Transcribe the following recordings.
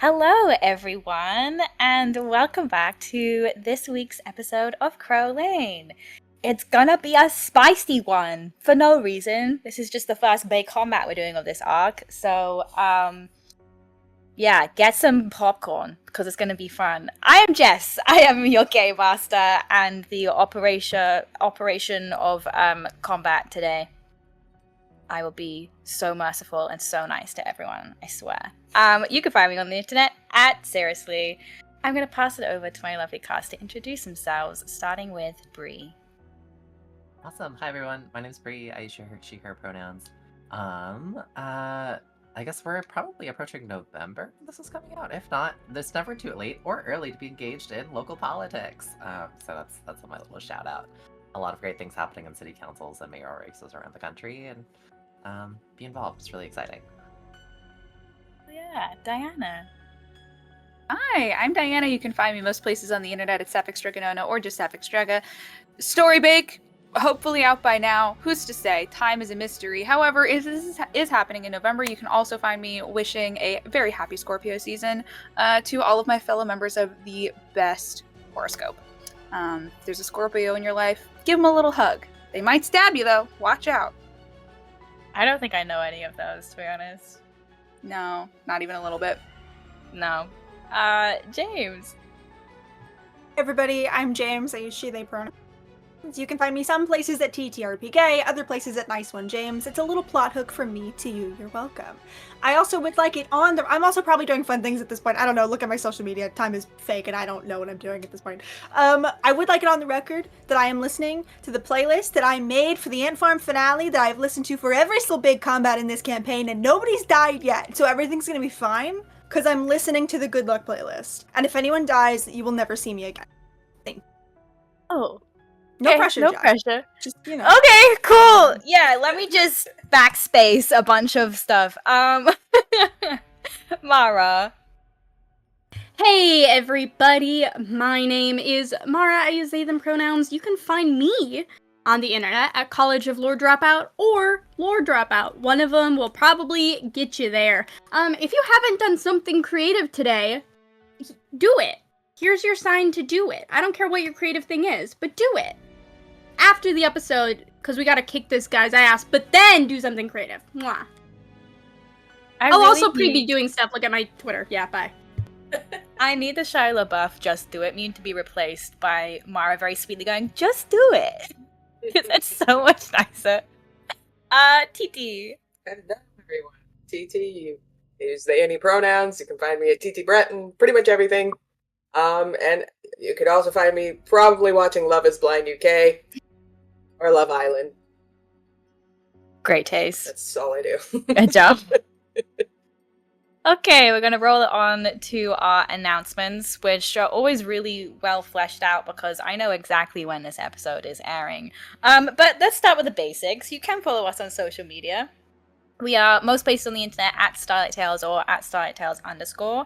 Hello, everyone, and welcome back to this week's episode of Crow Lane. It's gonna be a spicy one for no reason. This is just the first big combat we're doing of this arc, so yeah, get some popcorn because it's gonna be fun. I am Jess. I am your game master and the operation of combat today. I will be so merciful and so nice to everyone, I swear. You can find me on the internet at Seriously. I'm going to pass it over to my lovely cast to introduce themselves, starting with Bree. Awesome. Hi, everyone. My name's Bree. I use she, her pronouns. I guess we're probably approaching November when this is coming out. If not, it's never too late or early to be engaged in local politics. So that's my little shout out. A lot of great things happening in city councils and mayoral races around the country, and be involved. It's really exciting. Yeah, Diana. Hi, I'm Diana. You can find me most places on the internet at Sapphic Striganona or just Sapphic Strega. Storybake, hopefully out by now. Who's to say? Time is a mystery. However, if this is happening in November, you can also find me wishing a very happy Scorpio season to all of my fellow members of the best horoscope. If there's a Scorpio in your life, give them a little hug. They might stab you, though. Watch out. I don't think I know any of those, to be honest. No, not even a little bit. No. James. Everybody, I'm James. I use she, they pronouns. You can find me some places at TTRPK, other places at Nice One James. It's a little plot hook from me to you. You're welcome. I also would like it on the... I'm also probably doing fun things at this point. I don't know. Look at my social media. Time is fake and I don't know what I'm doing at this point. I would like it on the record that I am listening to the playlist that I made for the Ant Farm finale that I've listened to for every single big combat in this campaign, and nobody's died yet. So everything's going to be fine because I'm listening to the Good Luck playlist. And if anyone dies, you will never see me again. Oh. No okay, pressure, no Josh. pressure. Just, you know. Okay, cool. Yeah, let me just backspace a bunch of stuff. Mara. Hey everybody, my name is Mara. I use they them pronouns. You can find me on the internet at College of Lore Dropout or Lore Dropout. One of them will probably get you there. If you haven't done something creative today, do it. Here's your sign to do it. I don't care what your creative thing is, but do it. After the episode, because we gotta kick this guy's ass, but then do something creative. Mwah. I'll also be doing stuff. Look at my Twitter. Yeah, bye. I need the Shia LaBeouf "Just Do It" meme to be replaced by Mara very sweetly going, "Just do it," because it's so much nicer. TT. Hello, everyone. TT. You use they any pronouns. You can find me at TT Breton. Pretty much everything. And you could also find me probably watching Love Is Blind UK or Love Island. Great taste. That's all I do. Good job. Okay, we're going to roll it on to our announcements, which are always really well fleshed out because I know exactly when this episode is airing. But let's start with the basics. You can follow us on social media. We are most places on the internet at Starlight Tales or at Starlight Tales _.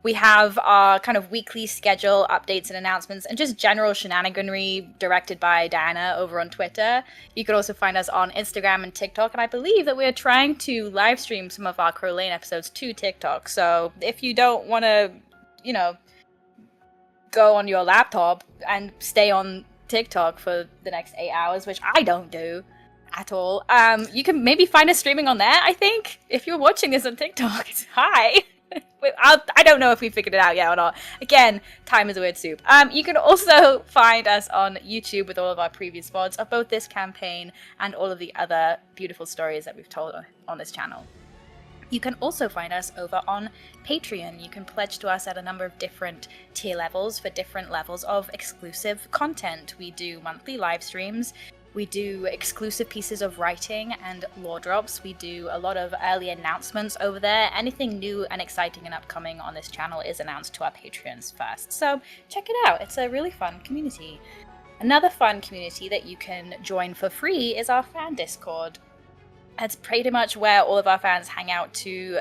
We have our kind of weekly schedule updates and announcements and just general shenaniganry directed by Diana over on Twitter. You could also find us on Instagram and TikTok, and I believe that we're trying to live stream some of our Crow Lane episodes to TikTok. So if you don't want to, go on your laptop and stay on TikTok for the next 8 hours, which I don't do at all, you can maybe find us streaming on there, I think, if you're watching this on TikTok. Hi! I don't know if we figured it out yet or not. Again, time is a weird soup. You can also find us on YouTube with all of our previous VODs of both this campaign and all of the other beautiful stories that we've told on this channel. You can also find us over on Patreon. You can pledge to us at a number of different tier levels for different levels of exclusive content. We do monthly live streams. We do exclusive pieces of writing and lore drops. We do a lot of early announcements over there. Anything new and exciting and upcoming on this channel is announced to our Patreons first. So check it out. It's a really fun community. Another fun community that you can join for free is our fan Discord. It's pretty much where all of our fans hang out to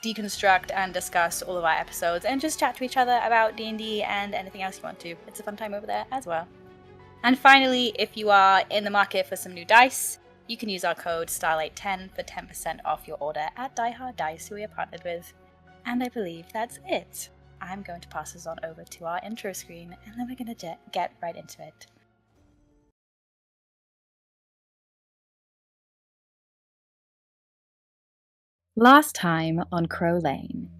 deconstruct and discuss all of our episodes and just chat to each other about D&D and anything else you want to. It's a fun time over there as well. And finally, if you are in the market for some new dice, you can use our code Starlight10 for 10% off your order at Die Hard Dice, who we are partnered with. And I believe that's it. I'm going to pass this on over to our intro screen, and then we're going to get right into it. Last time on Crow Lane,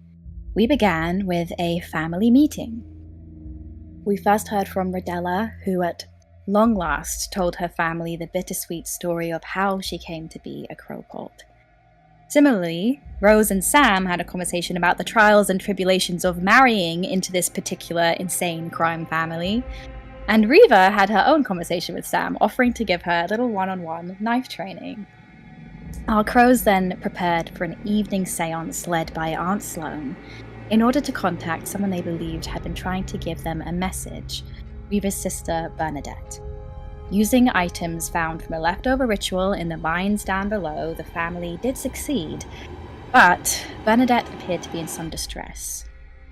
we began with a family meeting. We first heard from Rodella, who at long last told her family the bittersweet story of how she came to be a Crowcolt. Similarly, Rose and Sam had a conversation about the trials and tribulations of marrying into this particular insane crime family, and Reva had her own conversation with Sam, offering to give her a little one-on-one knife training. Our crows then prepared for an evening seance led by Aunt Sloane in order to contact someone they believed had been trying to give them a message, Reva's sister Bernadette. Using items found from a leftover ritual in the mines down below, the family did succeed, but Bernadette appeared to be in some distress.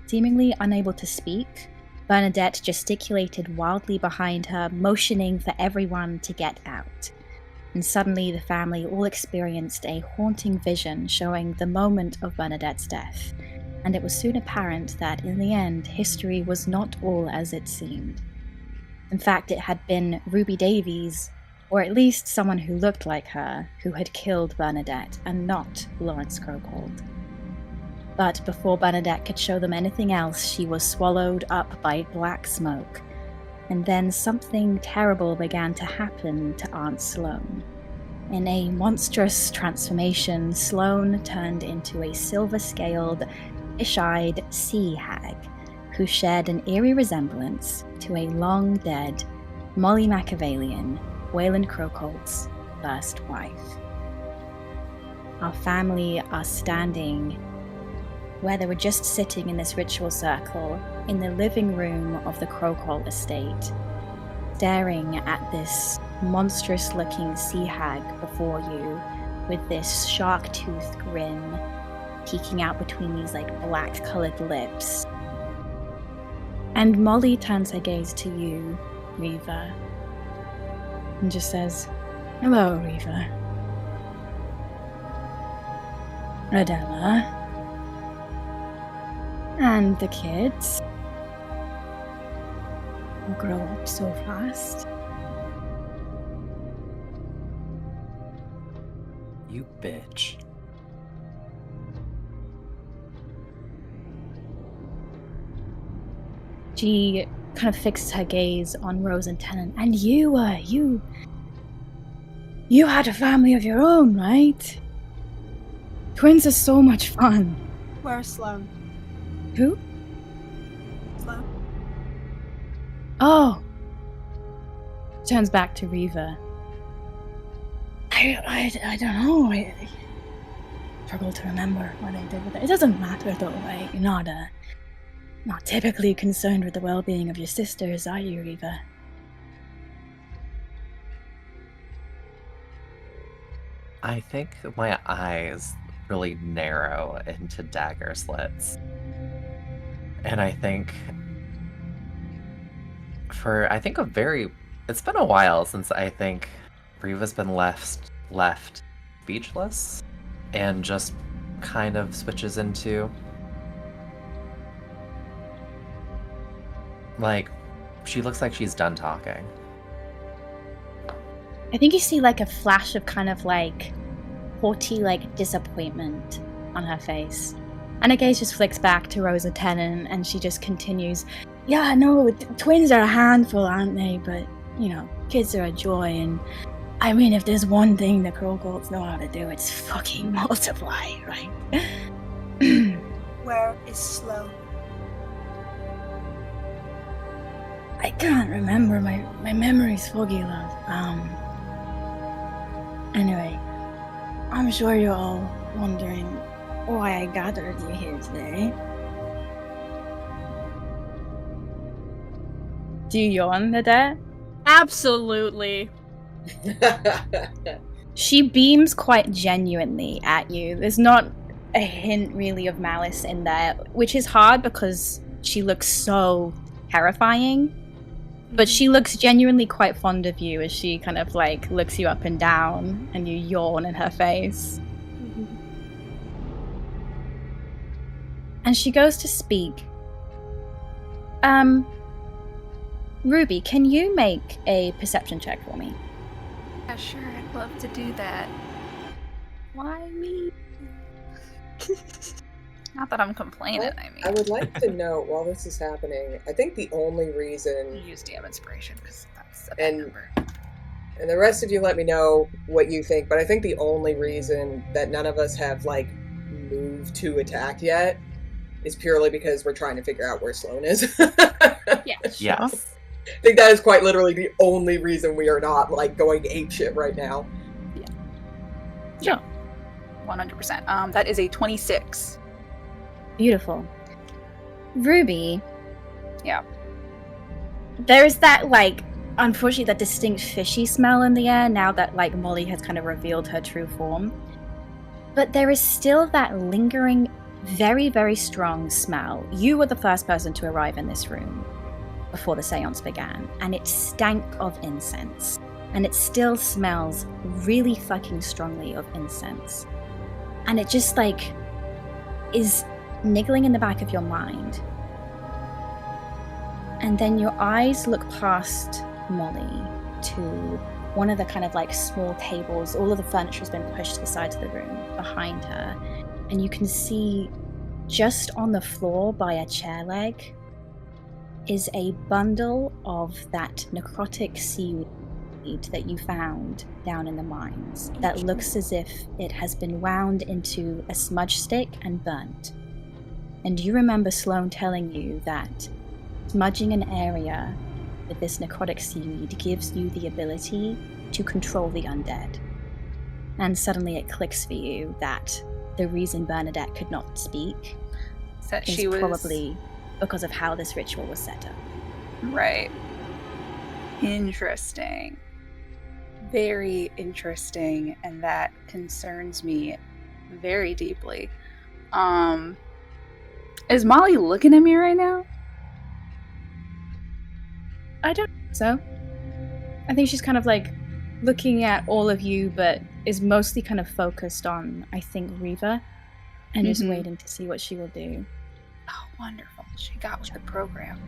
Seemingly unable to speak, Bernadette gesticulated wildly behind her, motioning for everyone to get out. And suddenly the family all experienced a haunting vision showing the moment of Bernadette's death, and it was soon apparent that in the end, history was not all as it seemed. In fact, it had been Ruby Davies, or at least someone who looked like her, who had killed Bernadette, and not Lawrence Crowcolt. But before Bernadette could show them anything else, she was swallowed up by black smoke. And then something terrible began to happen to Aunt Sloane. In a monstrous transformation, Sloane turned into a silver-scaled, fish-eyed sea hag, who shared an eerie resemblance to a long-dead Molly Machiavellian, Wayland Crowcolt's first wife. Our family are standing where they were just sitting in this ritual circle in the living room of the Crowcolt estate, staring at this monstrous-looking sea hag before you with this shark-toothed grin peeking out between these black-colored lips. And Molly turns her gaze to you, Reva, and just says, "Hello, Reva. Rodella. And the kids will grow up so fast." You bitch. She kind of fixes her gaze on Rose and Tennant. "And you had a family of your own, right? Twins are so much fun." Where's Sloane? Who? Sloane? Oh. Turns back to Reva. I don't know. I struggle to remember what I did with it. It doesn't matter though, right? You're not typically concerned with the well-being of your sisters, are you, Reva? I think my eyes really narrow into dagger slits. And I think it's been a while since I think Reva's been left speechless and just kind of switches into she looks like she's done talking. I think you see a flash of kind of haughty disappointment on her face. And her gaze just flicks back to Rose and Tennant, and she just continues, "Yeah, no, twins are a handful, aren't they? But, kids are a joy, and I mean, if there's one thing the Crowcolts know how to do, it's fucking multiply, right?" Where is Sloane? I can't remember. My memory's foggy, love. Anyway, I'm sure you're all wondering why I gathered you here today. Do you yawn, Nadette? Absolutely. She beams quite genuinely at you. There's not a hint really of malice in there, which is hard because she looks so terrifying. But she looks genuinely quite fond of you as she kind of looks you up and down, and you yawn in her face. And she goes to speak. Ruby, can you make a perception check for me? Yeah, sure, I'd love to do that. Why me? Not that I'm complaining, I would like to note, while this is happening, I think the only You reason, use DM inspiration, because that's a bad And- number. and the rest of you let me know what you think, but I think the only reason that none of us have, like, moved to attack yet is purely because we're trying to figure out where Sloane is. Yeah, Yes. I think that is quite literally the only reason we are not, like, going apeshit right now. 100%. That is a 26. Beautiful. Ruby. Yeah. There is that, like, unfortunately, that distinct fishy smell in the air now that, like, Molly has kind of revealed her true form. But there is still that lingering, very, very strong smell. You were the first person to arrive in this room before the seance began, and it stank of incense. And it still smells really fucking strongly of incense. And it just, like, is niggling in the back of your mind. And then your eyes look past Molly to one of the kind of like small tables. All of the furniture has been pushed to the sides of the room behind her. And you can see just on the floor by a chair leg is a bundle of that necrotic seaweed that you found down in the mines that looks as if it has been wound into a smudge stick and burnt. And you remember Sloane telling you that smudging an area with this necrotic seaweed gives you the ability to control the undead. And suddenly it clicks for you that the reason Bernadette could not speak Is that is she was probably because of how this ritual was set up. right. Interesting. Very interesting, and that concerns me very deeply. Is Molly looking at me right now? I don't think so. I think she's kind of like looking at all of you, but is mostly kind of focused on, I think, Reva, and is Mhm. waiting to see what she will do. Oh, wonderful. She got with the program.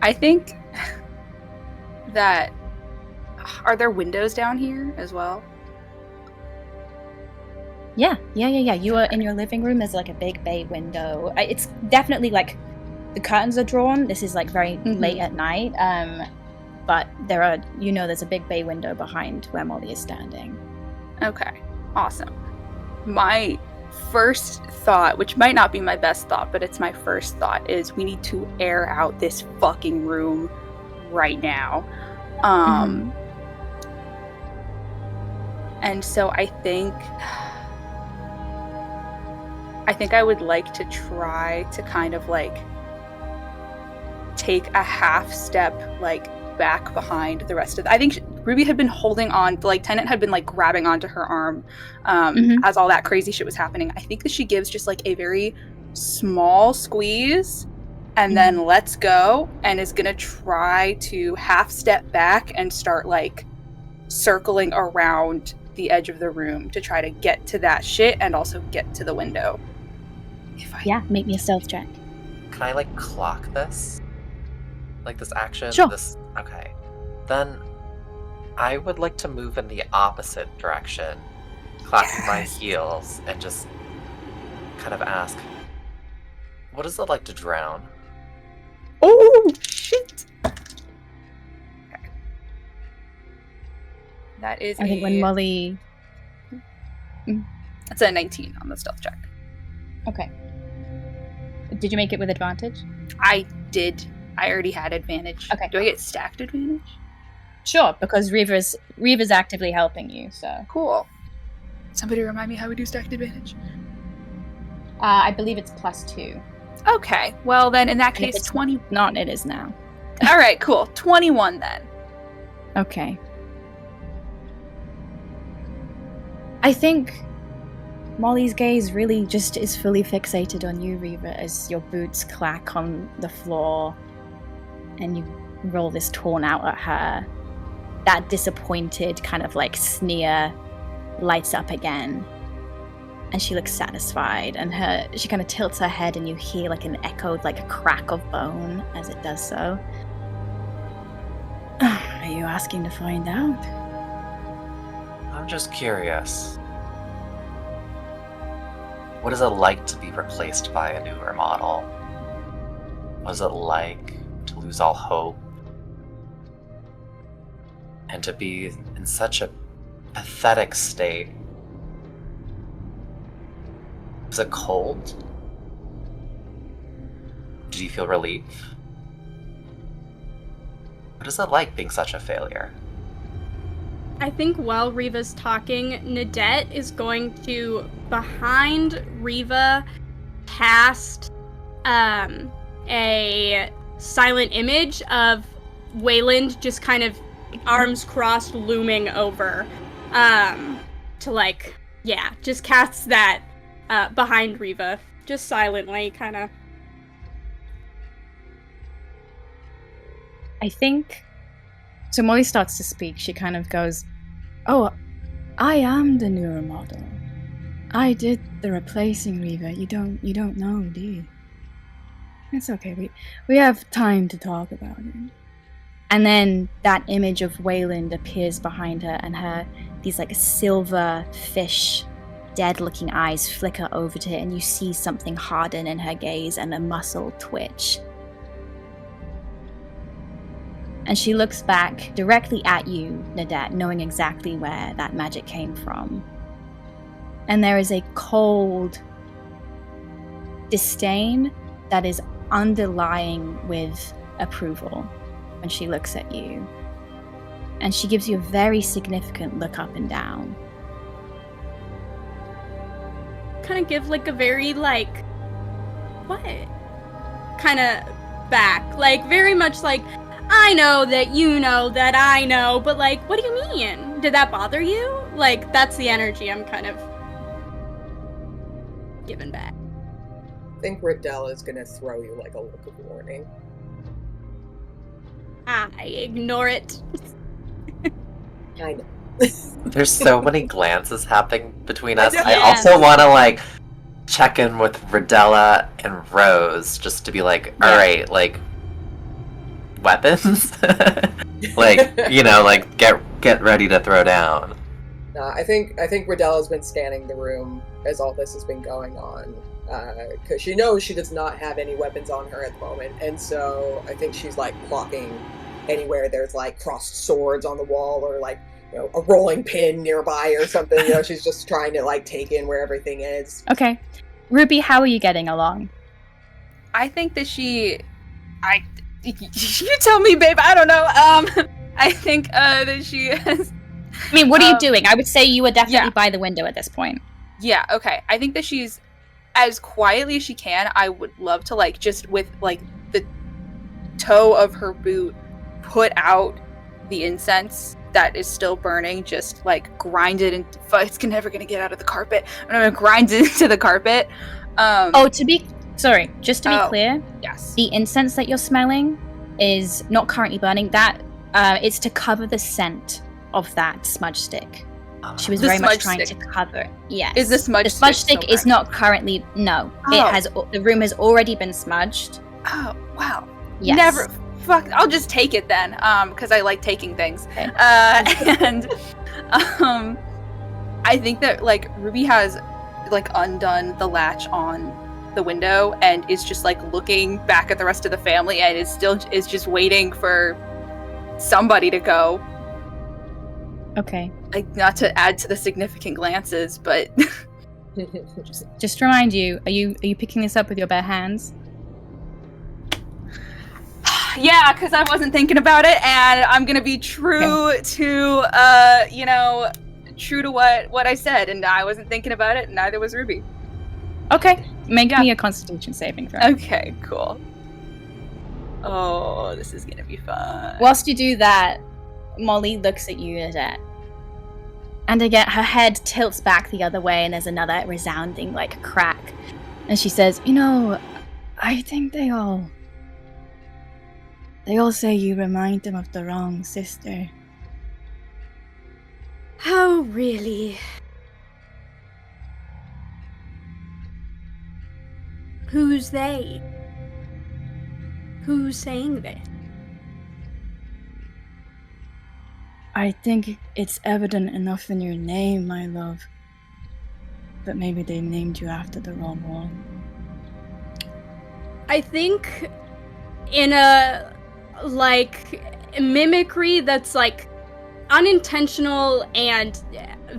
I think that are there windows down here as well? Yeah. You are in your living room. There's like a big bay window. It's definitely like the curtains are drawn. This is like very late at night. But there's a big bay window behind where Molly is standing. Okay, awesome. My first thought, which might not be my best thought, but it's my first thought, is we need to air out this fucking room right now. And so I think I would like to try to kind of like take a half step like back behind the rest of I think Ruby had been holding on, like Tennant had been like grabbing onto her arm as all that crazy shit was happening. I think that she gives just like a very small squeeze and then lets go and is gonna try to half step back and start like circling around the edge of the room to try to get to that shit and also get to the window. Yeah, make me a stealth check. Can I like clock this? Like this action? Sure. Okay. Then I would like to move in the opposite direction, clapping my heels, and just kind of ask, what is it like to drown? Oh shit! Okay. That is I think when Molly... That's a 19 on the stealth check. Okay. Did you make it with advantage? I did. I already had advantage. Okay. Do I get stacked advantage? Sure, because Reva's actively helping you, so... Cool. Somebody remind me how we do stacked advantage. I believe it's +2. Okay. Well, then in that And if case, it's 20. Not, it is now. All right, cool. 21 then. Okay. I think Molly's gaze really just is fully fixated on you, Reva, as your boots clack on the floor and you roll this taunt out at her. That disappointed kind of like sneer lights up again. And she looks satisfied, and she kind of tilts her head, and you hear like an echo, like a crack of bone as it does so. Are you asking to find out? I'm just curious. What is it like to be replaced by a newer model? What is it like to lose all hope? And to be in such a pathetic state? Was it cold? Did you feel relief? What is it like being such a failure? I think while Riva's talking, Nadette is going to, behind Riva, cast a silent image of Wayland just kind of arms crossed looming over to like, yeah, just cast that behind Riva, just silently, kind of. I think. So Molly starts to speak. She kind of goes, "Oh, I am the newer model. I did the replacing, Riva. You don't know, do you? It's okay. We have time to talk about it." And then that image of Wayland appears behind her, and these like silver fish, dead-looking eyes flicker over to her, and you see something harden in her gaze and a muscle twitch. And she looks back directly at you, Nadette, knowing exactly where that magic came from. And there is a cold disdain that is underlying with approval when she looks at you. And she gives you a very significant look up and down. Kind of give like a very like, what? Kind of back. Like very much like, I know that you know that I know, but like, what do you mean? Did that bother you? Like, that's the energy I'm kind of giving back. I think Riddell is gonna throw you like a look of warning. I ignore it. I know. There's so many glances happening between us. I Yeah. also want to like check in with Riddella and Rose just to be like, all right, like weapons, like like get ready to throw down. I think Riddell has been scanning the room as all this has been going on, because she knows she does not have any weapons on her at the moment, and so I think she's like plotting anywhere there's like crossed swords on the wall or like a rolling pin nearby or something. She's just trying to like take in where everything is. Okay. Ruby, how are you getting along? I think that you tell me, babe. I don't know. I think that she is. I mean, what are you doing? I would say you were definitely by the window at this point. Yeah. Okay. I think that she's as quietly as she can. I would love to like just with like the toe of her boot put out the incense that is still burning. Just like grind it into. It's never gonna get out of the carpet. I'm gonna grind it into the carpet. Just to be clear, yes. The incense that you're smelling is not currently burning. That it's to cover the scent of that smudge stick. She was The very much smudge trying stick. to cover it. Yes. Is the smudge stick still is burning? not currently. No, Oh. it has. The room has already been smudged. Oh wow. Yes. Never. Fuck. I'll just take it then. Because I like taking things. Okay. And I think that like Ruby has like undone the latch on the window and is just like looking back at the rest of the family and is just waiting for somebody to go. Okay. Like not to add to the significant glances, but Just to remind you, are you picking this up with your bare hands? yeah, because I wasn't thinking about it, and I'm gonna be true to true to what I said, and I wasn't thinking about it, and neither was Ruby. Okay. Make me a Constitution saving throw. Okay, cool. Oh, this is gonna be fun. Whilst you do that, Molly looks at you, Nadette. And again, her head tilts back the other way, and there's another resounding, like, crack. And she says, I think they all say you remind them of the wrong sister. Oh, really? Who's they? Who's saying this? I think it's evident enough in your name, my love. But maybe they named you after the wrong one. I think in a, like, mimicry that's, like, unintentional and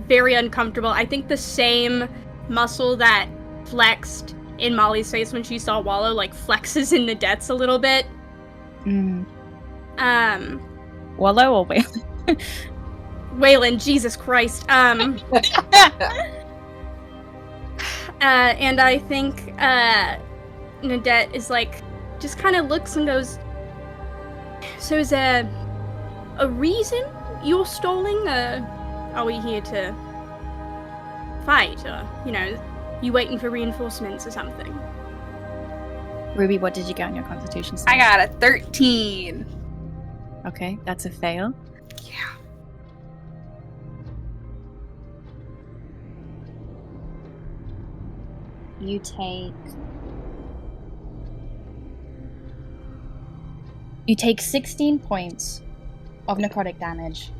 very uncomfortable. I think the same muscle that flexed in Molly's face when she saw Wallow, like, flexes in Nadette's a little bit. Wallow or Waylon? Waylon, Jesus Christ. And I think Nadette is like, just kind of looks and goes, so is there a reason you're stalling? Are we here to fight? Or, you waiting for reinforcements or something? Ruby, what did you get on your constitution save? I got a 13. Okay, that's a fail. Yeah. You take 16 points of necrotic damage,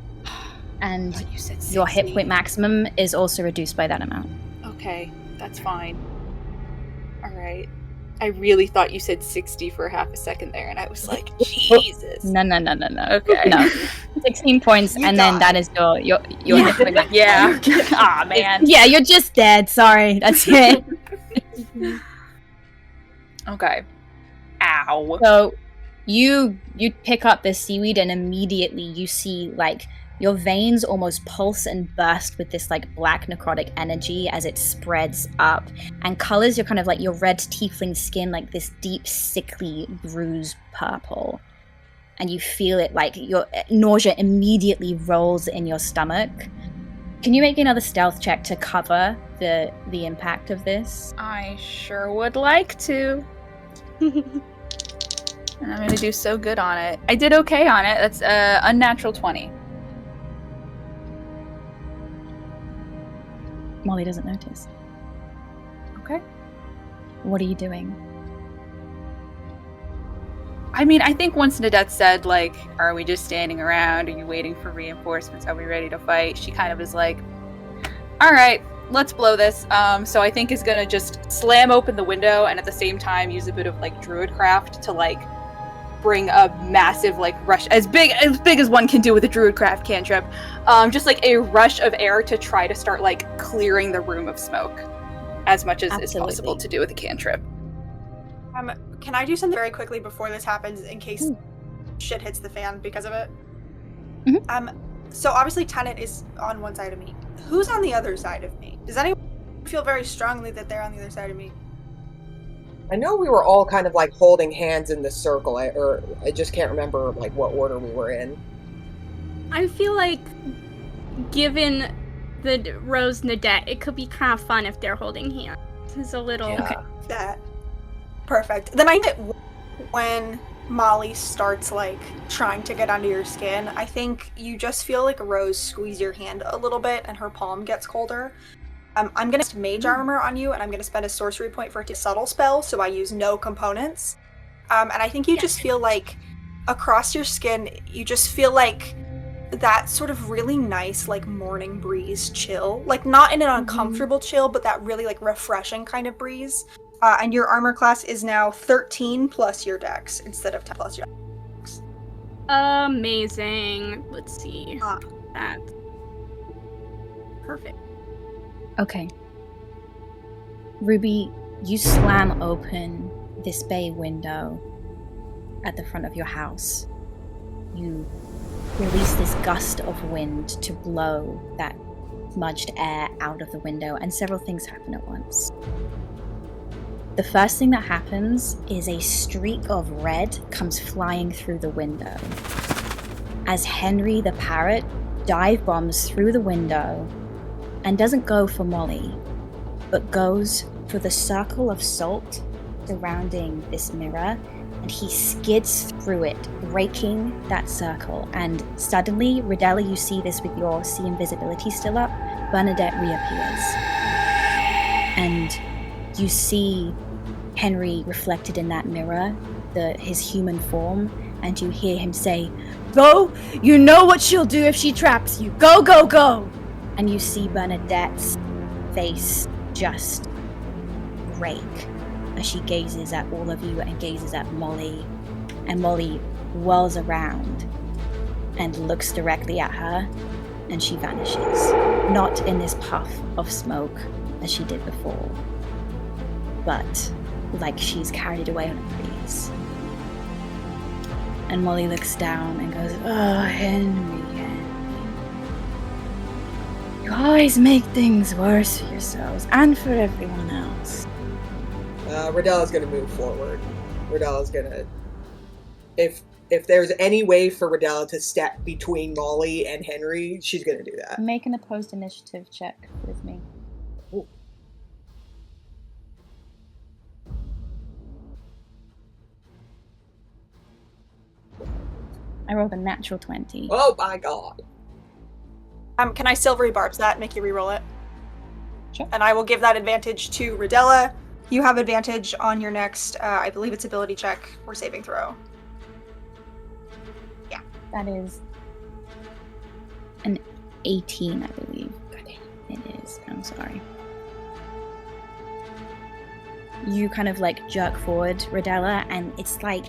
and You said your hit 60. point maximum is also reduced by that amount. Okay, that's fine. Alright. I really thought you said 60 for half a second there, and I was like, Jesus. No. Okay. No. 16 points, You and then die. that is your hit point maximum. Yeah. Aw, man. Yeah, you're just dead. Sorry, that's it. Okay. Ow. So you pick up this seaweed, and immediately you see, like, your veins almost pulse and burst with this, like, black necrotic energy as it spreads up and colors your kind of, like, your red tiefling skin like this deep, sickly, bruised purple. And you feel it, like, your nausea immediately rolls in your stomach. Can you make another stealth check to cover the impact of this? I sure would like to. And I'm gonna do so good on it. I did okay on it. That's unnatural 20. Molly doesn't notice. Okay. What are you doing? I mean, I think once Nadette said, like, are we just standing around? Are you waiting for reinforcements? Are we ready to fight? She kind of is like, all right, let's blow this. So I think is gonna just slam open the window and at the same time use a bit of, like, druidcraft to, like, bring a massive, like, rush, as big as one can do with a druidcraft cantrip. Just like a rush of air to try to start, like, clearing the room of smoke as much as is possible Absolutely. to do with a cantrip. Can I do something very quickly before this happens in case shit hits the fan because of it? Mhm. So obviously Tenet is on one side of me. Who's on the other side of me? Does anyone feel very strongly that they're on the other side of me? I know we were all kind of like holding hands in the circle, I just can't remember like what order we were in. I feel like, given the Rose Nadette, it could be kind of fun if they're holding hands. It's a little... Yeah. That. Perfect. Then I think when Molly starts like trying to get under your skin, I think you just feel like Rose squeeze your hand a little bit and her palm gets colder. I'm gonna mage armor on you, and I'm gonna spend a sorcery point for it to subtle spell, so I use no components. And I think you just feel like across your skin, you just feel like that sort of really nice, like, morning breeze chill. Like, not in an uncomfortable chill, but that really, like, refreshing kind of breeze. And your armor class is now 13 plus your dex instead of 10 plus your dex. Amazing. Let's see. That. Perfect. Okay. Ruby, you slam open this bay window at the front of your house. You release this gust of wind to blow that smudged air out of the window, and several things happen at once. The first thing that happens is a streak of red comes flying through the window as Henry the parrot dive bombs through the window and doesn't go for Molly, but goes for the circle of salt surrounding this mirror, and he skids through it, breaking that circle. And suddenly, Ridella, you see this with your see invisibility still up, Bernadette reappears. And you see Henry reflected in that mirror, his human form, and you hear him say, "Go! You know what she'll do if she traps you! Go, go, go!" And you see Bernadette's face just break as she gazes at all of you and gazes at Molly. And Molly whirls around and looks directly at her, and she vanishes. Not in this puff of smoke as she did before, but like she's carried away on a breeze. And Molly looks down and goes, "Oh, Henry. You always make things worse for yourselves and for everyone else." Ridella's gonna move forward. Ridella's gonna... If there's any way for Ridella to step between Molly and Henry, she's gonna do that. Make an opposed initiative check with me. Ooh. I rolled a natural 20. Oh my god. Can I silvery barbs that, make you reroll it? Sure. And I will give that advantage to Ridella. You have advantage on your next, I believe it's ability check or saving throw. That is an 18, I believe. It is. I'm sorry. You kind of like jerk forward, Ridella, and it's like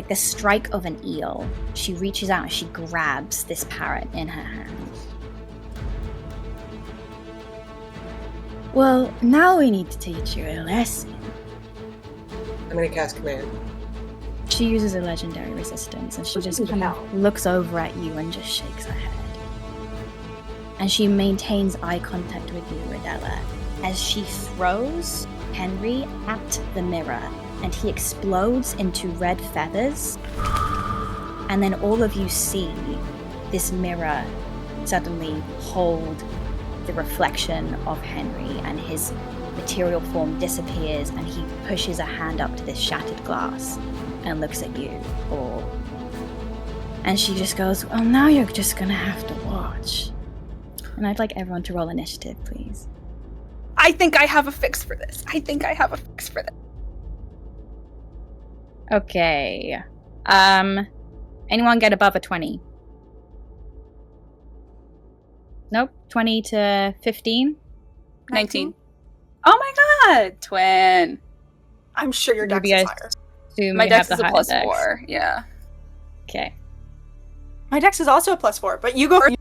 the strike of an eel. She reaches out and she grabs this parrot in her hand. Well, now we need to teach you a lesson. I'm gonna cast command. She uses a legendary resistance, and she just kind of looks over at you and just shakes her head. And she maintains eye contact with you, Ridella, as she throws Henry at the mirror, and he explodes into red feathers. And then all of you see this mirror suddenly hold the reflection of Henry, and his material form disappears, and he pushes a hand up to this shattered glass and looks at you all. And she just goes, "Well, now you're just gonna have to watch." And I'd like everyone to roll initiative, please. I think I have a fix for this. Okay. Anyone get above a 20? Nope. 20 to 15? 19. Oh my god! Twin. I'm sure your dex Ruby, is I higher. assume My you have dex the is a higher plus dex. 4. Yeah. Okay. My dex is also a +4, but you go first.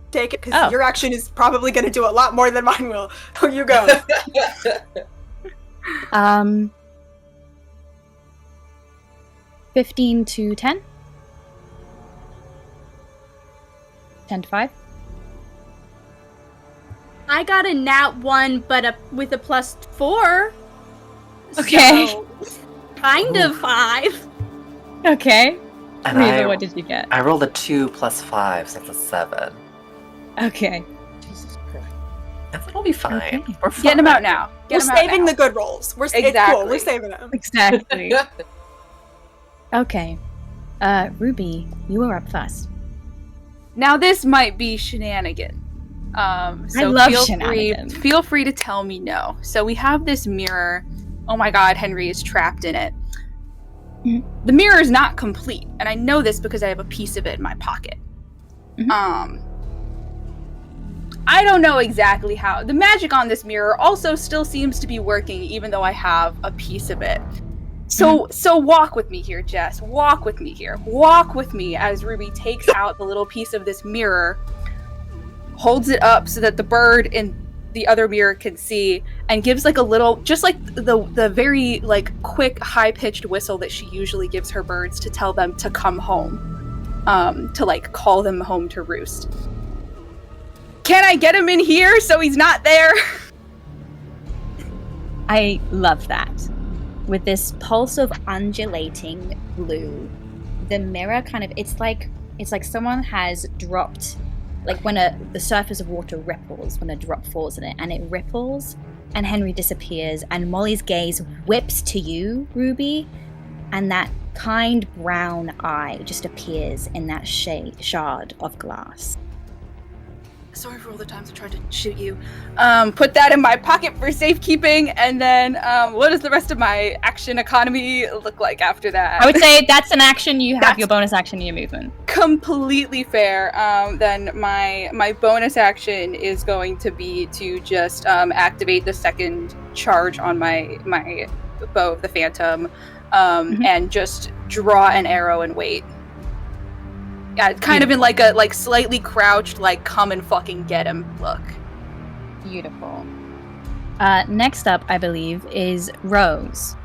Take it, because your action is probably going to do a lot more than mine will. Oh, you go. 15 to 10? 10 to 5? I got a nat 1, but with a +4. Okay. So, kind of 5. Okay. And Reva, what did you get? I rolled a 2 plus 5, so that's a 7. Okay. Jesus Christ. It'll be fine. Okay. We're fine. Get him out now. We're saving the good rolls. It's cool. Exactly. We're saving them. Exactly. Okay. Ruby, you are up first. Now this might be shenanigan. So I love shenanigans. Feel free to tell me no. So we have this mirror. Oh my god, Henry is trapped in it. Mhm. The mirror is not complete, and I know this because I have a piece of it in my pocket. Mhm. I don't know exactly how. The magic on this mirror also still seems to be working, even though I have a piece of it. So walk with me here, Jess. Walk with me here. Walk with me as Ruby takes out the little piece of this mirror, holds it up so that the bird in the other mirror can see, and gives like a little, just like the very like quick high-pitched whistle that she usually gives her birds to tell them to come home, to like call them home to roost. Can I get him in here so he's not there? I love that. With this pulse of undulating blue, the mirror kind of, it's like someone has dropped, like when the surface of water ripples when a drop falls in it, and it ripples, and Henry disappears, and Molly's gaze whips to you, Ruby, and that kind brown eye just appears in that shard of glass. Sorry for all the times I tried to shoot you. Put that in my pocket for safekeeping, and then what does the rest of my action economy look like after that? I would say that's an action. You have That's- your bonus action in your movement. Completely fair. Then my bonus action is going to be to just activate the second charge on my bow of the Phantom, and just draw an arrow and wait. Yeah, kind of in like a slightly crouched, like come and fucking get him look. Beautiful. Next up, I believe, is Rose.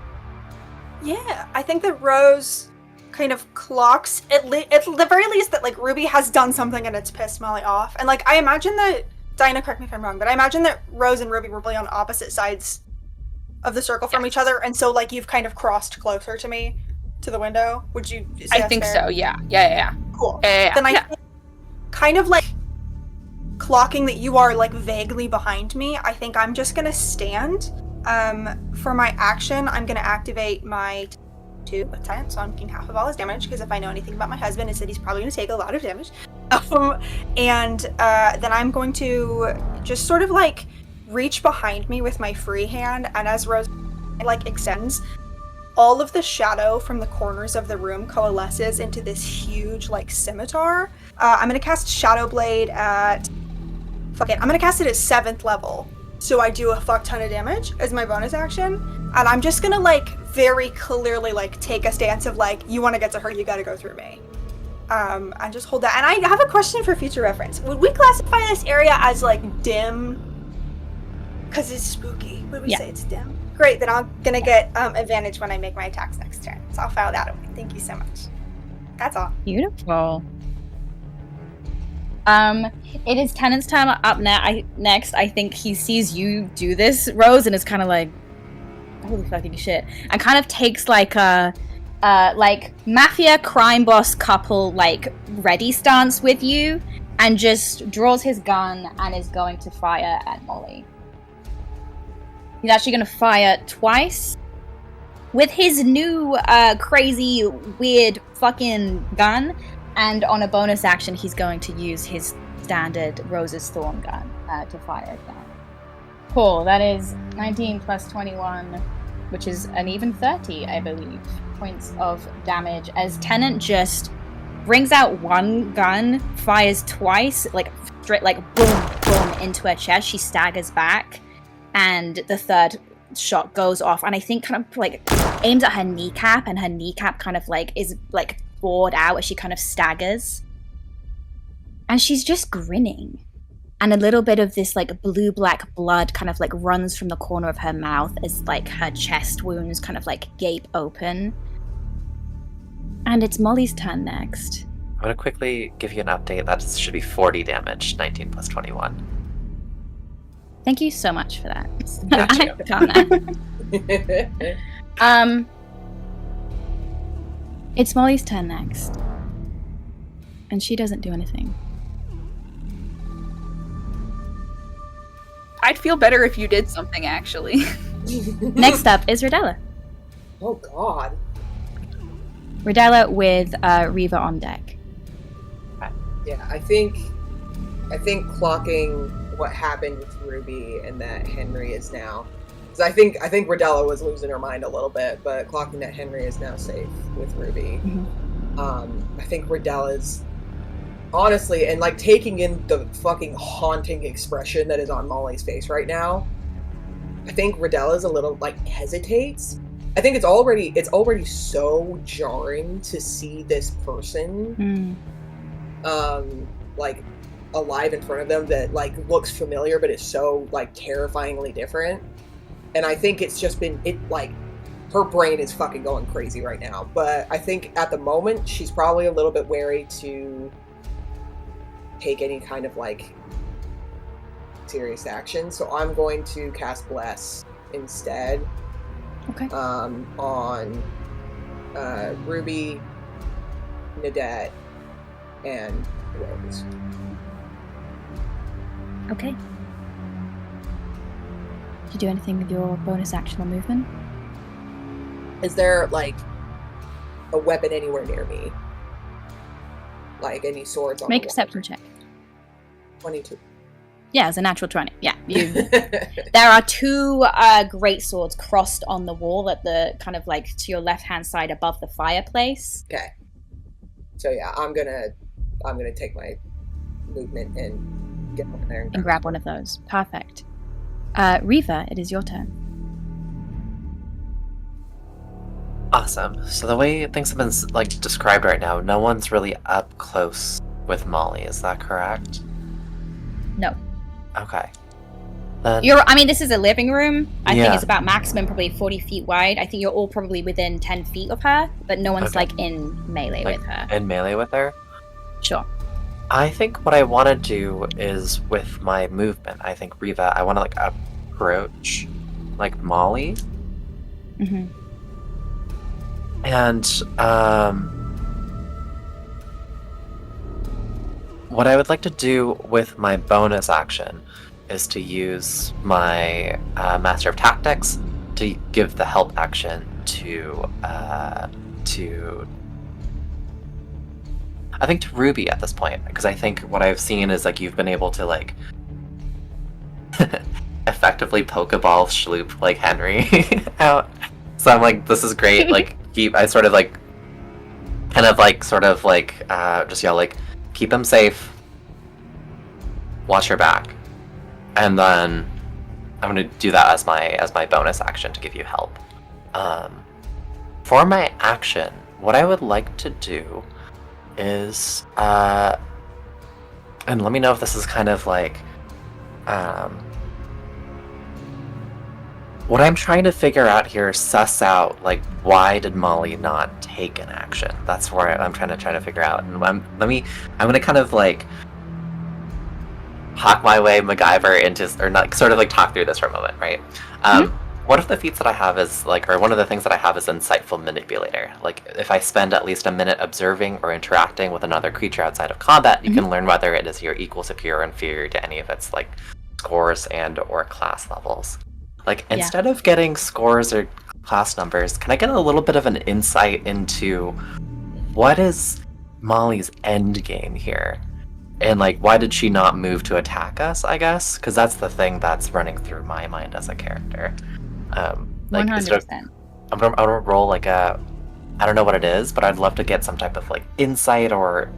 Yeah, I think that Rose kind of clocks at the very least that like Ruby has done something and it's pissed Molly off. And like I imagine that Diana, correct me if I'm wrong, but I imagine that Rose and Ruby were really on opposite sides of the circle from each other, and so like you've kind of crossed closer to me, to the window. Would you say I that's think fair? so. Yeah. Cool. Yeah. Then I think kind of like clocking that you are like vaguely behind me, I think I'm just gonna stand. For my action, I'm gonna activate my 2 attack, so I'm taking half of all his damage, because if I know anything about my husband, it's that he's probably gonna take a lot of damage. And then I'm going to just sort of like reach behind me with my free hand, and as Rose like extends, all of the shadow from the corners of the room coalesces into this huge, like, scimitar. I'm gonna cast Shadow Blade at... Fuck it, I'm gonna cast it at 7th level. So I do a fuck ton of damage as my bonus action. And I'm just gonna, like, very clearly, like, take a stance of, like, you wanna get to her, you gotta go through me. And just hold that. And I have a question for future reference. Would we classify this area as, like, dim? Because it's spooky. Would we say it's dim? Great, then I'm gonna get advantage when I make my attacks next turn. So I'll file that away. Thank you so much. That's all. Beautiful. It is Tennant's time up next. I think he sees you do this, Rose, and is kind of like, holy fucking shit, and kind of takes like a like mafia crime boss couple like ready stance with you, and just draws his gun and is going to fire at Molly. He's actually going to fire twice with his new crazy weird fucking gun, and on a bonus action he's going to use his standard Rose's Thorn gun to fire again. Cool, that is 19 plus 21, which is an even 30, I believe, points of damage, as Tennant just brings out one gun, fires twice, like straight, like boom, boom, into her chest. She staggers back, and the third shot goes off, and I think kind of like aims at her kneecap, and her kneecap kind of like is like bored out as she kind of staggers. And she's just grinning. And a little bit of this like blue-black blood kind of like runs from the corner of her mouth as like her chest wounds kind of like gape open. And it's Molly's turn next. I'm going to quickly give you an update. That should be 40 damage, 19 plus 21. Thank you so much for that. Got you. I found that. It's Molly's turn next. And she doesn't do anything. I'd feel better if you did something, actually. Next up is Rodella. Oh God. Rodella with Reva on deck. Yeah, I think clocking what happened with Ruby and that Henry is now, because I think Rodella was losing her mind a little bit, but clocking that Henry is now safe with Ruby. I think Rodella's honestly, and like taking in the fucking haunting expression that is on Molly's face right now, I think Rodella's a little like hesitates. I think it's already so jarring to see this person like alive in front of them that like looks familiar but is so like terrifyingly different. And I think it's just been like her brain is fucking going crazy right now. But I think at the moment she's probably a little bit wary to take any kind of like serious action. So I'm going to cast Bless instead. Okay. On Ruby, Nadette, and Rose. Okay. Did you do anything with your bonus action or movement? Is there like a weapon anywhere near me? Like any swords on Make the a perception check. 22. Yeah, it's a natural 20. Yeah, you. There are two great swords crossed on the wall at the kind of like to your left-hand side above the fireplace. Okay. So yeah, I'm gonna take my movement and get over there And grab one of those. Perfect. Reva, it is your turn. Awesome. So the way things have been like described right now, no one's really up close with Molly. Is that correct? No. Okay. Then, This is a living room. I think Yeah. it's about maximum probably 40 feet wide. I think you're all probably within 10 feet of her, but no one's Okay. like in melee like, with her. in melee with her. Sure. I think what I want to do is with my movement. I think Reva, I want to like approach like Molly, Mm-hmm. and what I would like to do with my bonus action is to use my Master of Tactics to give the help action to I think to Ruby at this point, because I think what I've seen is like you've been able to like effectively Pokeball Schloop like Henry out. So I'm like, this is great. Like I sort of like kind of like sort of like just yell like, keep him safe. Watch your back. And then I'm gonna do that as my bonus action to give you help. For my action, what I would like to do is and let me know if this is kind of like what I'm trying to figure out here, suss out like why did Molly not take an action? That's where I'm trying to figure out. And I'm gonna kind of like hawk my way MacGyver into, or not, sort of like talk through this for a moment, right? One of the feats that I have is like, or one of the things that I have is Insightful Manipulator. Like, if I spend at least a minute observing or interacting with another creature outside of combat, you can learn whether it is your equal, superior, or inferior to any of its like scores and or class levels. Like, instead of getting scores or class numbers, can I get a little bit of an insight into what is Molly's end game here? And like, why did she not move to attack us, I guess? Because that's the thing that's running through my mind as a character. Like, 100%. I'm gonna roll like a, I don't know what it is, but I'd love to get some type of like insight or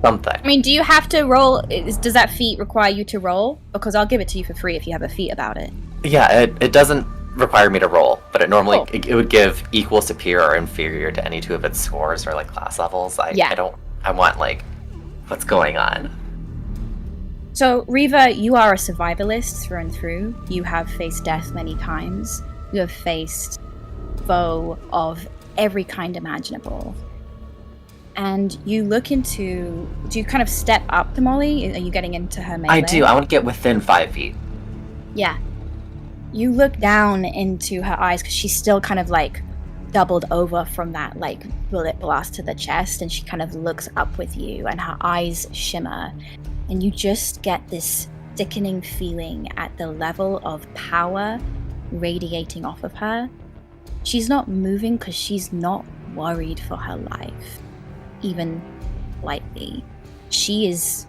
something. I mean, do you have to roll? Does that feat require you to roll? Because I'll give it to you for free if you have a feat about it. Yeah, it doesn't require me to roll, but it normally Cool. it would give equal, superior, or inferior to any two of its scores or like class levels. I want like, what's going on? So, Reva, you are a survivalist through and through. You have faced death many times. You have faced foe of every kind imaginable. And you look into... Do you kind of step up to Molly? Are you getting into her melee? I do. I want to get within 5 feet. Yeah. You look down into her eyes because she's still kind of like doubled over from that like bullet blast to the chest, and she kind of looks up with you and her eyes shimmer, and you just get this sickening feeling at the level of power radiating off of her. She's not moving because she's not worried for her life, even lightly. She is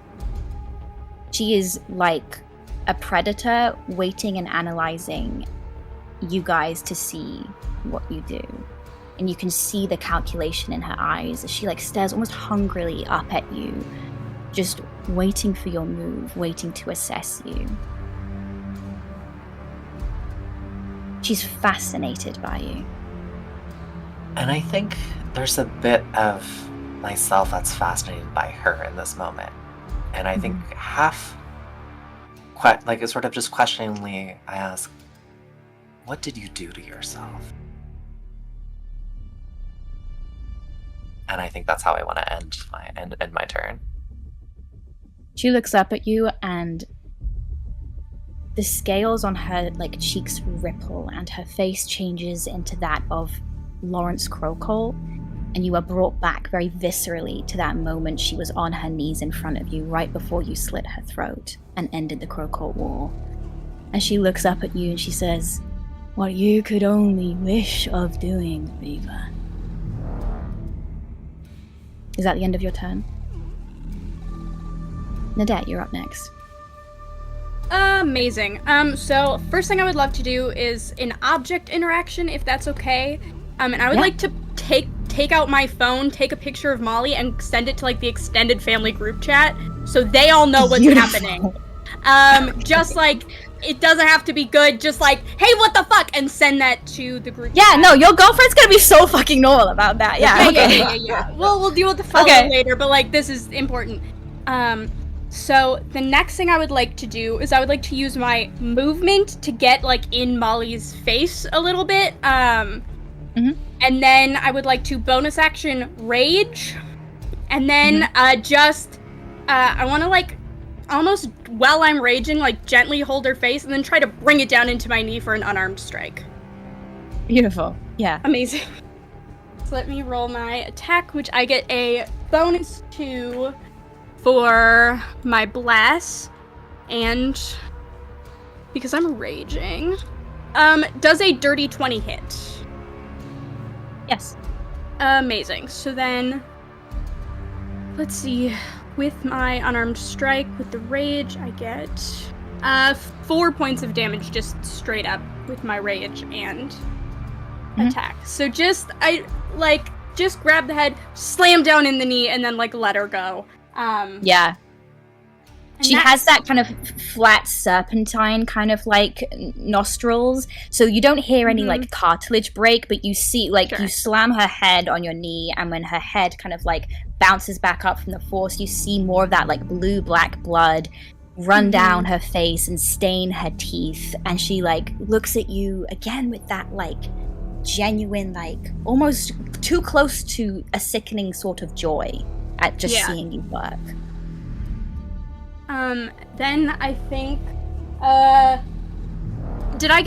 like a predator waiting and analyzing you guys to see what you do. And you can see the calculation in her eyes as she like stares almost hungrily up at you, just waiting for your move, waiting to assess you. She's fascinated by you. And I think there's a bit of myself that's fascinated by her in this moment. And I think it's sort of just questioningly, I ask, what did you do to yourself? And I think that's how I want to end my turn. She looks up at you, and the scales on her like cheeks ripple, and her face changes into that of Lawrence Crowcolt, and you are brought back very viscerally to that moment she was on her knees in front of you right before you slit her throat and ended the Crowcolt War. And she looks up at you and she says, "What you could only wish of doing, Reva." Is that the end of your turn? Nadette, you're up next. Amazing. So first thing I would love to do is an object interaction, if that's okay. And I would like to take out my phone, take a picture of Molly, and send it to like the extended family group chat, so they all know what's happening. Just like it doesn't have to be good. Just like, hey, what the fuck, and send that to the group. Yeah, chat. no, your girlfriend's gonna be so fucking normal about that. Yeah, okay. Yeah. We'll deal with the follow-up later, but like this is important. So the next thing I would like to do is I would like to use my movement to get like in Molly's face a little bit. And then I would like to bonus action rage, and then I want to like almost while I'm raging like gently hold her face and then try to bring it down into my knee for an unarmed strike. Beautiful. Yeah. Amazing. So let me roll my attack, which I get a bonus to for my bless, and because I'm raging, does a dirty 20 hit? Yes. Amazing. So then, let's see. With my unarmed strike, with the rage, I get 4 points of damage just straight up with my rage and attack. So just grab the head, slam down in the knee, and then like let her go. Yeah. She has that kind of flat serpentine kind of like nostrils, so you don't hear any like cartilage break, but you see like you slam her head on your knee, and when her head kind of like bounces back up from the force, you see more of that like blue-black blood run down her face and stain her teeth, and she like looks at you again with that like genuine, like almost too close to a sickening sort of joy at just seeing you work. Then I think, do I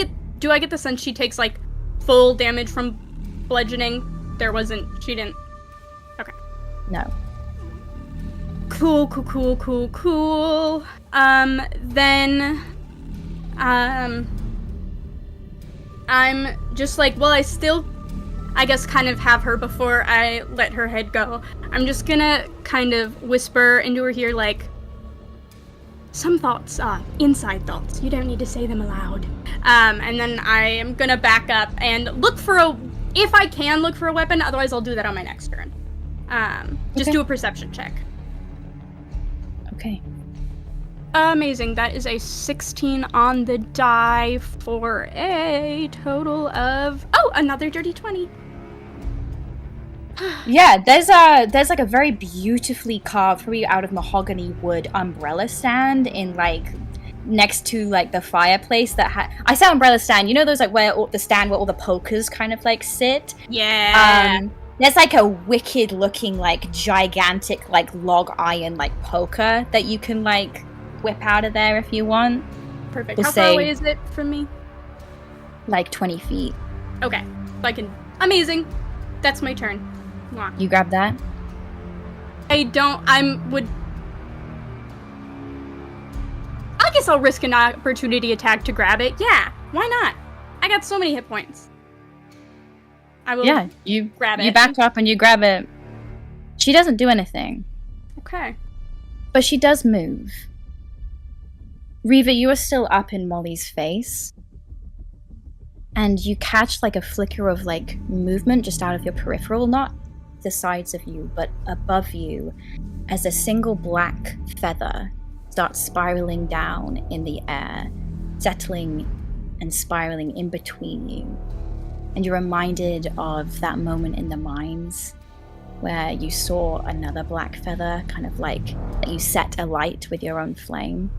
get the sense she takes, like, full damage from bludgeoning? She didn't. Okay. No. Cool. Then, I'm just like, well, I still, I guess, kind of have her before I let her head go. I'm just gonna kind of whisper into her ear, like, some thoughts are inside thoughts. You don't need to say them aloud. And then I am gonna back up and if I can look for a weapon, otherwise I'll do that on my next turn. Just do a perception check. Okay. Amazing. That is a 16 on the die for a total of, another dirty 20. Yeah, there's like a very beautifully carved, probably out of mahogany wood umbrella stand in like next to like the fireplace that I say umbrella stand. You know those like the stand where all the pokers kind of like sit. Yeah. There's like a wicked looking like gigantic like log iron like poker that you can like whip out of there if you want. Perfect. How far away is it from me? Like 20 feet. Okay. So I can. Amazing. That's my turn. You grab that? I guess I'll risk an opportunity attack to grab it. Yeah, why not? I got so many hit points. I will you grab it. You back up and you grab it. She doesn't do anything. Okay. But she does move. Reva, you are still up in Molly's face. And you catch like a flicker of like movement just out of your peripheral, not the sides of you, but above you, as a single black feather starts spiraling down in the air, settling and spiraling in between you. And you're reminded of that moment in the mines where you saw another black feather kind of like that you set alight with your own flame.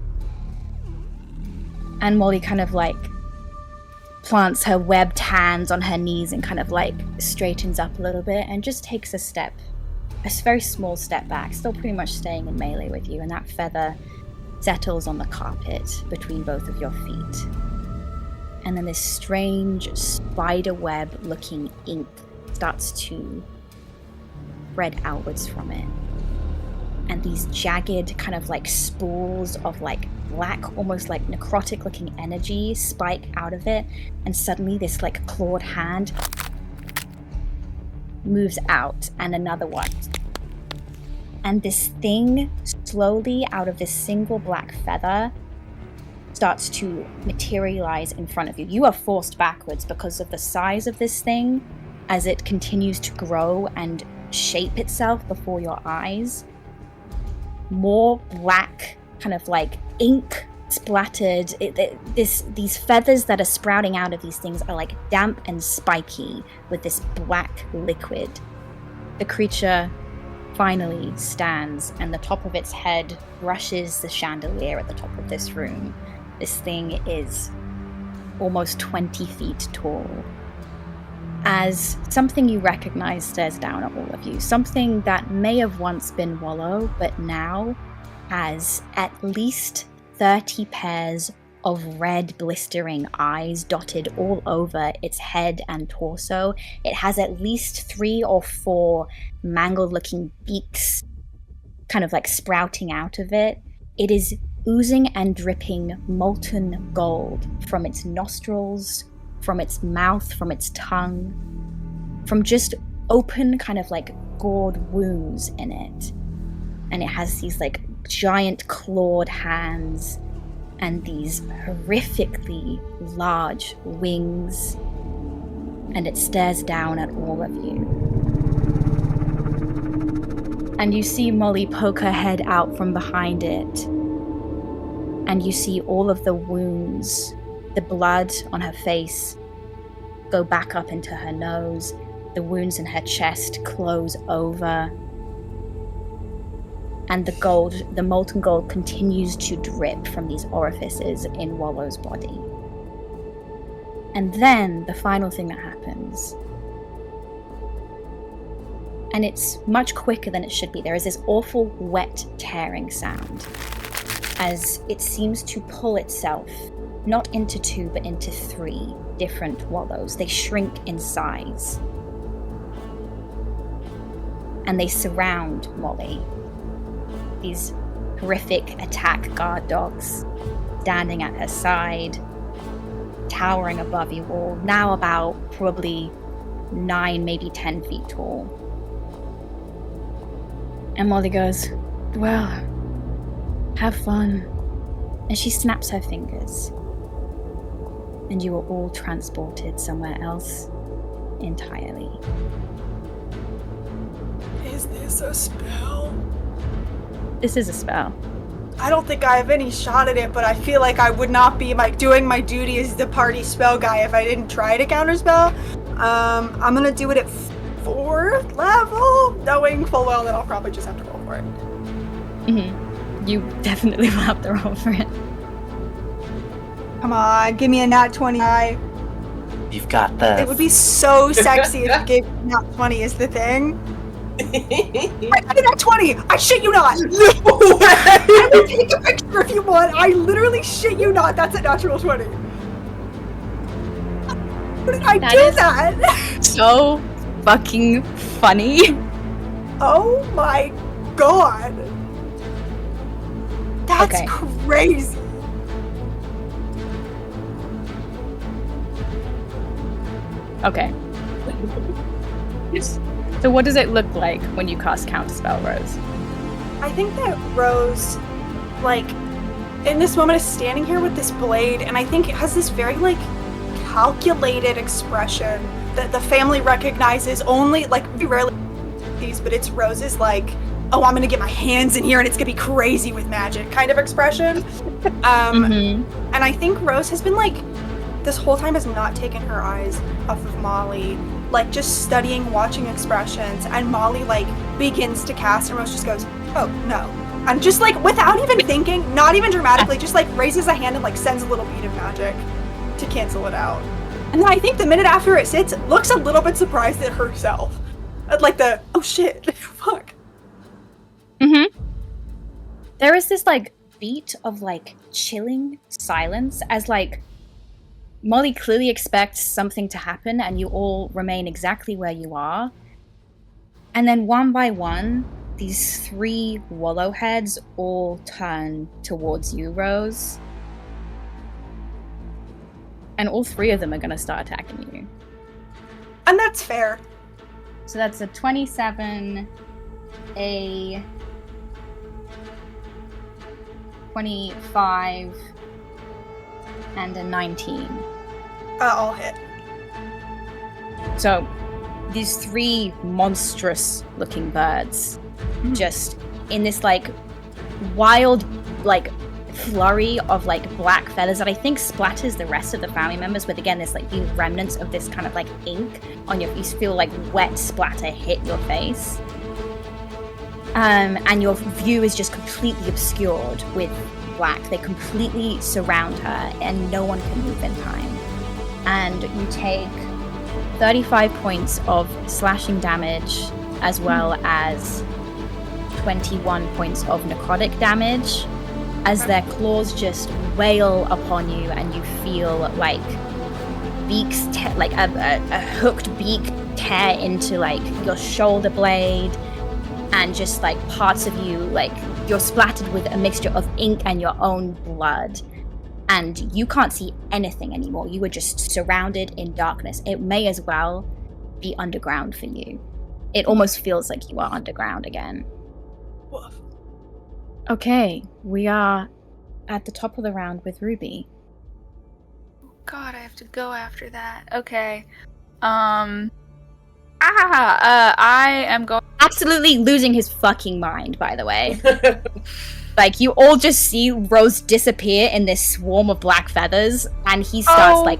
And Molly kind of like plants her webbed hands on her knees and kind of like straightens up a little bit and just takes a very small step back, still pretty much staying in melee with you, and that feather settles on the carpet between both of your feet. And then this strange spider web looking ink starts to spread outwards from it. And these jagged kind of like spools of like black, almost like necrotic looking energy spike out of it, and suddenly this like clawed hand moves out, and another one. And this thing slowly out of this single black feather starts to materialize in front of you. You are forced backwards because of the size of this thing as it continues to grow and shape itself before your eyes. More black, kind of like ink splattered. These feathers that are sprouting out of these things are like damp and spiky with this black liquid. The creature finally stands, and the top of its head brushes the chandelier at the top of this room. This thing is almost 20 feet tall. As something you recognize stares down at all of you, something that may have once been Wallow, but now has at least 30 pairs of red blistering eyes dotted all over its head and torso. It has at least 3 or 4 mangled looking beaks kind of like sprouting out of it. It is oozing and dripping molten gold from its nostrils, from its mouth, from its tongue, from just open kind of like gored wounds in it. And it has these like giant clawed hands and these horrifically large wings, and it stares down at all of you. And you see Molly poke her head out from behind it, and you see all of the wounds, the blood on her face go back up into her nose, the wounds in her chest close over, and the molten gold continues to drip from these orifices in Wallow's body. And then the final thing that happens, and it's much quicker than it should be, there is this awful wet tearing sound as it seems to pull itself not into 2 but into 3 different wallows. They shrink in size and they surround Molly. These horrific attack guard dogs standing at her side, towering above you all, now about probably 9, maybe 10 feet tall. And Molly goes, "Well, have fun." And she snaps her fingers. And you are all transported somewhere else entirely. Is this a spell? This is a spell. I don't think I have any shot at it, but I feel like I would not be like doing my duty as the party spell guy if I didn't try to counterspell. I'm gonna do it at 4th level, knowing full well that I'll probably just have to roll for it. Mm-hmm. You definitely will have to roll for it. Come on, give me a nat 20. You've got this. It would be so sexy if you gave me a nat 20 is the thing. I did nat 20! I shit you not! No way! I will take a picture if you want. I literally shit you not. That's a natural 20. How did I do that? So fucking funny. Oh my god. That's Okay. crazy. Okay. So what does it look like when you cast Counterspell, Rose? I think that Rose, like, in this moment is standing here with this blade, and I think it has this very, like, calculated expression that the family recognizes only, like, we rarely these, but it's Rose's, like, oh, I'm gonna get my hands in here and it's gonna be crazy with magic kind of expression. And I think Rose has been, like, this whole time has not taken her eyes off of Molly, like, just studying, watching expressions, and Molly, like, begins to cast, and Rose just goes, oh, no. And just, like, without even thinking, not even dramatically, just, like, raises a hand and, like, sends a little bead of magic to cancel it out. And then I think the minute after it sits, looks a little bit surprised at herself. At, like, the, oh shit, fuck. There is this, like, beat of, like, chilling silence as, like, Molly clearly expects something to happen and you all remain exactly where you are. And then one by one, these 3 wallow heads all turn towards you, Rose. And all 3 of them are going to start attacking you. And that's fair. So that's a 27, a 25, and a 19. All hit. So, these 3 monstrous-looking birds, just in this, like, wild, like, flurry of, like, black feathers that I think splatters the rest of the family members with, again, this, like, the remnants of this kind of, like, ink on your... You feel, like, wet splatter hit your face. And your view is just completely obscured with black. They completely surround her, and no one can move in time. And you take 35 points of slashing damage, as well as 21 points of necrotic damage, as their claws just wail upon you, and you feel like beaks, like a hooked beak tear into like your shoulder blade, and just like parts of you, like you're splattered with a mixture of ink and your own blood. And you can't see anything anymore. You were just surrounded in darkness. It may as well be underground for you. It almost feels like you are underground again. Woof. Okay, we are at the top of the round with Ruby. God, I have to go after that. Okay. I am going... Absolutely losing his fucking mind, by the way. Like, you all just see Rose disappear in this swarm of black feathers, and he starts, like,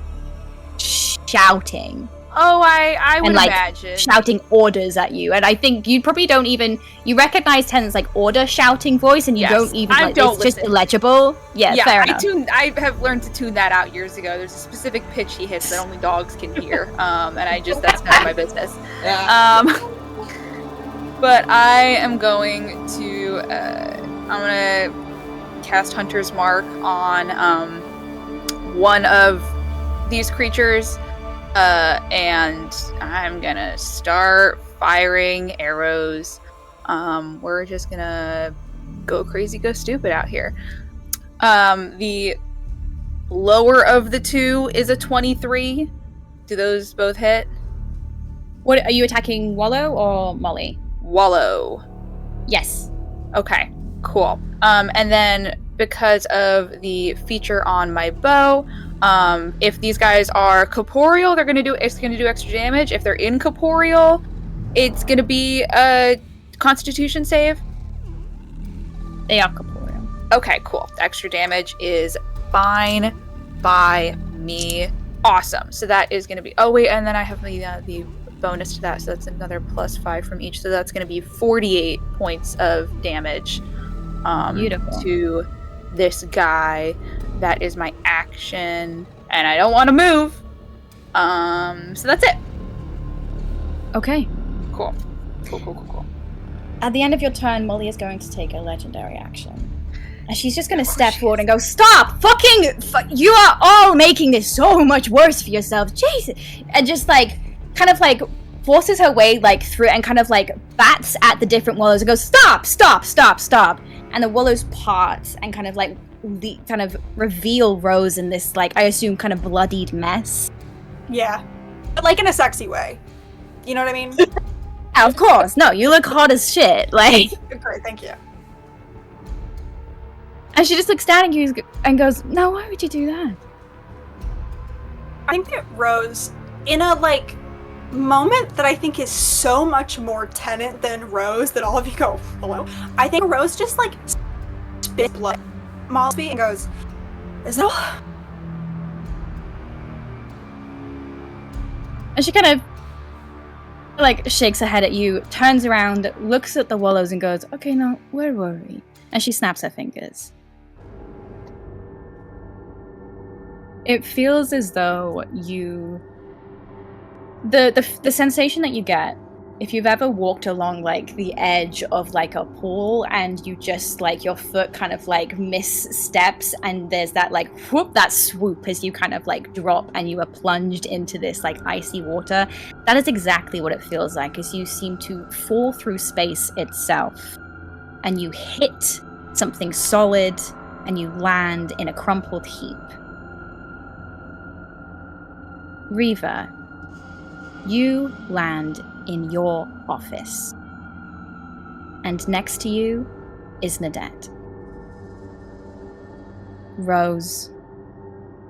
shouting. Oh, I would and, like, imagine. Shouting orders at you. And I think you probably don't even... You recognize Tennant's, like, order shouting voice, and you don't even... Like, it's just illegible. Yeah, fair enough. I have learned to tune that out years ago. There's a specific pitch he hits that only dogs can hear. And that's none of my business. But I am going to... I'm gonna cast Hunter's Mark on one of these creatures, and I'm gonna start firing arrows. We're just gonna go crazy, go stupid out here. The lower of the two is a 23. Do those both hit? What are you attacking, Wallow or Molly? Wallow. Yes. Okay. Cool. And then because of the feature on my bow, if these guys are corporeal, it's gonna do extra damage. If they're incorporeal, it's gonna be a Constitution save. They are corporeal. Okay, cool. Extra damage is fine by me. Awesome. So that is gonna be. Oh wait, and then I have the bonus to that, so that's another +5 from each. So that's gonna be 48 points of damage. Beautiful. To this guy. That is my action, and I don't want to move. So that's it. Okay. Cool. At the end of your turn, Molly is going to take a legendary action. And she's just going to step forward and go, "Stop! You are all making this so much worse for yourselves. Jesus!" And just like, kind of like, forces her way like through and kind of like bats at the different wallows and goes, "Stop! Stop! Stop! Stop!" And the wallows part and kind of like kind of reveal Rose in this, like, I assume kind of bloodied mess. Yeah. But like in a sexy way. You know what I mean? Yeah, of course. No, you look hot as shit. Like, Great, thank you. and she just looks down at you and goes, "No, why would you do that?" I think that Rose, in a like moment that I think is so much more Tennant than Rose, that all of you go, "Hello?" I think Rose just like spit blood Malsby and goes, "Is that all?" And she kind of like shakes her head at you, turns around, looks at the wallows and goes, "Okay, now where were we?" And she snaps her fingers. It feels as though you... The sensation that you get, if you've ever walked along like the edge of like a pool and you just like your foot kind of like missteps and there's that like whoop, that swoop as you kind of like drop and you are plunged into this like icy water, that is exactly what it feels like, as you seem to fall through space itself and you hit something solid and you land in a crumpled heap. Reva, you land in your office. And next to you is Nadette. Rose,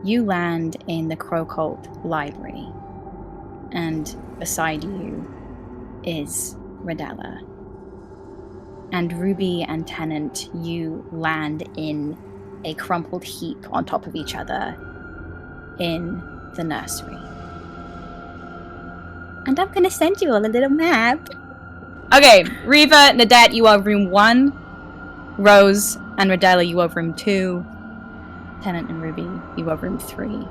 You land in the Crowcolt library, and beside you is Radella. And Ruby and Tennant, you land in a crumpled heap on top of each other in the nursery. And I'm gonna send you all a little map. Okay, Reva, Nadette, you are room 1. Rose and Radella, you are room 2. Tennant and Ruby, you are room 3.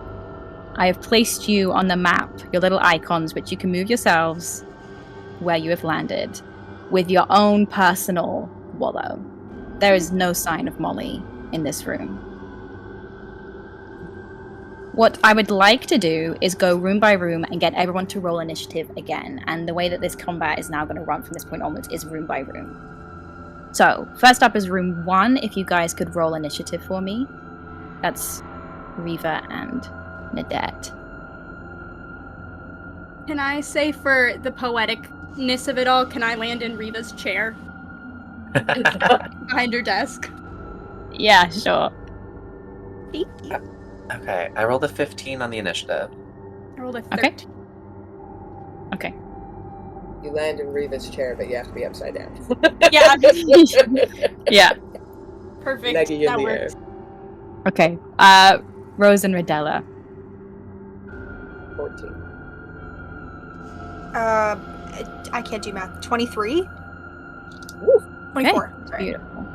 I have placed you on the map, your little icons, which you can move yourselves where you have landed, with your own personal wallow. There is no sign of Molly in this room. What I would like to do is go room by room and get everyone to roll initiative again, and the way that this combat is now going to run from this point onwards is room by room. So, first up is room 1, if you guys could roll initiative for me. That's Reva and Nadette. Can I say, for the poeticness of it all, can I land in Reva's chair? Behind her desk. Yeah, sure. Thank you. Okay, I rolled a 15 on the initiative. I rolled a Okay. 13. Okay. You land in Reva's chair, but you have to be upside down. Yeah. Yeah. Perfect. Leggy in That the works. Okay. Rose and Radella. 14. I can't do math. 23? Woo. 24. Sorry. Beautiful.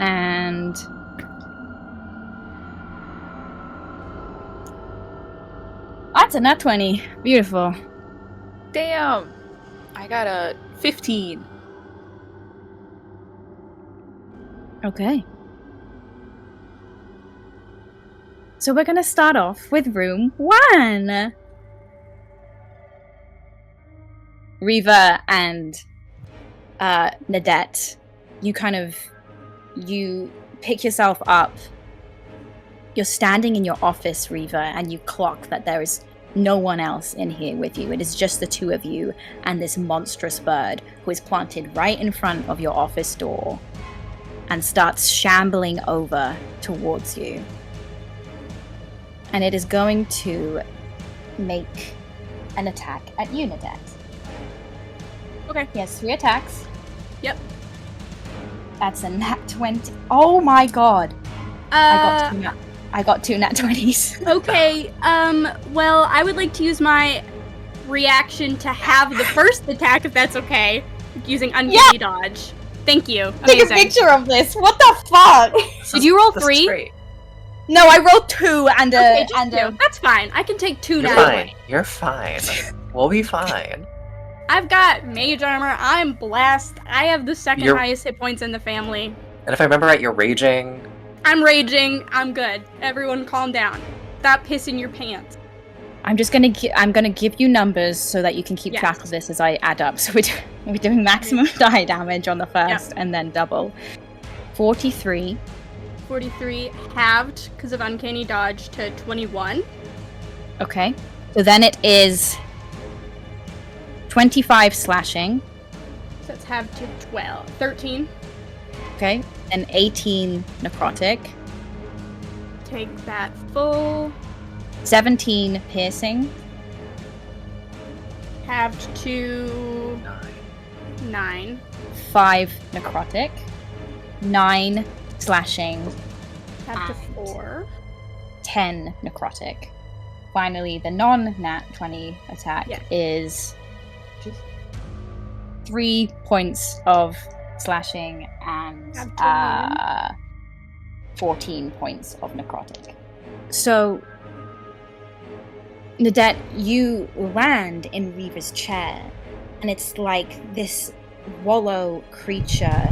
And that's a nat 20. Beautiful. Damn. I got a 15. Okay. So we're gonna start off with room 1. Reva and Nadette, you pick yourself up. You're standing in your office, Reva, and you clock that there is no one else in here with you. It is just the two of you and this monstrous bird who is planted right in front of your office door and starts shambling over towards you. And it is going to make an attack at you, Nadette. Okay. He has 3 attacks. Yep. That's a nat 20. Oh my god. I got two nat 20s. Okay, well, I would like to use my reaction to have the first attack, if that's okay, using uncanny dodge. Thank you. Take a Amazing. picture of this. What the fuck? Did you roll This is 3? great. No, I rolled 2 and a Okay, just and two. a. That's fine. I can take 2 You're now. fine. You're fine. We'll be fine. I've got mage armor. I'm blessed. I have the second You're- highest hit points in the family. And if I remember right, you're raging. I'm raging. I'm good. Everyone calm down. Stop pissing your pants. I'm just gonna I'm gonna give you numbers so that you can keep Yes. track of this as I add up. So we're doing maximum die damage on the first and then double. 43. 43 halved because of uncanny dodge to 21. Okay. So then it is 25 slashing. So it's halved to 13. Okay. And 18 necrotic. Take that full. 17 piercing. Halved to 9. 5 necrotic. 9 slashing. Halved to 4. 10 necrotic. Finally, the non-nat 20 attack is 3 points of slashing and 14 points of necrotic. So, Nadette, you land in Reva's chair, and it's like this wallow creature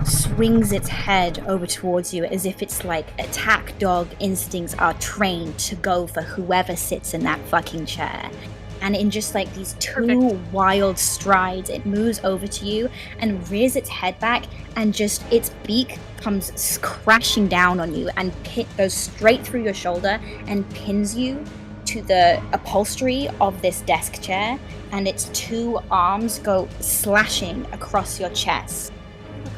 swings its head over towards you as if it's like attack dog instincts are trained to go for whoever sits in that fucking chair. And in just like these 2 wild strides, it moves over to you and rears its head back, and just its beak comes crashing down on you and goes straight through your shoulder and pins you to the upholstery of this desk chair, and its 2 arms go slashing across your chest.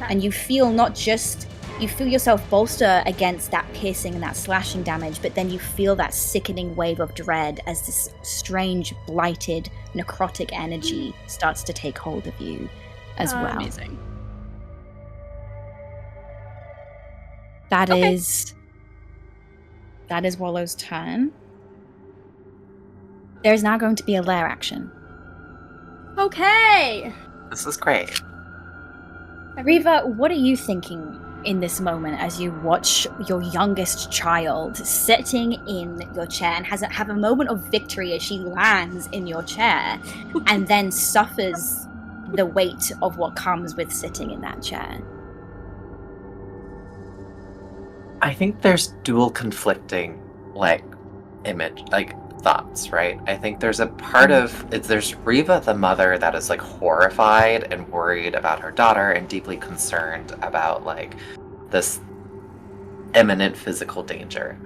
And you feel not just you feel yourself bolster against that piercing and that slashing damage, but then you feel that sickening wave of dread as this strange, blighted, necrotic energy starts to take hold of you as well. Amazing. That Okay. is Wallow's turn. There's now going to be a lair action. Okay. This is great. Riva, what are you thinking in this moment as you watch your youngest child sitting in your chair and have a moment of victory as she lands in your chair and then suffers the weight of what comes with sitting in that chair? I think there's dual conflicting, thoughts, right? I think there's a part of it. There's Riva, the mother, that is horrified and worried about her daughter and deeply concerned about this imminent physical danger.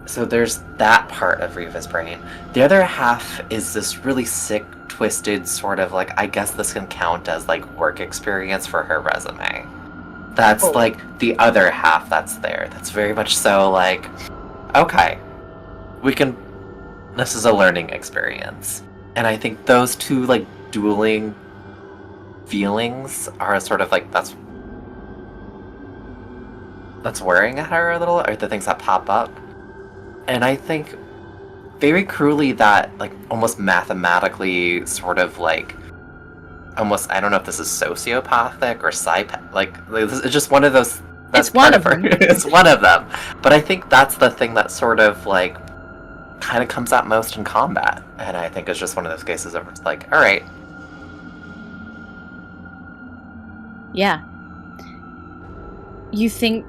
So there's that part of Riva's brain. The other half is this really sick, twisted sort of I guess this can count as work experience for her resume. That's the other half that's there. That's very much so okay, this is a learning experience. And I think those two dueling feelings are sort of that's worrying at her a little, or the things that pop up. And I think very cruelly that almost mathematically sort of almost, I don't know if this is sociopathic or it's just one of those. That's It's one part of her. them. It's one of them. But I think that's the thing that sort of kind of comes out most in combat, and I think it's just one of those cases of it's all right. Yeah. You think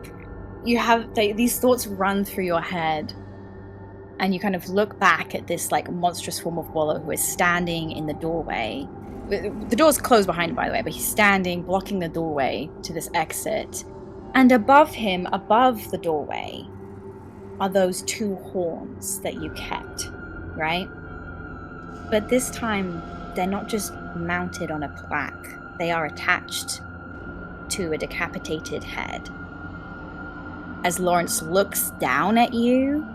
you have these thoughts run through your head, and you kind of look back at this monstrous form of Wallow who is standing in the doorway. The door's closed behind him, by the way, but he's standing, blocking the doorway to this exit. And above him, above the doorway, are those two horns that you kept, right? But this time, they're not just mounted on a plaque. They are attached to a decapitated head. As Lawrence looks down at you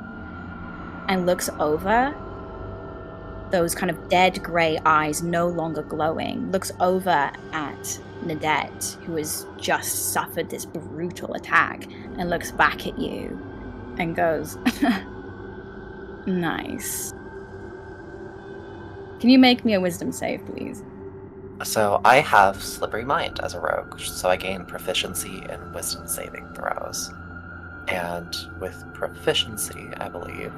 and looks over, those kind of dead grey eyes no longer glowing, looks over at Nadette, who has just suffered this brutal attack, and looks back at you and goes, nice. Can you make me a wisdom save, please? So I have Slippery Mind as a rogue, so I gain proficiency in wisdom saving throws. And with proficiency, I believe,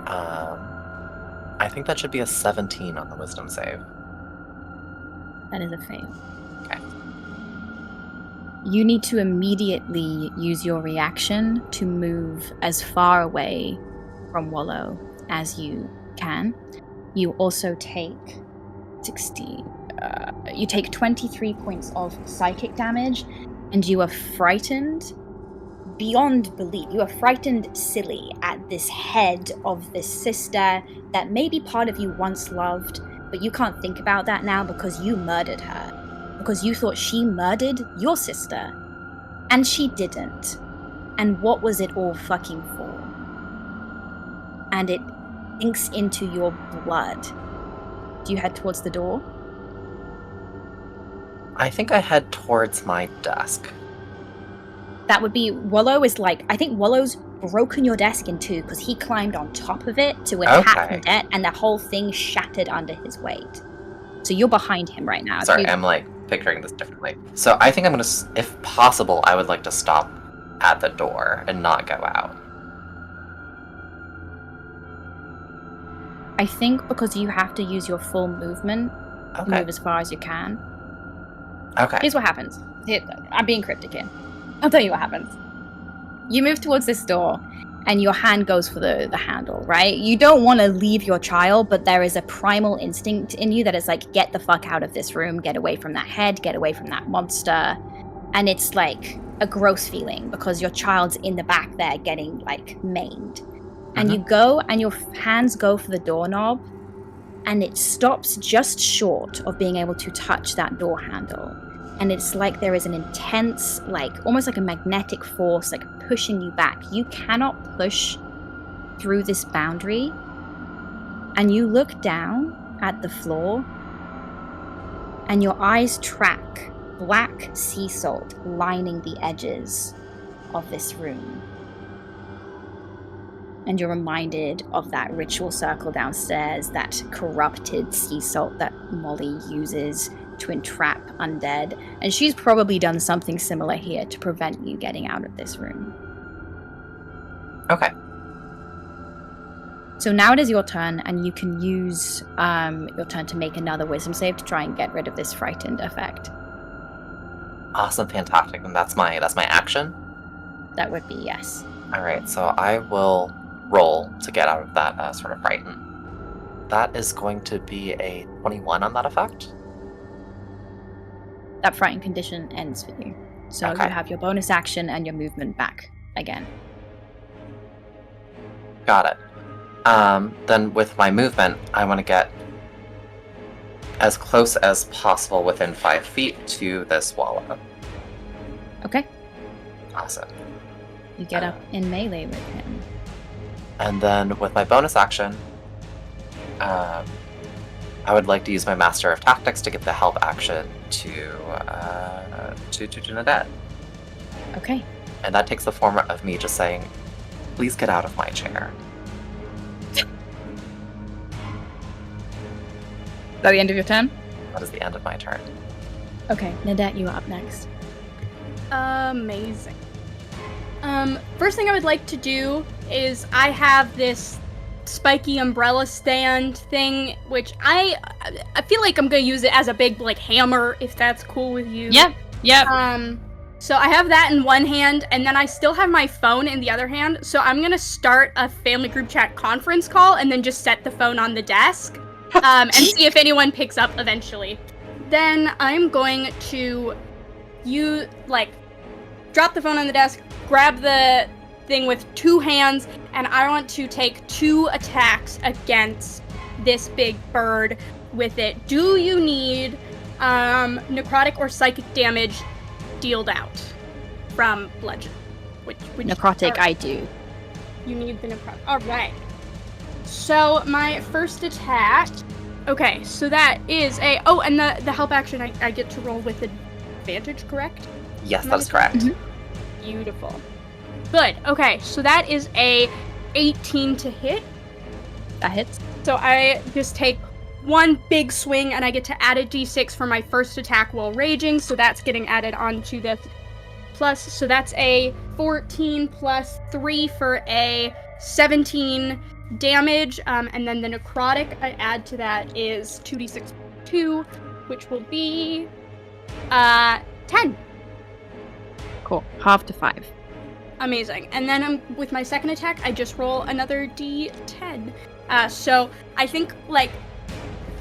I think that should be a 17 on the wisdom save. That is a fail. Okay. You need to immediately use your reaction to move as far away from Wallow as you can. You also take 16. You take 23 points of psychic damage, and you are frightened beyond belief. You are frightened silly at this head of this sister that maybe part of you once loved, but you can't think about that now because you murdered her. Because you thought she murdered your sister. And she didn't. And what was it all fucking for? And it sinks into your blood. Do you head towards the door? I think I head towards my desk. That would be, Wallow is I think Wallow's broken your desk in two because he climbed on top of it to attack Nadette, and the whole thing shattered under his weight. So you're behind him right now. Sorry, I'm picturing this differently. So I think I'm gonna, if possible, I would like to stop at the door and not go out. I think because you have to use your full movement to move as far as you can. Okay. Here's what happens. I'm being cryptic here. I'll tell you what happens. You move towards this door, and your hand goes for the handle, right? You don't want to leave your child, but there is a primal instinct in you that is get the fuck out of this room, get away from that head, get away from that monster. And it's a gross feeling because your child's in the back there getting maimed. And you go, and your hands go for the doorknob, and it stops just short of being able to touch that door handle. and it's like there is an intense, like almost like a magnetic force, like pushing you back. You cannot push through this boundary, and you look down at the floor, and your eyes track black sea salt lining the edges of this room. And you're reminded of that ritual circle downstairs, that corrupted sea salt that Molly uses to entrap undead. And she's probably done something similar here to prevent you getting out of this room. Okay. So now it is your turn, and you can use your turn to make another wisdom save to try and get rid of this frightened effect. Awesome, fantastic. And that's my action? That would be yes. Alright, so I will roll to get out of that sort of frighten. That is going to be a 21 on that effect. That frightened condition ends for you. So Okay. you have your bonus action and your movement back again. Got it. Then with my movement, I want to get as close as possible within 5 feet to this wallow. Okay. Awesome. You get up in melee with him. And then with my bonus action, I would like to use my Master of Tactics to give the help action to Nadette. Okay. And that takes the form of me just saying, please get out of my chair. Is that the end of your turn? That is the end of my turn. Okay, Nadette, you are up next. Amazing. First thing I would like to do is I have this spiky umbrella stand thing, which I feel like I'm gonna use it as a big like hammer, if that's cool with you. Yep. So I have that in one hand, and then I still have my phone in the other hand. So I'm gonna start a family group chat conference call, and then just set the phone on the desk, and see if anyone picks up eventually. Then I'm going to drop the phone on the desk, grab the thing with 2 hands, and I want to take 2 attacks against this big bird with it. Do you need necrotic or psychic damage dealed out from bludgeon? Which Necrotic, I do. You need the necrotic. Alright. So my first attack. Okay, so that is a. Oh, and the help action I get to roll with advantage, correct? Yes, that is correct. Mm-hmm. Beautiful. Good. Okay, so that is a 18 to hit. That hits. So I just take one big swing, and I get to add a d6 for my first attack while raging, so that's getting added onto the plus. So that's a 14 plus 3 for a 17 damage, and then the necrotic I add to that is 2d6 2, which will be 10. Cool. Half to 5. Amazing. And then with my second attack, I just roll another d10. So I think,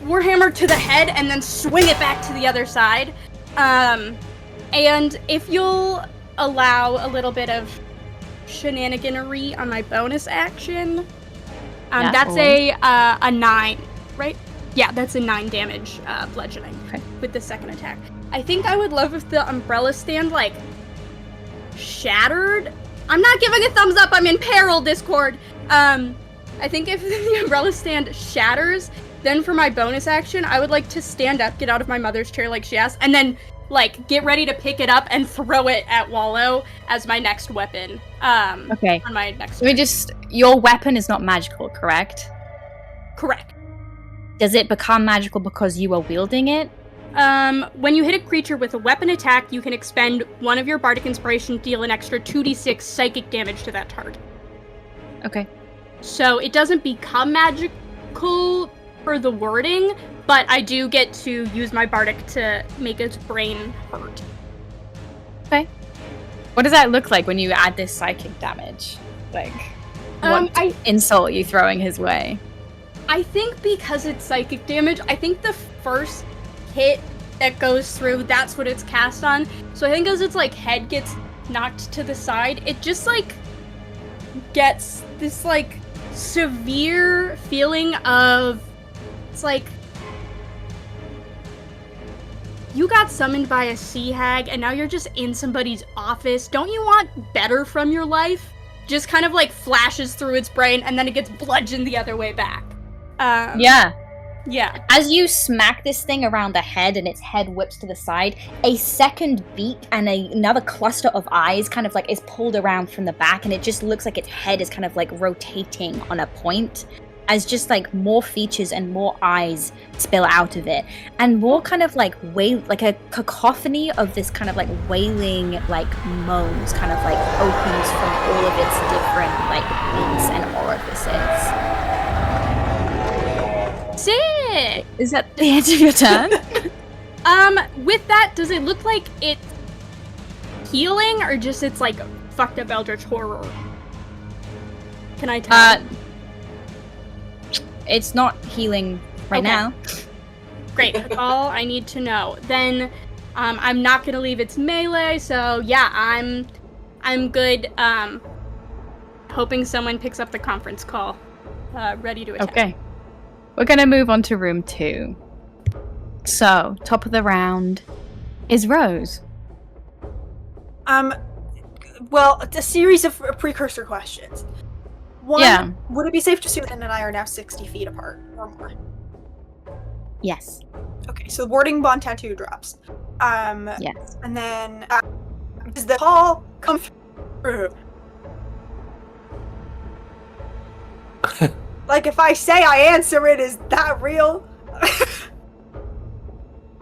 Warhammer to the head and then swing it back to the other side. And if you'll allow a little bit of shenaniganery on my bonus action, that's a 9, right? Yeah, that's a 9 damage bludgeoning with the second attack. I think I would love if the umbrella stand, shattered. I'm not giving a thumbs up, I'm in peril, Discord. I think if the umbrella stand shatters, then for my bonus action, I would like to stand up, get out of my mother's chair like she asked, and then, get ready to pick it up and throw it at Wallow as my next weapon. Okay. On my next Let me your weapon is not magical, correct? Correct. Does it become magical because you are wielding it? When you hit a creature with a weapon attack, you can expend one of your bardic inspiration to deal an extra 2d6 psychic damage to that target. Okay. So it doesn't become magical for the wording, but I do get to use my bardic to make its brain hurt. Okay. What does that look like when you add this psychic damage? What insult are you throwing his way? I think because it's psychic damage, I think the first hit that goes through, that's what it's cast on. So I think as its head gets knocked to the side, it just gets this severe feeling of, it's you got summoned by a sea hag and now you're just in somebody's office, don't you want better from your life? Just kind of like flashes through its brain and then it gets bludgeoned the other way back. Yeah. Yeah. As you smack this thing around the head and its head whips to the side, a second beak and another cluster of eyes kind of like is pulled around from the back, and it just looks like its head is kind of like rotating on a point as just like more features and more eyes spill out of it, and more kind of like like a cacophony of this kind of like wailing like moans kind of like opens from all of its different like beaks and orifices. Sick! Is that the end of your turn? With that, does it look like it's healing or just it's like fucked up eldritch horror? Can I tell? It's not healing right now. Great, that's all I need to know. Then, I'm not gonna leave its melee, so yeah, I'm good, hoping someone picks up the conference call. Ready to attack. Okay. We're gonna move on to room 2. So, top of the round is Rose. Well, it's a series of precursor questions. One, Yeah. would it be safe to assume that Ann and I are now 60 feet apart or more? Yes. Okay, so the warding bond tattoo drops. Yes. And then, does the call come through? Like, if I say I answer it, is that real?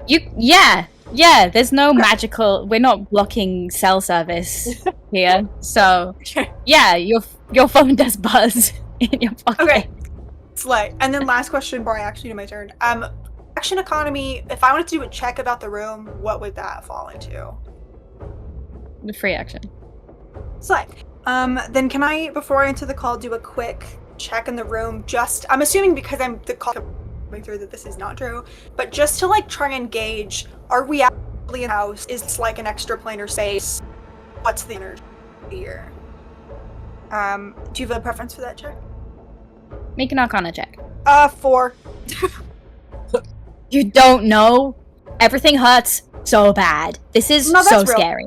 Yeah, there's no magical, we're not blocking cell service here. So, yeah, your phone does buzz in your pocket. Okay. Slay. And then last question before I actually do my turn. Action economy, if I wanted to do a check about the room, what would that fall into? The free action. Slay. Then can I, before I enter the call, do a quick check in the room? Just, I'm assuming because I'm the call coming through that this is not true, but just to like try and gauge, are we actually in the house? Is this like an extraplanar space? What's the energy here? Do you have a preference for that check? Make an Arcana check. 4. You don't know? Everything hurts so bad. This is No, that's so real. scary.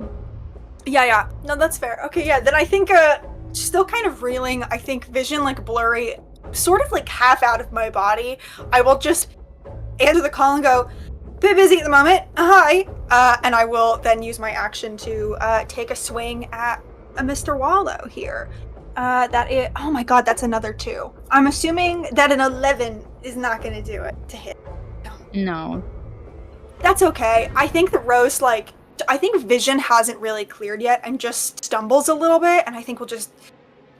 Yeah. No, that's fair. Okay, yeah, then I think, still kind of reeling, I think vision like blurry, sort of like half out of my body. I will just answer the call and go, bit busy at the moment, hi. And I will then use my action to take a swing at a Mr. Wallow here. Oh my god, that's another 2. I'm assuming that an 11 is not gonna do it to hit. No. That's okay. I think that Rose, I think vision hasn't really cleared yet and just stumbles a little bit, and I think we'll just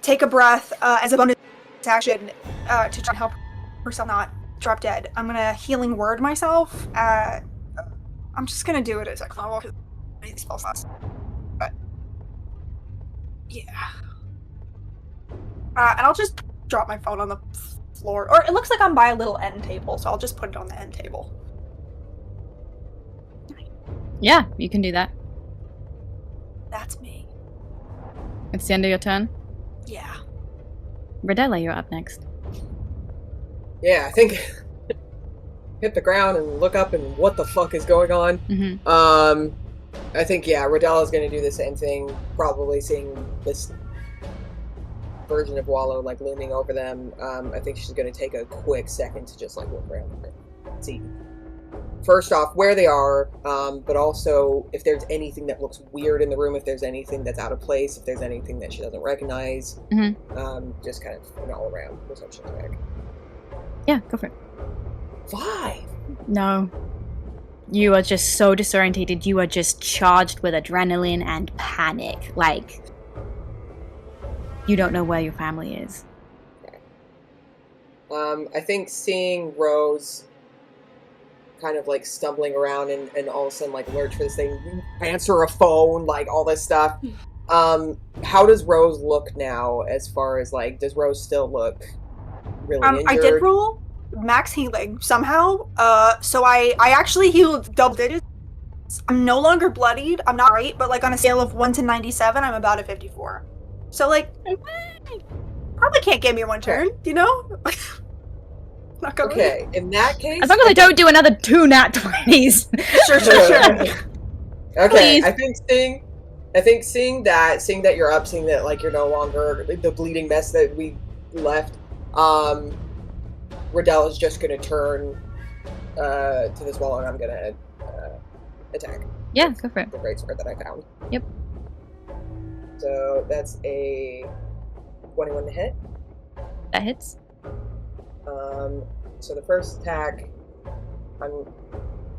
take a breath as a bonus action to try and help herself not drop dead. I'm gonna healing word myself. I'm just gonna do it at second level because I need these spell slots. But yeah. And I'll just drop my phone on the floor. Or it looks like I'm by a little end table, so I'll just put it on the end table. Yeah, you can do that. That's me. It's the end of your turn. Yeah. Rodella, you're up next. Yeah, I think hit the ground and look up and what the fuck is going on. Mm-hmm. I think, yeah, Rodella's gonna do the same thing, probably seeing this version of Wallow like looming over them. I think she's gonna take a quick second to just like look around and see first off where they are, but also if there's anything that looks weird in the room, if there's anything that's out of place, if there's anything that she doesn't recognize. Just kind of an all-around perception check. Yeah, go for it. 5. No. You are just so disorientated. You are just charged with adrenaline and panic. Like, you don't know where your family is. Okay. I think seeing Rose kind of like stumbling around and all of a sudden like lurch for this thing, answer a phone, like all this stuff. How does Rose look now as far as like, does Rose still look really injured? I did roll max healing somehow. So I actually healed double digits. I'm no longer bloodied. I'm not great, but like on a scale of 1 to 97, I'm about a 54. So like, probably can't give me one turn, you know? Not gonna Okay, in that case, As long as I don't do another 2 nat 20s. Sure. Okay, Please. I think seeing that you're up, seeing that like you're no longer the bleeding mess that we left, Riddell is just gonna turn to this wall and I'm gonna attack. Yeah, go for it. The greatsword that I found. Yep. So that's a 21 to hit. That hits. So the first attack, I'm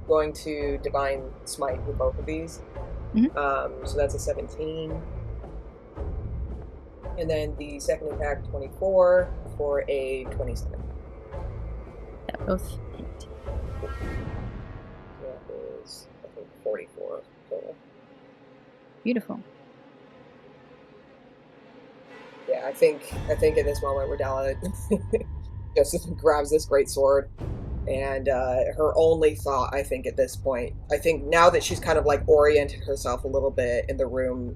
going to Divine Smite with both of these. So that's a 17. And then the second attack, 24, for a 27. That both hit. So that is, I think, 44 total. Beautiful. Yeah, I think in this moment, Redella just grabs this great sword, and her only thought, I think, at this point, I think now that she's kind of like oriented herself a little bit in the room,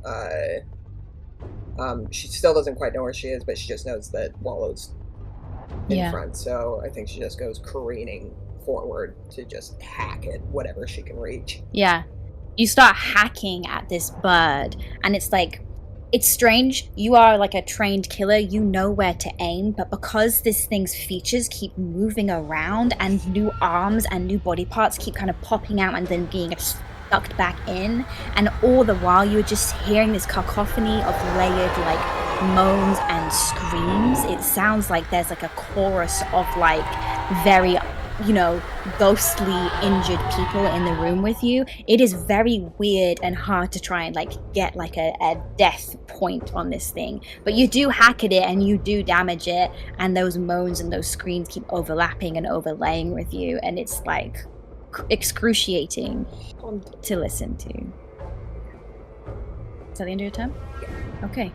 she still doesn't quite know where she is, but she just knows that Wallow's in front. So I think she just goes careening forward to just hack at whatever she can reach. Yeah. You start hacking at this bird, and it's like, it's strange. You are like a trained killer. You know where to aim, but because this thing's features keep moving around and new arms and new body parts keep kind of popping out and then being sucked back in, and all the while you're just hearing this cacophony of layered like moans and screams. It sounds like there's like a chorus of like very, you know, ghostly injured people in the room with you. It is very weird and hard to try and like get like a death point on this thing, but you do hack at it and you do damage it, and those moans and those screams keep overlapping and overlaying with you, and it's like excruciating to listen to. Is that the end of your turn? Okay.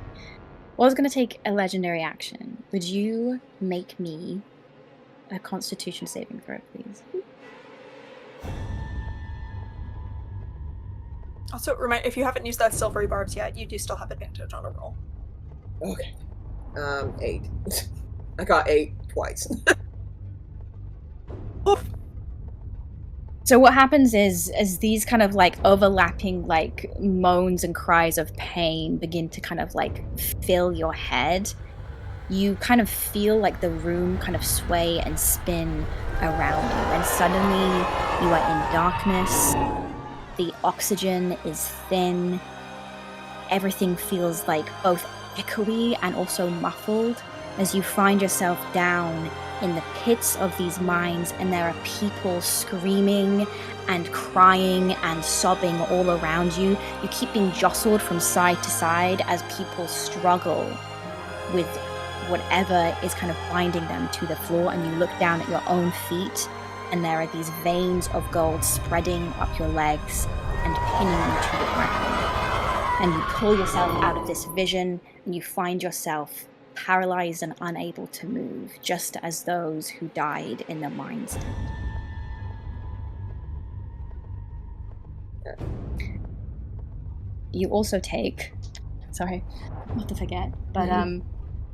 Well, I was going to take a legendary action. Would you make me a Constitution saving throw, please? Also, remind if you haven't used that silvery barbs yet, you do still have advantage on a roll. Okay. 8. I got 8 twice. So what happens is, as these kind of like overlapping like moans and cries of pain begin to kind of like fill your head, you kind of feel like the room kind of sway and spin around you, and suddenly you are in darkness. The oxygen is thin. Everything feels like both echoey and also muffled as you find yourself down in the pits of these mines, and there are people screaming and crying and sobbing all around you. You keep being jostled from side to side as people struggle with whatever is kind of binding them to the floor, and you look down at your own feet, and there are these veins of gold spreading up your legs and pinning you to the ground. And you pull yourself out of this vision, and you find yourself paralyzed and unable to move, just as those who died in the mines did. You also take, sorry, not to forget, but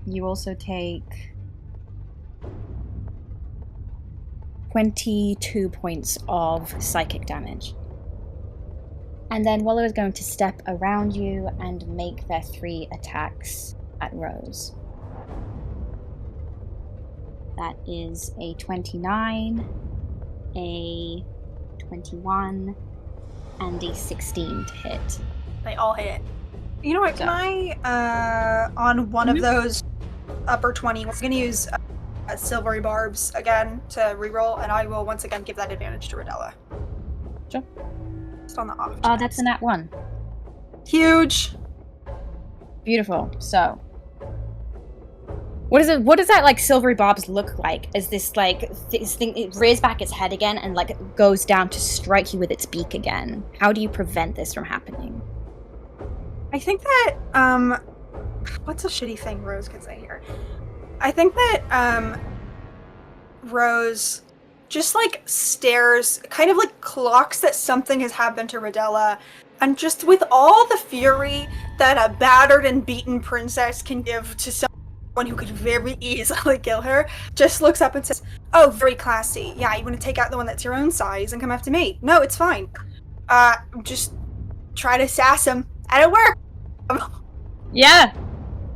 you also take 22 points of psychic damage. And then Wallow is going to step around you and make their 3 attacks at Rose. That is a 29, a 21, and a 16 to hit. They all hit. You know what, can I, on one of those upper 20, we're going to use silvery barbs again to reroll, and I will once again give that advantage to Redella. Sure. Just on the off. That's a nat 1. Huge. Beautiful. So, what does that like silvery barbs look like? As this like this thing, it rears back its head again and like goes down to strike you with its beak again. How do you prevent this from happening? I think that what's a shitty thing Rose could say here? I think that Rose just like stares, kind of like clocks that something has happened to Redella, and just with all the fury that a battered and beaten princess can give to someone who could very easily kill her, just looks up and says, Oh, very classy. Yeah, you want to take out the one that's your own size and come after me? No, it's fine. Just try to sass him. And it worked! Yeah.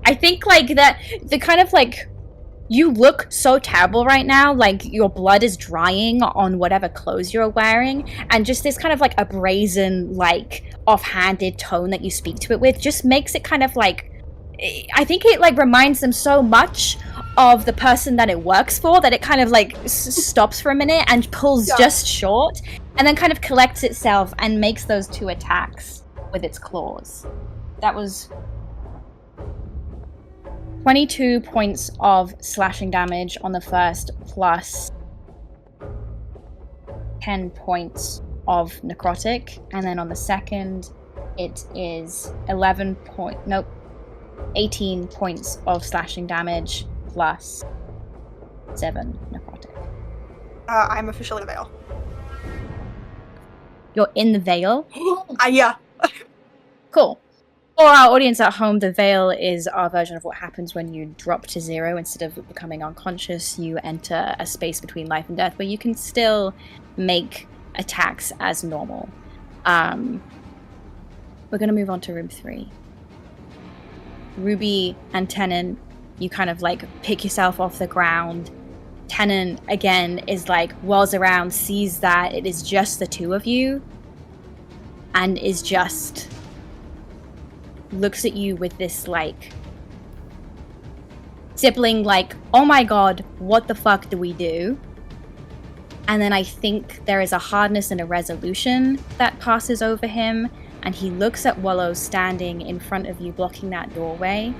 I think, like, that the kind of, like, you look so terrible right now, like your blood is drying on whatever clothes you're wearing, and just this kind of like a brazen, like offhanded tone that you speak to it with just makes it kind of like, I think it like reminds them so much of the person that it works for that it kind of like stops for a minute and pulls just short, and then kind of collects itself and makes those 2 attacks with its claws. That was 22 points of slashing damage on the first, plus 10 points of necrotic, and then on the second, it is 18 points of slashing damage, plus 7 necrotic. I'm officially in the veil. You're in the veil? Yeah. Cool. For our audience at home, the veil is our version of what happens when you drop to 0. Instead of becoming unconscious, you enter a space between life and death where you can still make attacks as normal. We're going to move on to room 3. Ruby and Tennant, you kind of like pick yourself off the ground. Tennant, again, is like, whirls around, sees that it is just the 2 of you, and is just... looks at you with this, like, sibling, like, oh my god, what the fuck do we do? And then I think there is a hardness and a resolution that passes over him, and he looks at Wallow standing in front of you, blocking that doorway.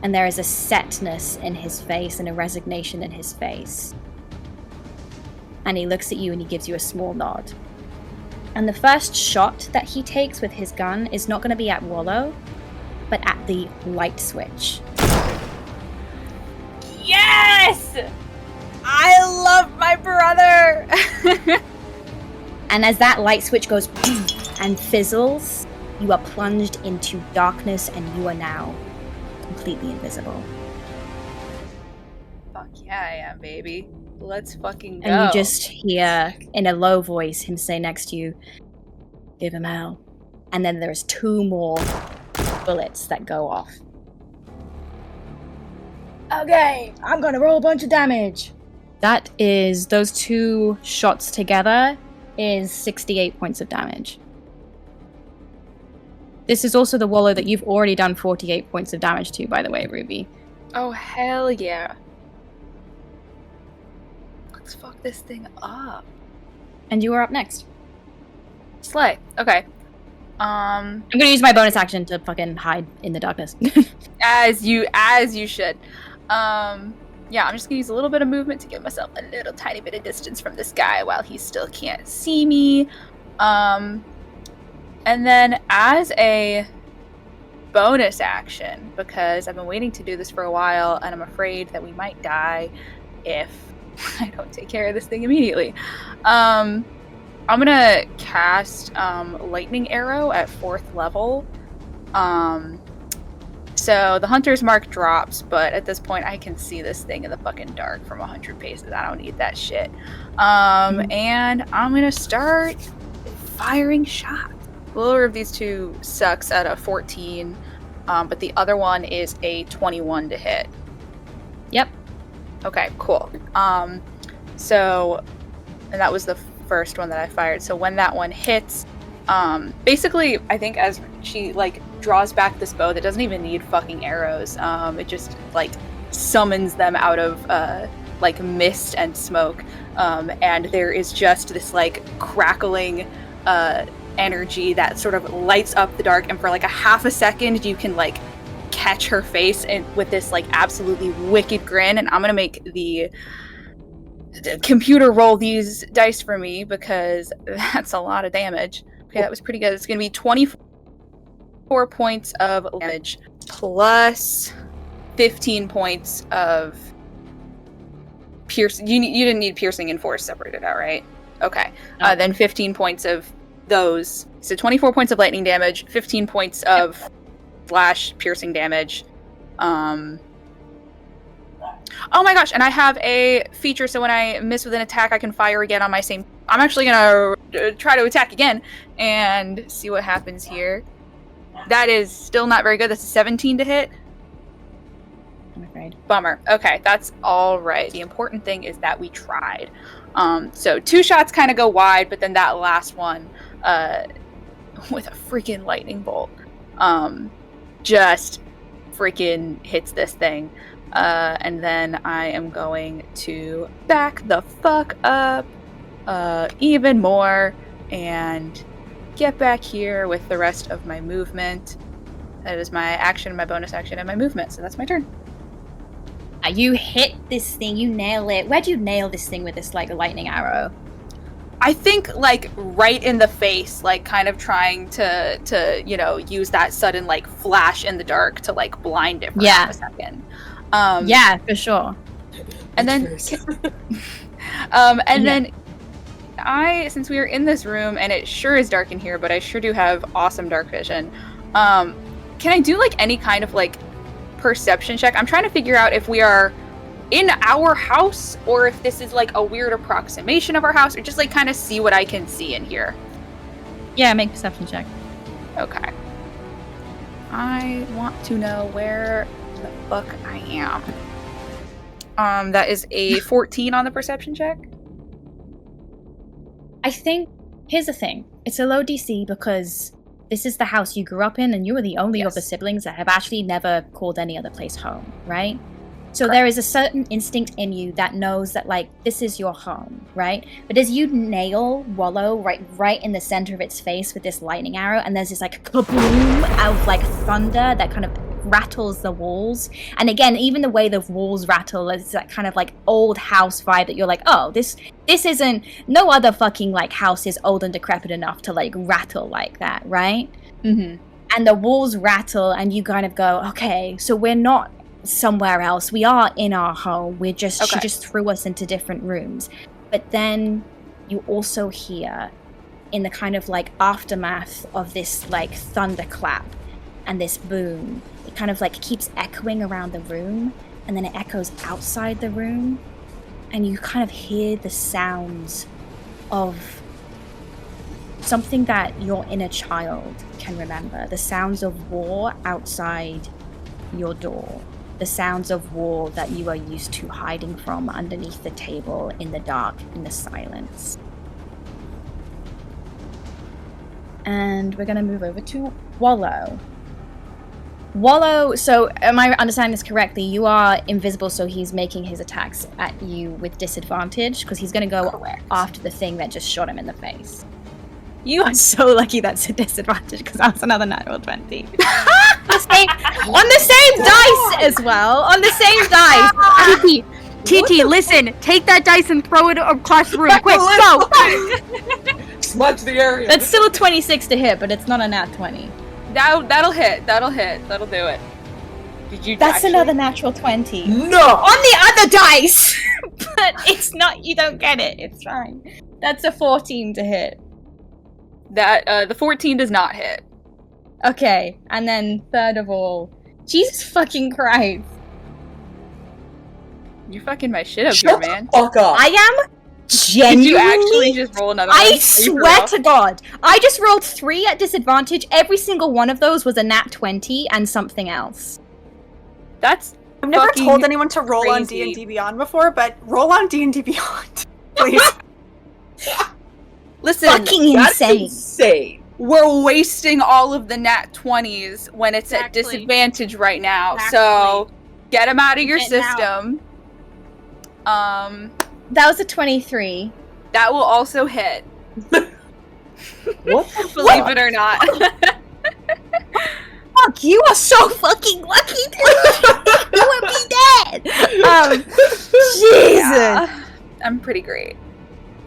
And there is a setness in his face and a resignation in his face. And he looks at you and he gives you a small nod. And the first shot that he takes with his gun is not going to be at Wallow, but at the light switch. Yes! I love my brother! And as that light switch goes and fizzles, you are plunged into darkness and you are now completely invisible. Fuck yeah, I am, baby. Let's fucking go. And you just hear, in a low voice, him say next to you, give him hell. And then there's 2 more bullets that go off. Okay, I'm gonna roll a bunch of damage. That is, those 2 shots together is 68 points of damage. This is also the Wallow that you've already done 48 points of damage to, by the way, Ruby. Oh, hell yeah. Let's fuck this thing up. And you are up next. Slay. Okay. I'm gonna use my bonus action to fucking hide in the darkness. As you should. Yeah, I'm just gonna use a little bit of movement to give myself a little tiny bit of distance from this guy while he still can't see me. And then as a bonus action, because I've been waiting to do this for a while and I'm afraid that we might die if I don't take care of this thing immediately. I'm gonna cast Lightning Arrow at 4th level. So the Hunter's Mark drops, but at this point I can see this thing in the fucking dark from 100 paces. I don't need that shit. And I'm gonna start firing shots. The lower of these 2 sucks at a 14, but the other one is a 21 to hit. Yep. Okay, cool. So, and that was the first one that I fired. So when that one hits, basically, I think as she, like, draws back this bow that doesn't even need fucking arrows, it just, like, summons them out of, like, mist and smoke, and there is just this, like, crackling, energy that sort of lights up the dark, and for, like, a half a second, you can, like, catch her face and with this, like, absolutely wicked grin, and I'm gonna make the computer roll these dice for me, because that's a lot of damage. Okay, that was pretty good. It's gonna be 24 points of damage plus 15 points of piercing. You didn't need piercing and force separated out, right? Okay. No. Then 15 points of those. So 24 points of lightning damage, 15 points of slash piercing damage. Oh my gosh, and I have a feature, so when I miss with an attack, I can fire again on my same... I'm actually gonna try to attack again and see what happens here. That is still not very good. That's a 17 to hit. I'm afraid. Bummer. Okay, that's all right. The important thing is that we tried. So 2 shots kind of go wide, but then that last one with a freaking lightning bolt just freaking hits this thing. And then I am going to back the fuck up even more and get back here with the rest of my movement. That is my action, my bonus action, and my movement. So that's my turn. You hit this thing, you nail it. Where'd you nail this thing with this, like, lightning arrow? I think, like, right in the face, like, kind of trying to you know, use that sudden, like, flash in the dark to, like, blind it for half a second. Yeah, for sure. And then, then since we are in this room, and it sure is dark in here, but I sure do have awesome dark vision, can I do, like, any kind of, like, perception check? I'm trying to figure out if we are in our house, or if this is, like, a weird approximation of our house, or just, like, kind of see what I can see in here. Yeah, make perception check. Okay. I want to know where the fuck I am. That is a 14 on the perception check. I think, here's the thing. It's a low DC because this is the house you grew up in, and you were the only of the siblings that have actually never called any other place home, right? So there is a certain instinct in you that knows that, like, this is your home, right? But as you nail Wallow right in the center of its face with this lightning arrow, and there's this, like, kaboom of, like, thunder that kind of rattles the walls. And again, even the way the walls rattle is that kind of, like, old house vibe that you're like, oh, this isn't... No other fucking, like, house is old and decrepit enough to, like, rattle like that, right? Mm-hmm. And the walls rattle, and you kind of go, okay, so we're not somewhere else. We are in our home. She just threw us into different rooms. But then you also hear, in the kind of, like, aftermath of this, like, thunderclap and this boom, it kind of, like, keeps echoing around the room, and then it echoes outside the room, and you kind of hear the sounds of something that your inner child can remember. The sounds of war outside your door. The sounds of war that you are used to hiding from underneath the table in the dark, in the silence. And we're going to move over to Wallow. Wallow, so am I understanding this correctly? You are invisible, so he's making his attacks at you with disadvantage, because he's going to go after the thing that just shot him in the face. You are so lucky that's a disadvantage, because that's another natural 20. On the same dice as well. On the same dice. TT, listen. Take that dice and throw it across the room. Quick, go! Smudge the area. That's still a 26 to hit, but it's not a nat 20. That'll hit. That'll do it. Did you? That's actually... another natural 20. No! On the other dice! But it's not, you don't get it. It's fine. That's a 14 to hit. That, the 14 does not hit. Okay, and then third of all, Jesus fucking Christ. You're fucking my shit up here, man. Fuck up. I am genuinely... Did you actually just roll another one? I swear to God. I just rolled 3 at disadvantage. Every single one of those was a nat 20 and something else. That's I've never fucking told anyone to roll on crazy. D&D Beyond before, but roll on D&D Beyond, please. Listen, Fucking That's insane. insane. we're wasting all of the nat 20s when it's at Exactly. disadvantage right now. Exactly. So get them out of your Get 'em out. system. That was a 23. That will also hit. What? Believe it or not. Fuck, you are so fucking lucky. You would be dead. Jesus. Yeah, I'm pretty great.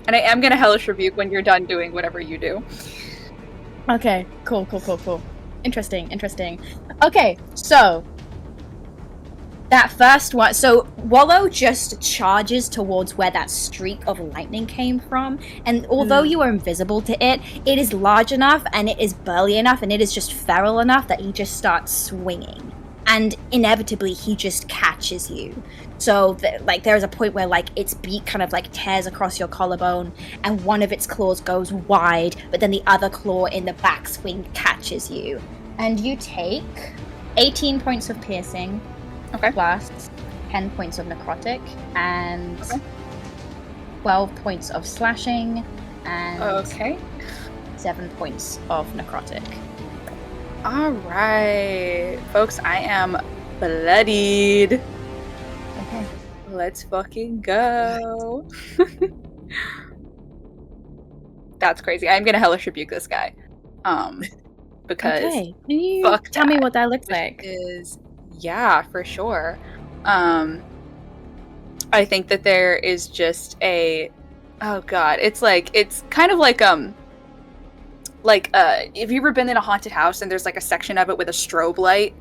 And I am gonna hellish rebuke when you're done doing whatever you do. Okay, cool. Interesting. Okay, so that first one, so Wallow just charges towards where that streak of lightning came from, and although you are invisible to it, it is large enough and it is burly enough and it is just feral enough that he just starts swinging. and inevitably he just catches you. So like there's a point where like its beak kind of like tears across your collarbone, and one of its claws goes wide, but then the other claw in the backswing catches you, and you take 18 points of piercing, Okay. plus 10 points of necrotic, and 12 points of slashing, and Okay. 7 points of necrotic. All right, folks, I am bloodied. Okay. Let's fucking go. That's crazy. I'm gonna hellish rebuke this guy. Because Okay. Can you fuck tell me that. what that looks Which like? is, yeah, for sure. I think that there is just a, oh god, it's kind of like if you've ever been in a haunted house and there's like a section of it with a strobe light,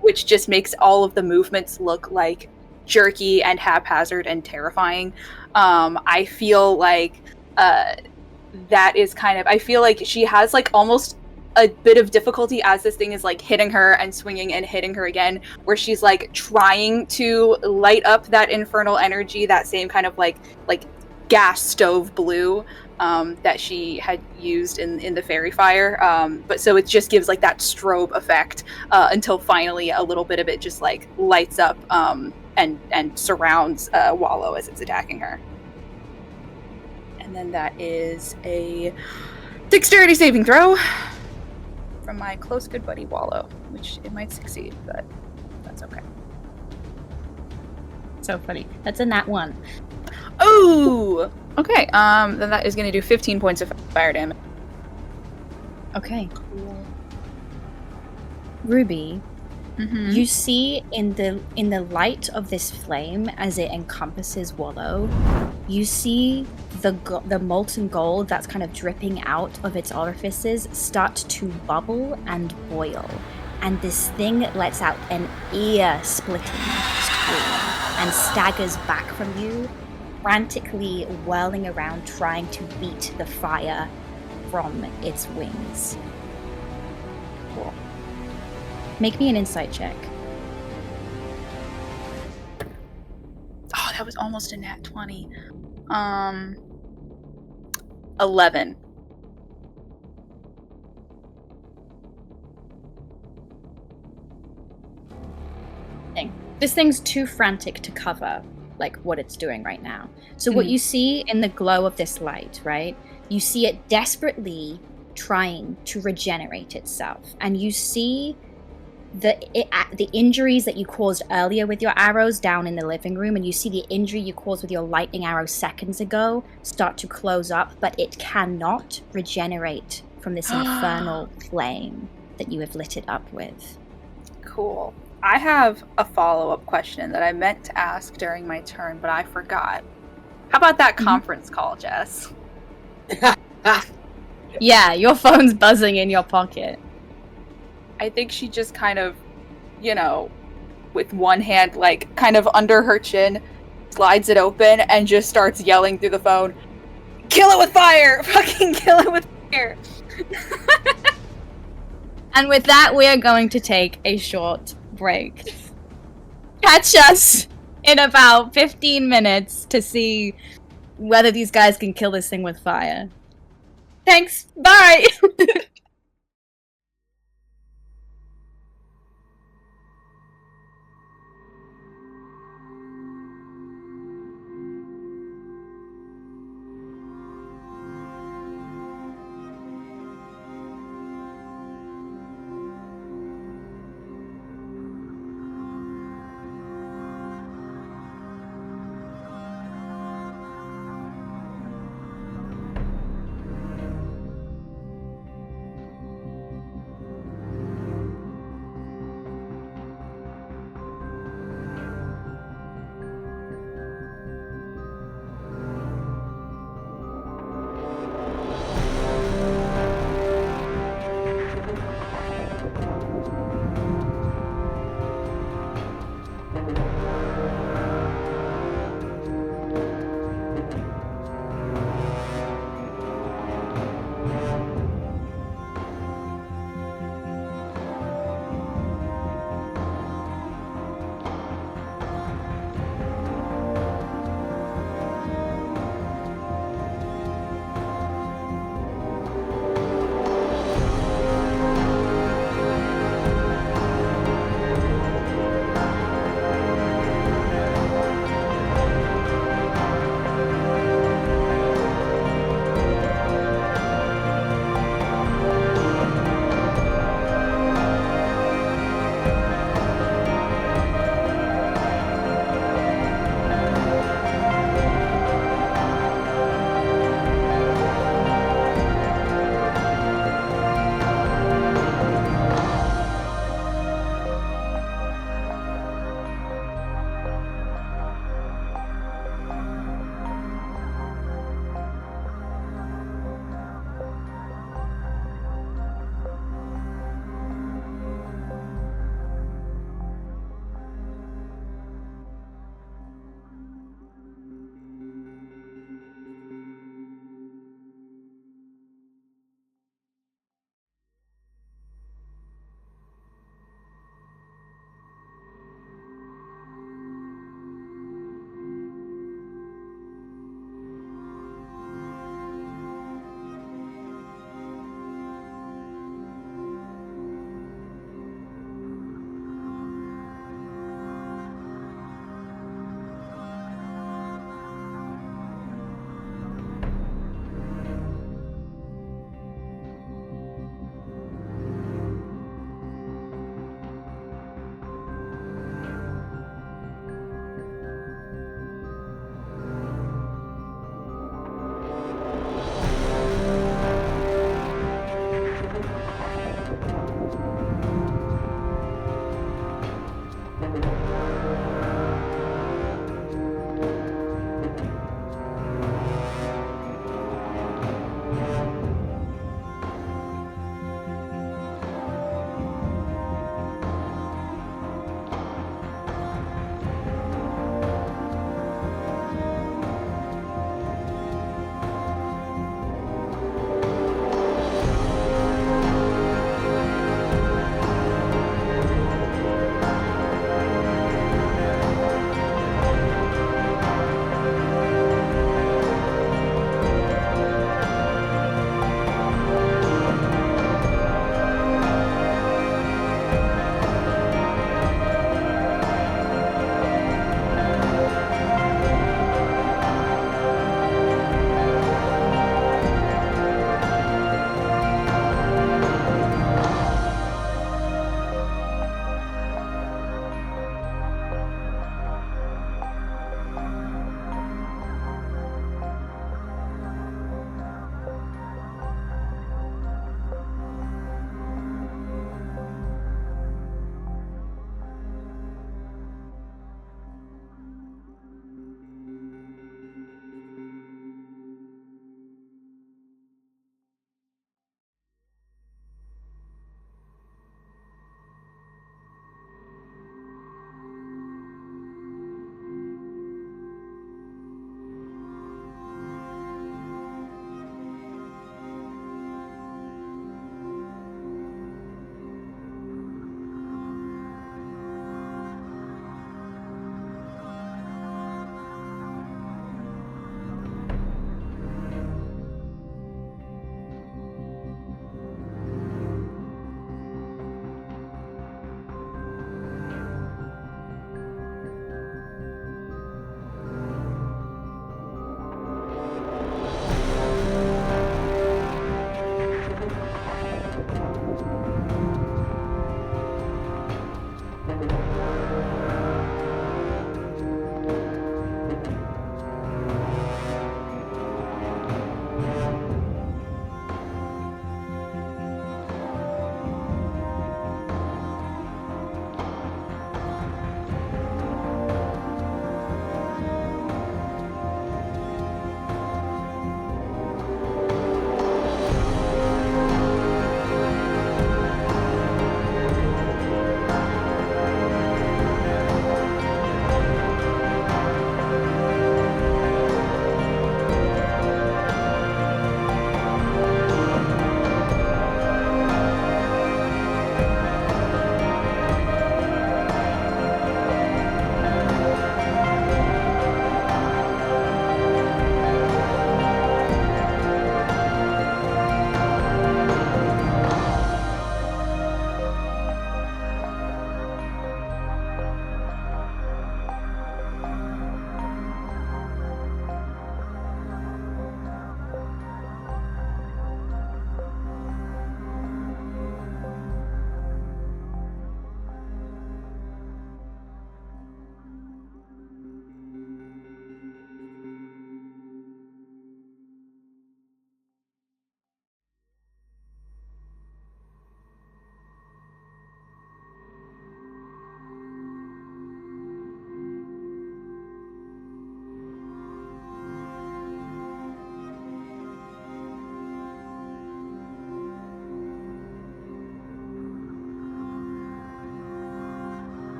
which just makes all of the movements look like jerky and haphazard and terrifying. I feel like that is kind of, I feel like she has like almost a bit of difficulty as this thing is like hitting her and swinging and hitting her again, where she's like trying to light up that infernal energy, that same kind of like gas stove blue that she had used in the fairy fire, but so it just gives like that strobe effect until finally a little bit of it just like lights up and surrounds Wallow as it's attacking her. And then that is a dexterity saving throw from my close good buddy Wallow, which it might succeed, but that's okay. So funny. That's a nat 1. Oh, okay. Then that is going to do 15 points of fire damage. Okay. Ruby, you see in the light of this flame as it encompasses Wallow, you see the molten gold that's kind of dripping out of its orifices start to bubble and boil, and this thing lets out an ear-splitting scream and staggers back from you, frantically whirling around trying to beat the fire from its wings. Cool. Make me an insight check. Oh, that was almost a nat 20. 11. This thing's too frantic to cover like what it's doing right now. So what you see in the glow of this light, right? You see it desperately trying to regenerate itself, and you see the injuries that you caused earlier with your arrows down in the living room, and you see the injury you caused with your lightning arrow seconds ago start to close up, but it cannot regenerate from this infernal flame that you have lit it up with. Cool. I have a follow-up question that I meant to ask during my turn, but I forgot. How about that conference call, Jess? Yeah, your phone's buzzing in your pocket. I think she just kind of, with one hand, like, kind of under her chin, slides it open and just starts yelling through the phone, "Kill it with fire! Fucking kill it with fire!" And with that, we are going to take a short break. Catch us in about 15 minutes to see whether these guys can kill this thing with fire. Thanks. Bye.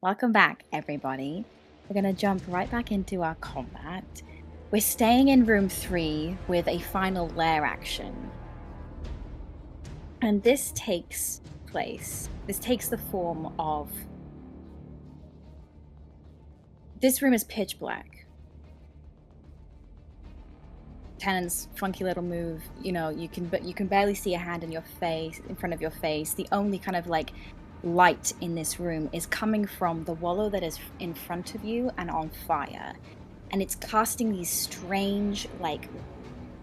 Welcome back, everybody. We're gonna jump right back into our combat. We're staying in room 3 with a final lair action. And this takes the form of... This room is pitch black. Tannen's funky little move, you know, you can barely see a hand in front of your face. The only kind of like light in this room is coming from the wallow that is in front of you and on fire. And it's casting these strange, like,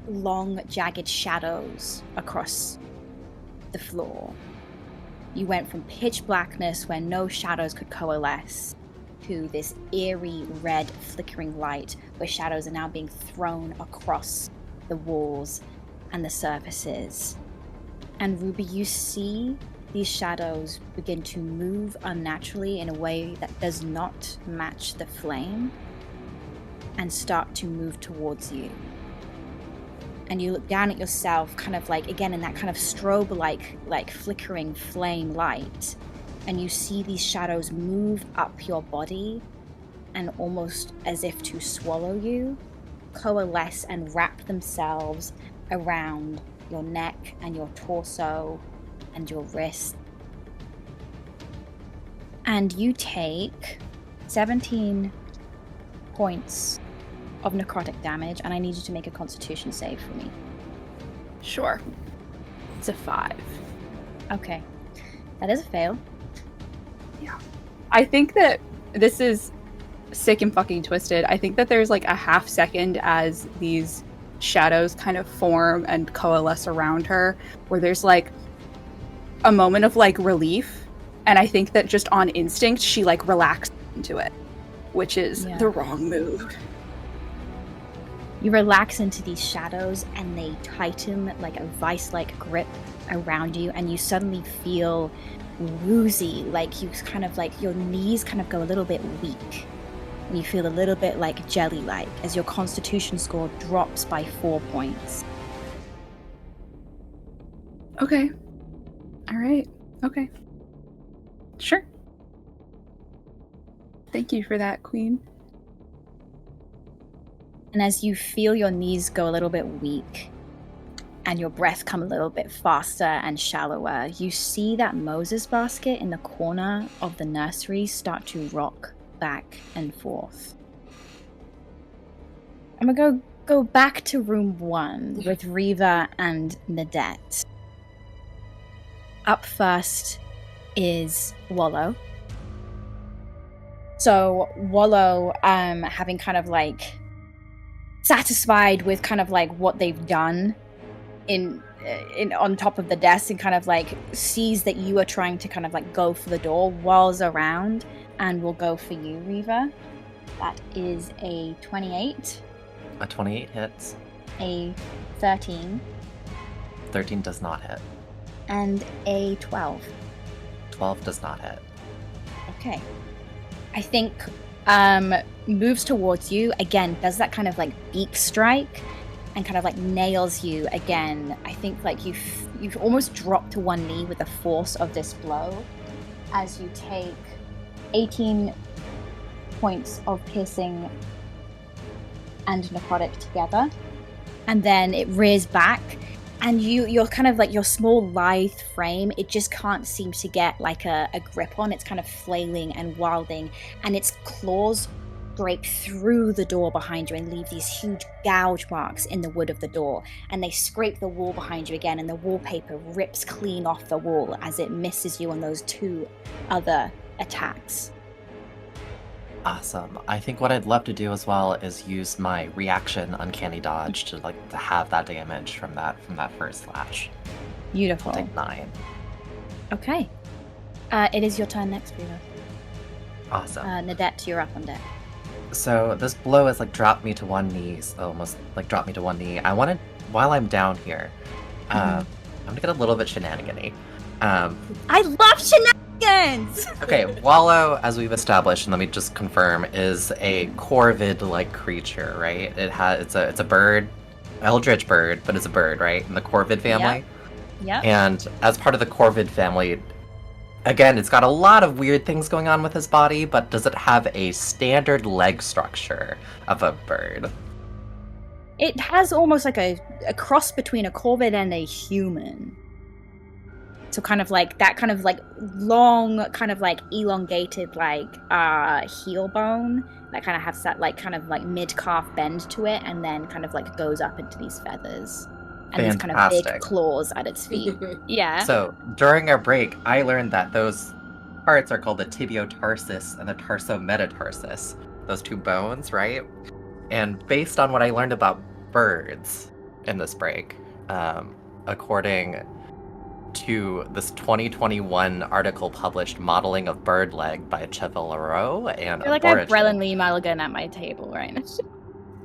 long, jagged shadows across the floor. You went from pitch blackness where no shadows could coalesce to this eerie red flickering light where shadows are now being thrown across the walls and the surfaces. And Ruby, you see these shadows begin to move unnaturally in a way that does not match the flame and start to move towards you. And you look down at yourself, kind of like, again, in that kind of strobe-like flickering flame light, and you see these shadows move up your body and almost as if to swallow you, coalesce and wrap themselves around your neck and your torso and your wrist. And you take 17 points of necrotic damage, and I need you to make a constitution save for me. Sure. It's a 5. Okay. That is a fail. Yeah. I think that this is sick and fucking twisted. I think that there's like a half second as these shadows kind of form and coalesce around her, where there's like a moment of like relief, and I think that just on instinct she like relaxed into it, which is the wrong move. You relax into these shadows and they tighten like a vice-like grip around you, and you suddenly feel woozy, like you kind of like your knees kind of go a little bit weak, and you feel a little bit like jelly-like as your constitution score drops by 4 points. Okay. All right. Okay. Sure. Thank you for that, Queen. And as you feel your knees go a little bit weak and your breath come a little bit faster and shallower, you see that Moses basket in the corner of the nursery start to rock back and forth. I'm gonna go back to room 1 with Reva and Nadette. Up first is Wallow. So Wallow, having kind of like satisfied with kind of like what they've done in on top of the desk, and kind of like sees that you are trying to kind of like go for the door, walls around, and will go for you, Reva. That is a 28. A 28 hits. A 13. 13 does not hit. And a 12. 12 does not hit. Okay. I think moves towards you again, does that kind of like beak strike and kind of like nails you again. I think like you've almost dropped to one knee with the force of this blow as you take 18 points of piercing and necrotic together, and then it rears back, and you're kind of like your small lithe frame, it just can't seem to get like a grip on. It's kind of flailing and wilding, and its claws break through the door behind you and leave these huge gouge marks in the wood of the door, and they scrape the wall behind you again, and the wallpaper rips clean off the wall as it misses you on those 2 other attacks. Awesome. I think what I'd love to do as well is use my reaction uncanny dodge to have that damage from that first slash. Beautiful. I'll take 9. Okay. It is your turn next, Reva. Awesome. Nadette, you're up on deck. So this blow has like dropped me to one knee, almost like dropped me to one knee. I wanted, while I'm down here, I'm gonna get a little bit shenanigan-y. I love shenanigans! Okay, Wallow, as we've established, and let me just confirm, is a corvid-like creature, right? It's a bird, eldritch bird, but it's a bird, right? In the corvid family. Yep. And as part of the corvid family, Again, it's got a lot of weird things going on with his body, but does it have a standard leg structure of a bird? It has almost like a cross between a corvid and a human. So kind of like that kind of like long, kind of like elongated like heel bone that kind of has that like kind of like mid-calf bend to it, and then kind of like goes up into these feathers. And these kind of big Fantastic. claws at its feet. Yeah. So, during our break, I learned that those parts are called the tibiotarsus and the tarsometatarsus. Those two bones, right? And based on what I learned about birds in this break, according to this 2021 article published, Modeling of Bird Leg by Chevalier and I feel like I have Aborigine. Brelin Lee Mulligan at my table right now.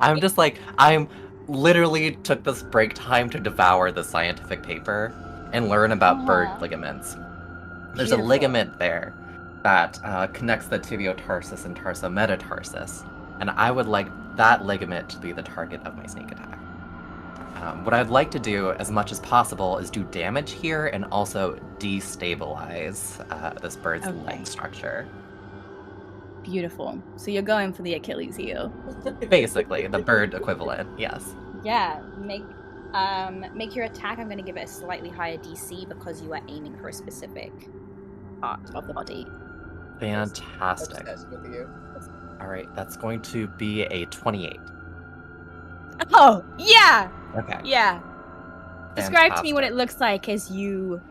I'm just like, I'm literally took this break time to devour the scientific paper and learn about bird ligaments. There's a Beautiful. ligament there that connects the tibiotarsus and tarsometatarsus, and I would like that ligament to be the target of my sneak attack. What I'd like to do as much as possible is do damage here and also destabilize this bird's leg structure. Beautiful. So you're going for the Achilles heel. Basically, the bird equivalent, yes. Yeah. Make your attack. I'm going to give it a slightly higher DC because you are aiming for a specific part of the body. Fantastic. Obsessed with you. All right, that's going to be a 28. Oh yeah. Okay. Yeah. Describe to me what it Fantastic. looks like as you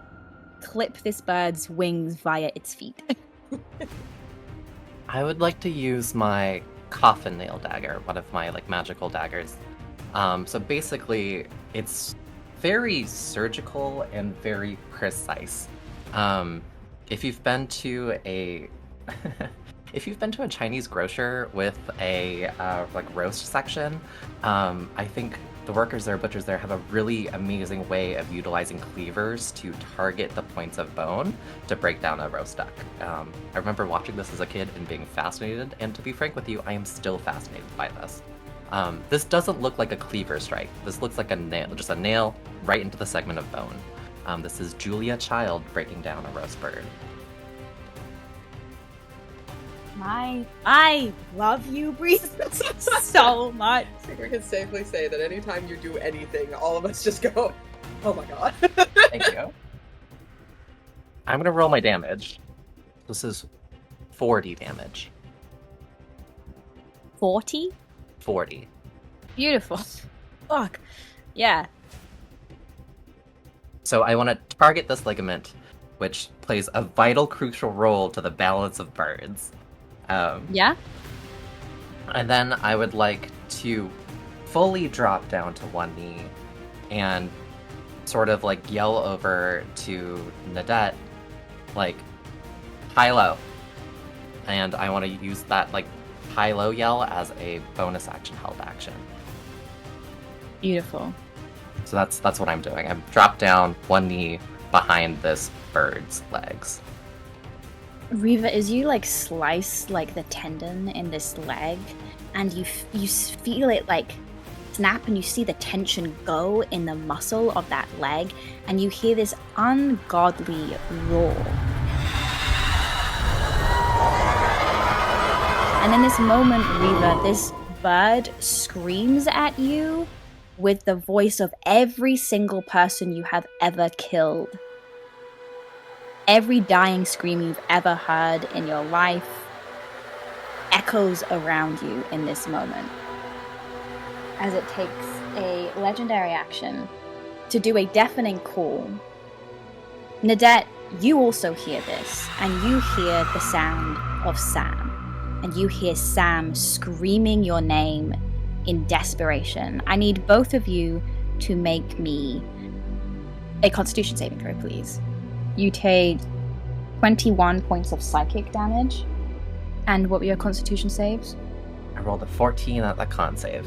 clip this bird's wings via its feet. I would like to use my coffin nail dagger, one of my like magical daggers. So basically, it's very surgical and very precise. If you've been to a if you've been to a Chinese grocer with a like roast section, I think the workers there, butchers there, have a really amazing way of utilizing cleavers to target the points of bone to break down a roast duck. I remember watching this as a kid and being fascinated, and to be frank with you, I am still fascinated by this. This doesn't look like a cleaver strike. This looks like a nail, just a nail right into the segment of bone. This is Julia Child breaking down a roast bird. I love you, Breeze, so much. I think we can safely say that anytime you do anything, all of us just go, oh my god. Thank you. I'm gonna roll my damage. This is 40 damage. 40? 40. Beautiful. Fuck. Yeah. So I want to target this ligament, which plays a vital, crucial role to the balance of birds. Yeah? And then I would like to fully drop down to one knee and sort of like yell over to Nadette, like, high low. And I want to use that like high low yell as a bonus action held action. Beautiful. So that's what I'm doing. I've dropped down one knee behind this bird's legs. Riva, as you like slice like the tendon in this leg, and you feel it like snap, and you see the tension go in the muscle of that leg, and you hear this ungodly roar. And in this moment, Riva, this bird screams at you with the voice of every single person you have ever killed. Every dying scream you've ever heard in your life echoes around you in this moment. As it takes a legendary action to do a deafening call. Nadette, you also hear this, and you hear the sound of Sam. And you hear Sam screaming your name in desperation. I need both of you to make me a Constitution saving throw, please. You take 21 points of psychic damage. And what were your Constitution saves? I rolled a 14 at the con save.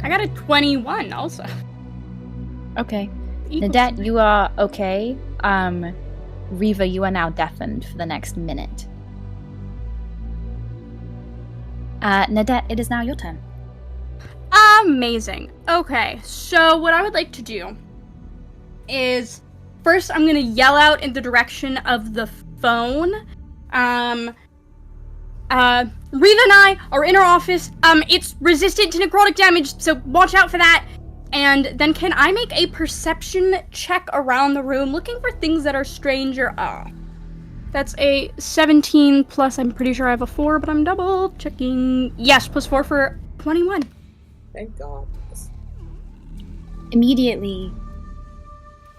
I got a 21 also. Okay. Equals Nadette, to you are okay. Riva, you are now deafened for the next minute. Nadette, it is now your turn. Amazing. Okay, so what I would like to do is first I'm gonna yell out in the direction of the phone. Reva and I are in our office. It's resistant to necrotic damage, so watch out for that. And then can I make a perception check around the room, looking for things that are strange or off? That's a 17 plus, I'm pretty sure I have a 4, but I'm double checking. Yes, plus 4 for 21. Thank God. Immediately,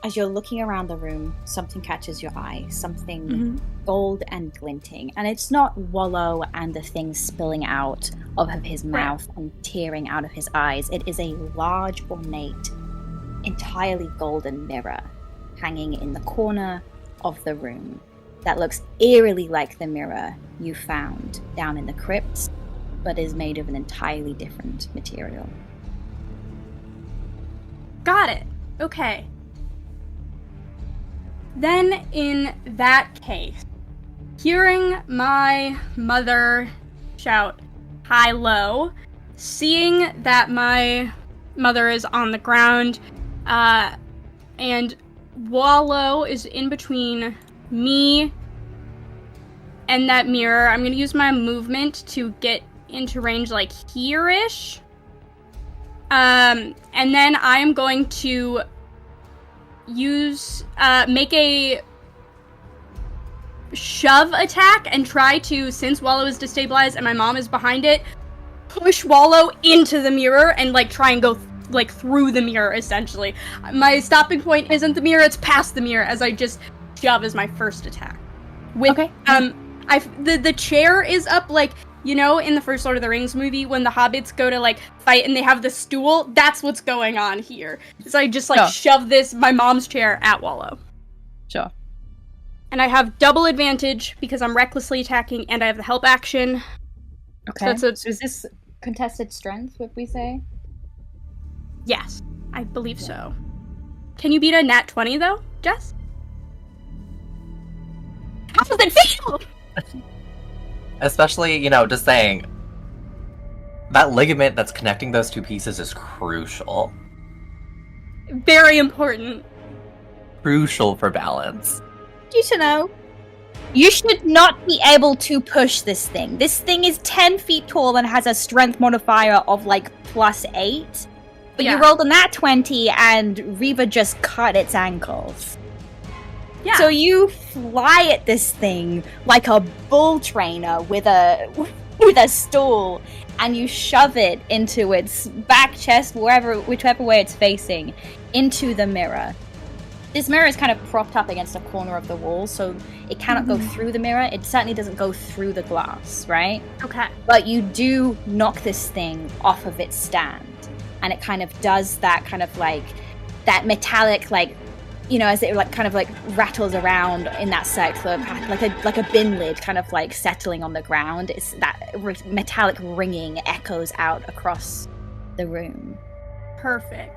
as you're looking around the room, something catches your eye, something gold and glinting. And it's not Wallow and the things spilling out of his mouth and tearing out of his eyes. It is a large, ornate, entirely golden mirror hanging in the corner of the room that looks eerily like the mirror you found down in the crypt, but is made of an entirely different material. Got it. Okay. Then, in that case, hearing my mother shout high-low, seeing that my mother is on the ground, and Wallow is in between me and that mirror, I'm going to use my movement to get into range, like, here-ish. And then I am going to make a shove attack and try to, since Wallow is destabilized and my mom is behind it, push Wallow into the mirror and, like, try and go, like, through the mirror, essentially. My stopping point isn't the mirror, it's past the mirror, as I just shove as my first attack. Okay. The chair is up, like, you know, in the first Lord of the Rings movie, when the hobbits go to, like, fight and they have the stool, that's what's going on here. So I just, like, shove my mom's chair at Wallow. Sure. And I have double advantage because I'm recklessly attacking and I have the help action. Okay. So is this contested strength, would we say? Yes, I believe so. Can you beat a nat 20, though, Jess? How does it feel? Especially, you know, just saying, that ligament that's connecting those two pieces is crucial. Very important. Crucial for balance. You to know, you should not be able to push this thing. This thing is 10 feet tall and has a strength modifier of, like, +8. But you rolled a nat 20 and Reva just cut its ankles. Yeah. So you fly at this thing like a bull trainer with a stool, and you shove it into its back, chest, whichever way it's facing, into the mirror. This mirror is kind of propped up against a corner of the wall, so it cannot go through the mirror. It certainly doesn't go through the glass, right? Okay. But you do knock this thing off of its stand, and it kind of does that kind of, like, that metallic, like, you know, as it, like, kind of, like, rattles around in that circular path, like a bin lid kind of, like, settling on the ground. It's that metallic ringing echoes out across the room. Perfect.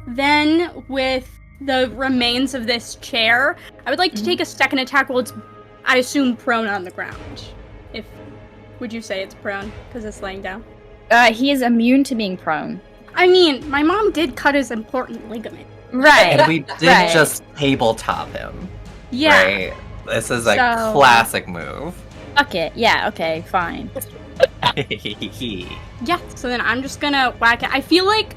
Then with the remains of this chair, I would like to take a second attack while it's, I assume, prone on the ground. Would you say it's prone because it's laying down? He is immune to being prone. I mean, my mom did cut his important ligament. Right. And we did just tabletop him. Yeah. Right? This is a classic move. Fuck it. Yeah, okay, fine. Yeah, so then I'm just gonna whack it. I feel like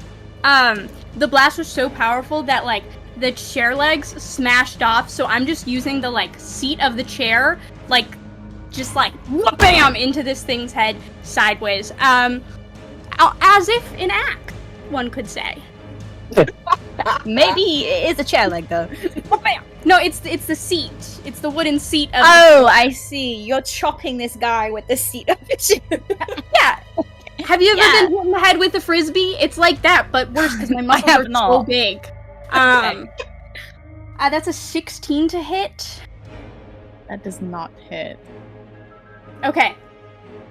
the blast was so powerful that, like, the chair legs smashed off, so I'm just using the, like, seat of the chair, like, just, like, bam, into this thing's head sideways. As if in act, one could say. Maybe it is a chair leg, though. Bam! No, it's the seat. It's the wooden seat of I see. You're chopping this guy with the seat of the chair. Yeah. Have you ever been hit in the head with a frisbee? It's like that, but worse because my muscles are so big. That's a 16 to hit. That does not hit. Okay.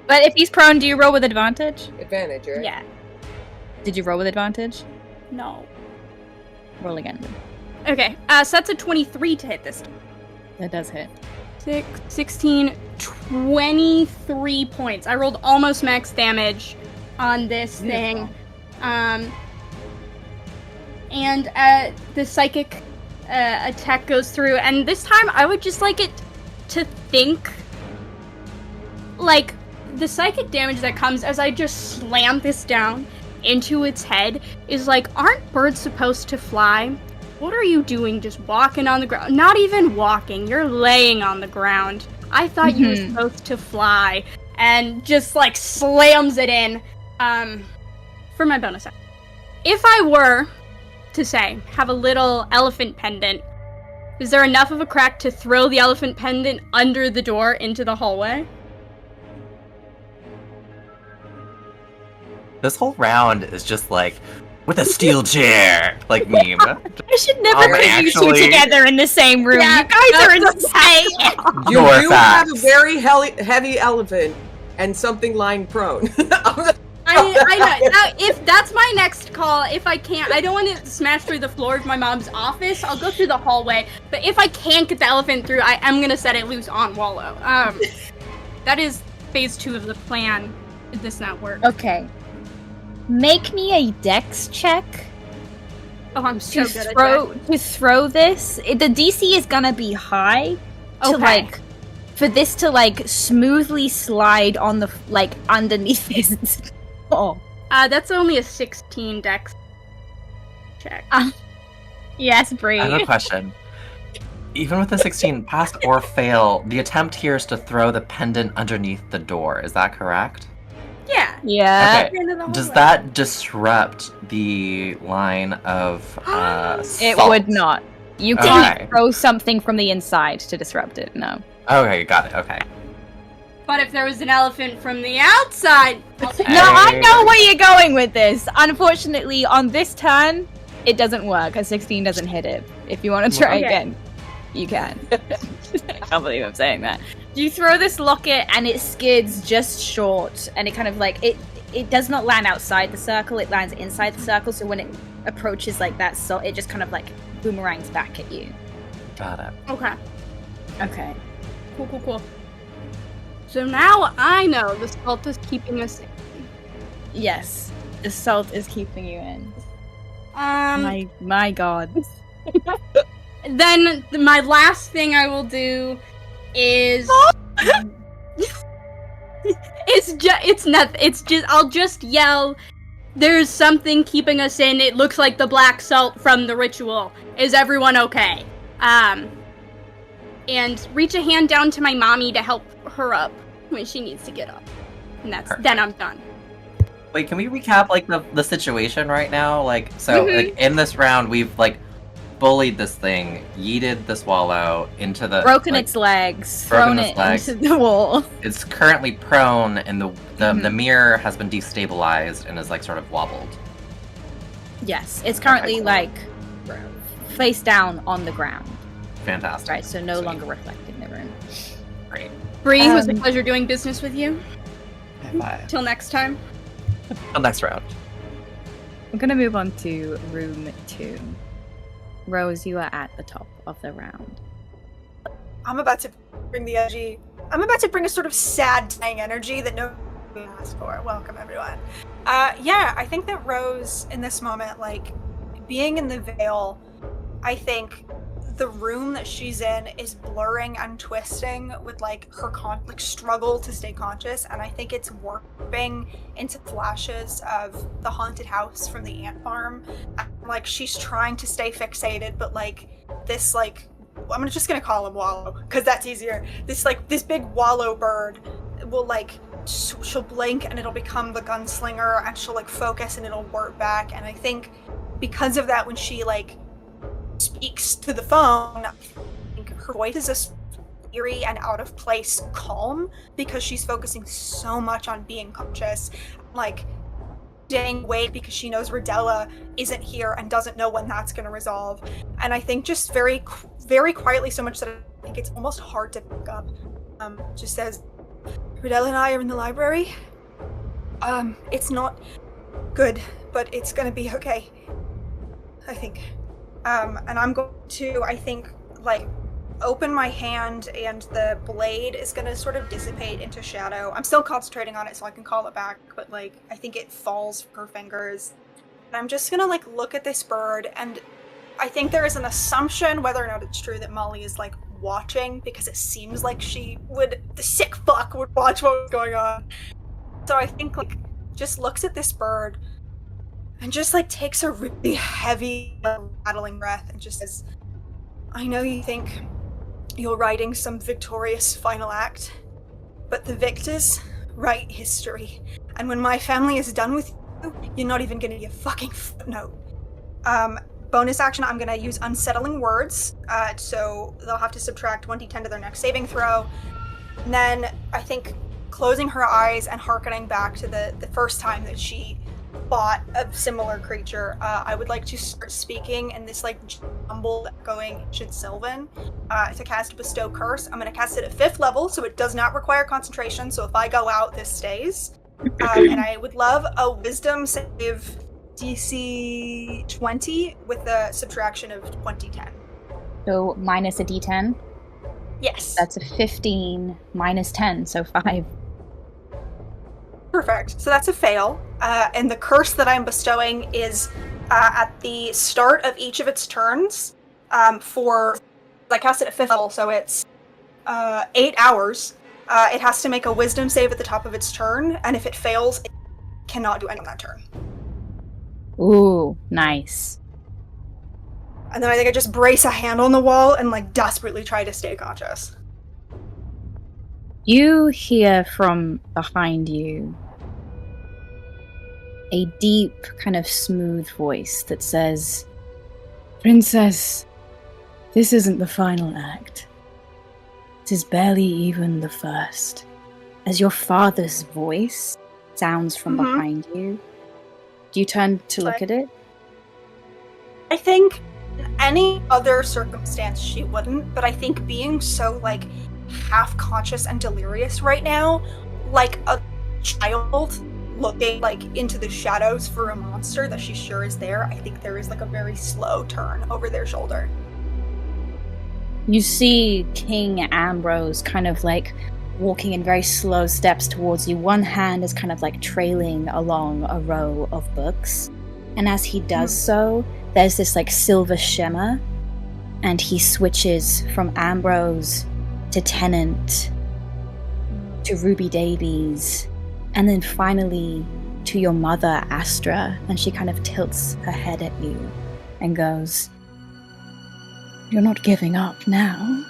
But if he's prone, do you roll with advantage? Advantage, right? Yeah. Did you roll with advantage? No. Roll again. Okay. So that's a 23 to hit this time. That does hit. 16, 23 points. I rolled almost max damage on this thing. And the psychic attack goes through, and this time I would just like it to think, like, the psychic damage that comes as I just slam this down into its head is like, aren't birds supposed to fly? What are you doing just walking on the ground? Not even walking, you're laying on the ground. I thought you were supposed to fly. And just, like, slams it in, for my bonus action. If I were to say, have a little elephant pendant, is there enough of a crack to throw the elephant pendant under the door into the hallway? This whole round is just like, with a steel chair, like meme. I should never put you two together in the same room. Yeah, you guys are insane. You Your do facts. have a very heavy elephant and something lying prone. I know. Now, if that's my next call, if I can't, I don't want to smash through the floor of my mom's office. I'll go through the hallway. But if I can't get the elephant through, I am gonna set it loose on Wallow. That is phase 2 of the plan. Did this not work? Okay. Make me a dex check Oh, I'm so to good at throw this. The DC is gonna be high to Okay. for this to smoothly slide on the underneath his. Oh. That's only a 16 dex check. Yes, I Bree. have a question. Even with the 16, pass or fail, the attempt here is to throw the pendant underneath the door. Is that correct? Yeah. Yeah. Okay. Into the Does hallway. that disrupt the line of It salt? would not. You can't Okay. throw something from the inside to disrupt it. No. Okay, got it. Okay. But if there was an elephant from the outside, I'll take No, I Hey. know where you're going with this. Unfortunately, on this turn, it doesn't work. A 16 doesn't hit it. If you want to try Okay. again, you can. I can't believe I'm saying that. You throw this locket and it skids just short, and it kind of it does not land outside the circle. It lands inside the circle. So when it approaches that, so it just kind of boomerangs back at you. Got it. Okay. Okay. Cool. So now I know the salt is keeping us in. Yes, the salt is keeping you in. My God. Then my last thing I will do is I'll just yell, there's something keeping us in. It looks like the black salt from the ritual. Is everyone okay? And reach a hand down to my mommy to help her up when she needs to get up. And then I'm done. Wait, can we recap the situation right now? In this round, we've bullied this thing, yeeted the swallow into the Broken its legs, broken thrown its it legs. into the wall. It's currently prone, and the mirror has been destabilized and is sort of wobbled. Yes, it's currently Okay, face down on the ground. Fantastic. Right, so no Sweet. longer reflecting the room. Great. Bree, it was a pleasure doing business with you. Bye. Till next time. Till next round. I'm gonna move on to room 2. Rose, you are at the top of the round. I'm about to bring a sort of sad, dying energy that nobody asked for. Welcome, everyone. I think that Rose, in this moment, being in the veil, I think the room that she's in is blurring and twisting with her struggle to stay conscious, and I think it's warping into flashes of the haunted house from the ant farm. And, she's trying to stay fixated, but this I'm just gonna call him Wallow because that's easier. This big Wallow bird will she'll blink and it'll become the gunslinger, and she'll focus and it'll warp back. And I think because of that, when she speaks to the phone, I think her voice is this eerie and out of place calm because she's focusing so much on being conscious, staying awake because she knows Rodella isn't here and doesn't know when that's going to resolve. And I think just very, very quietly, so much that I think it's almost hard to pick up, just says, Rodella and I are in the library. It's not good, but it's going to be okay, I think. And I'm going to, I think, open my hand, and the blade is going to sort of dissipate into shadow. I'm still concentrating on it so I can call it back, but I think it falls from her fingers. And I'm just going to look at this bird, and I think there is an assumption, whether or not it's true, that Molly is like watching, because it seems like the sick fuck would watch what was going on. So I think like just looks at this bird and just like takes a really heavy, rattling breath and just says, I know you think you're writing some victorious final act, but the victors write history. And when my family is done with you, you're not even gonna be a fucking footnote. Bonus action, I'm gonna use unsettling words, so they'll have to subtract 1d10 to their next saving throw. And then I think closing her eyes and hearkening back to the first time that she fought a similar creature, I would like to start speaking in this like jumbled, echoing ancient Sylvan to cast Bestow Curse. I'm going to cast it at 5th level, so it does not require concentration, so if I go out, this stays. And I would love a Wisdom save DC 20 with a subtraction of 2010. So minus a d10? Yes. That's a 15 minus 10, so 5. Perfect. So that's a fail. And the curse that I'm bestowing is at the start of each of its turns I cast it at 5th level, so it's 8 hours. It has to make a wisdom save at the top of its turn, and if it fails, it cannot do anything on that turn. Ooh, nice. And then I think I just brace a hand on the wall and like desperately try to stay conscious. You hear from behind you a deep, kind of smooth voice that says, Princess, this isn't the final act. It is barely even the first. As your father's voice sounds from behind you, do you turn to look at it? I think in any other circumstance she wouldn't, but I think being so like half conscious and delirious right now, like a child looking like into the shadows for a monster that she's sure is there, I think there is like a very slow turn over their shoulder. You see King Ambrose kind of like walking in very slow steps towards you. One hand is kind of like trailing along a row of books. And as he does so, there's this like silver shimmer, and he switches from Ambrose to Tennant to Ruby Davies, and then finally to your mother, Astra, and she kind of tilts her head at you and goes, You're not giving up now.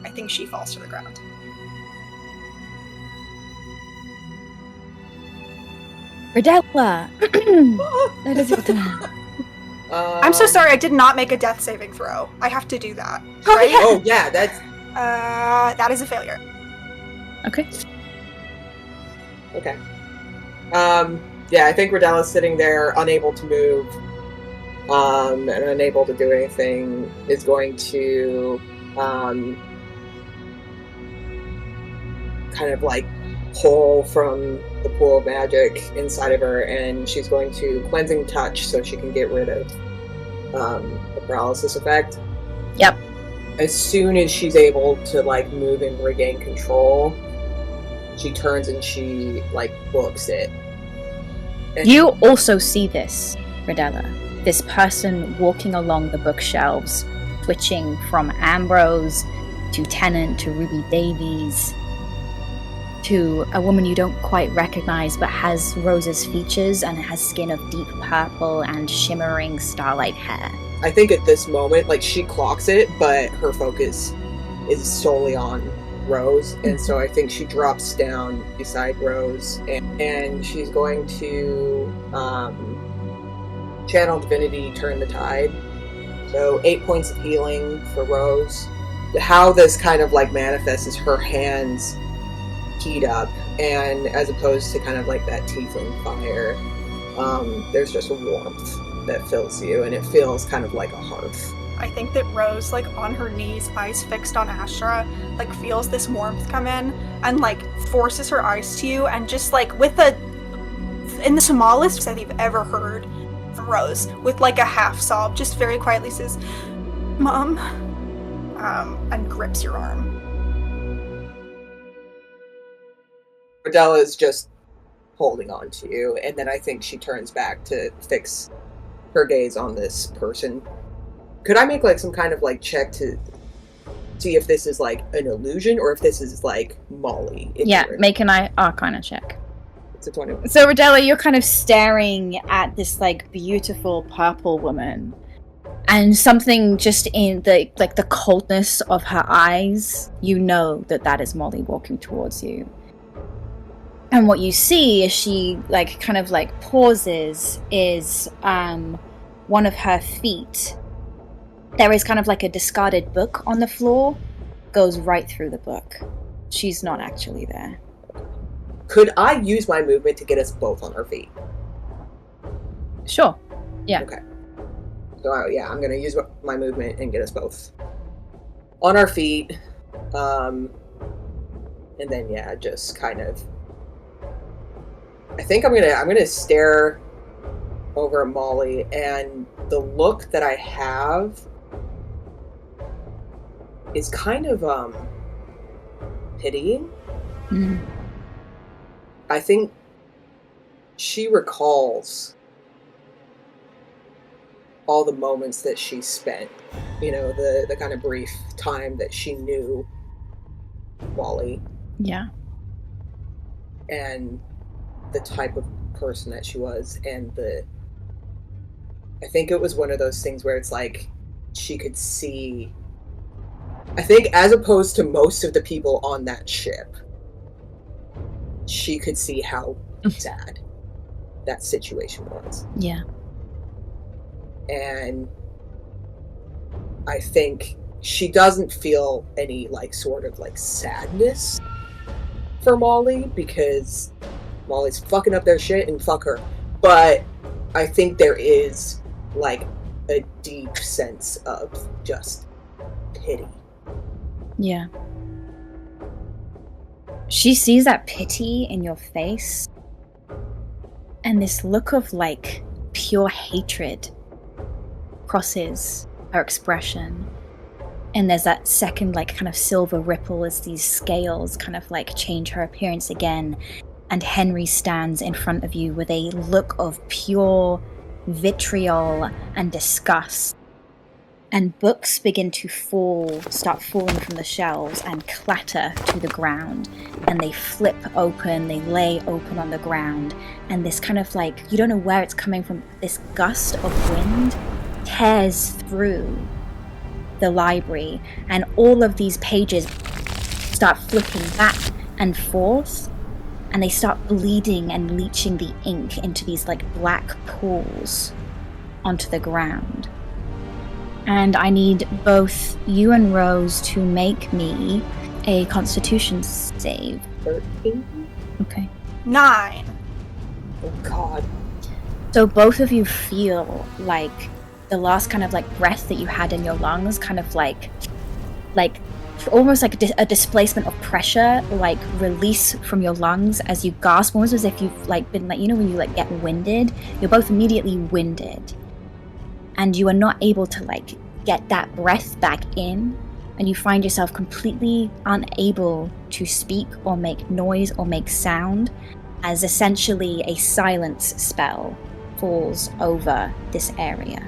I think she falls to the ground. Redella! That is your turn. I'm so sorry, I did not make a death saving throw. I have to do that. Right? Oh yeah, that's that is a failure. Okay. okay. Yeah, I think Redella's sitting there, unable to move, and unable to do anything, is going to kind of like pull from the pool of magic inside of her, and she's going to cleansing touch so she can get rid of the paralysis effect. Yep. As soon as she's able to like move and regain control, she turns and she like books it. And You also see this, Redella. This person walking along the bookshelves, switching from Ambrose to Tennant to Ruby Davies to a woman you don't quite recognize but has Rose's features and has skin of deep purple and shimmering starlight hair. I think at this moment, like, she clocks it, but her focus is solely on Rose, and so I think she drops down beside Rose, and she's going to channel divinity, turn the tide. So 8 points of healing for Rose. How this kind of like manifests is her hands heat up, and as opposed to kind of like that tiefling fire, there's just a warmth that fills you, and it feels kind of like a hearth. I think that Rose, like on her knees, eyes fixed on Astra, like feels this warmth come in and like forces her eyes to you, and just like in the smallest that you've ever heard from Rose, with like a half sob, just very quietly says, Mom, and grips your arm. Redella is just holding on to you, and then I think she turns back to fix her gaze on this person. Could I make like some kind of like check to see if this is like an illusion or if this is like Molly? Yeah, make an Arcana check. It's a 20. So Rodella, you're kind of staring at this like beautiful purple woman, and something just in the like the coldness of her eyes, you know that is Molly walking towards you. And what you see as she like kind of like pauses is one of her feet. There is kind of like a discarded book on the floor, goes right through the book. She's not actually there. Could I use my movement to get us both on our feet? Sure. Yeah. Okay. So I'm gonna use my movement and get us both on our feet. And then just kind of. I think I'm gonna stare over at Molly, and the look that I have is kind of pitying. Mm-hmm. I think she recalls all the moments that she spent, the kind of brief time that she knew Molly. Yeah. And the type of person that she was, and I think it was one of those things where it's like she could see, I think as opposed to most of the people on that ship, she could see how sad that situation was. Yeah. And I think she doesn't feel any like sort of like sadness for Molly, because Molly's fucking up their shit and fuck her. But I think there is like a deep sense of just pity. Yeah. She sees that pity in your face, and this look of like pure hatred crosses her expression. And there's that second like kind of silver ripple as these scales kind of like change her appearance again. And Henry stands in front of you with a look of pure vitriol and disgust. And books begin to start falling from the shelves and clatter to the ground. And they flip open, they lay open on the ground. And this kind of like, you don't know where it's coming from, this gust of wind tears through the library. And all of these pages start flipping back and forth. And they start bleeding and leaching the ink into these like black pools onto the ground. And I need both you and Rose to make me a Constitution save. 13? Okay. 9. Oh god. So both of you feel like the last kind of like breath that you had in your lungs kind of like almost like a displacement of pressure, like release from your lungs as you gasp, almost as if you've like been like, when you like get winded, you're both immediately winded. And you are not able to like get that breath back in, and you find yourself completely unable to speak or make noise or make sound, as essentially a silence spell falls over this area.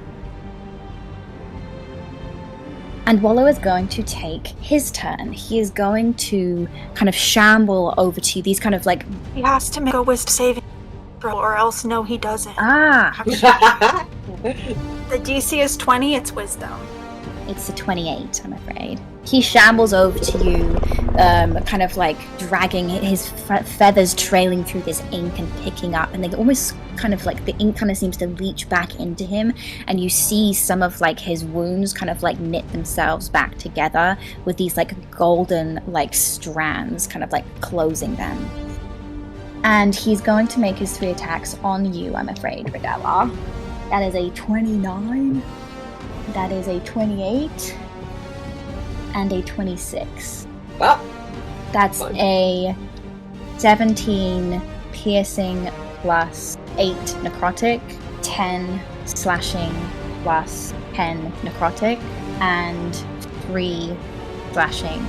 And Wallow is going to take his turn. He is going to kind of shamble over to these kind of like... He has to make a wisdom saving throw, or else no, he doesn't. The DC is 20, it's wisdom. It's a 28, I'm afraid. He shambles over to you, kind of like dragging his feathers trailing through this ink and picking up, and they almost kind of like the ink kind of seems to leach back into him, and you see some of like his wounds kind of like knit themselves back together with these like golden like strands kind of like closing them. And he's going to make his 3 attacks on you, I'm afraid, Rodella. That is a 29. That is a 28. And a 26. Well, that's fun. A 17 piercing plus 8 necrotic, 10 slashing plus 10 necrotic, and 3 slashing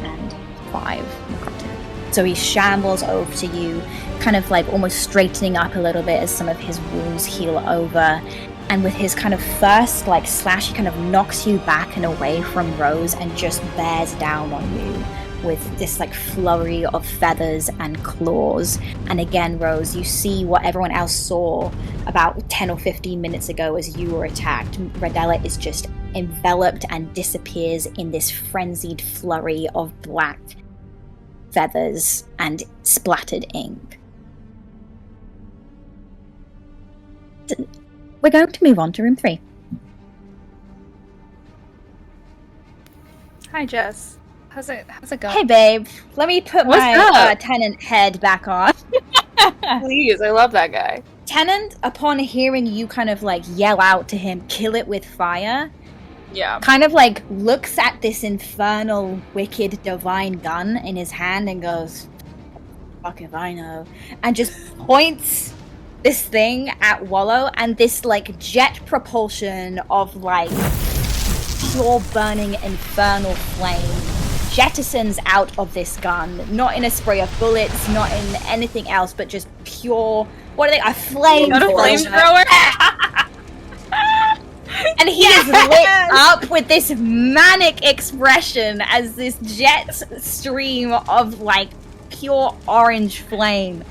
and 5 necrotic. So he shambles over to you, kind of like almost straightening up a little bit as some of his wounds heal over. And with his kind of first like slash, he kind of knocks you back and away from Rose and just bears down on you with this like flurry of feathers and claws. And again, Rose, you see what everyone else saw about 10 or 15 minutes ago as you were attacked. Radella is just enveloped and disappears in this frenzied flurry of black feathers and splattered ink. We're going to move on to room 3. Hi, Jess. How's it going? Hey, babe. Let me put What's my up? tenant head back on. Please, I love that guy. Tenant, upon hearing you kind of like yell out to him, kill it with fire, Yeah. kind of like looks at this infernal, wicked, divine gun in his hand and goes, fuck if I know, and just points this thing at Wallow, and this like jet propulsion of like pure burning infernal flame jettisons out of this gun, not in a spray of bullets, not in anything else, but just pure, what are they, a flame Not a flamethrower? And he is lit up with this manic expression as this jet stream of like pure orange flame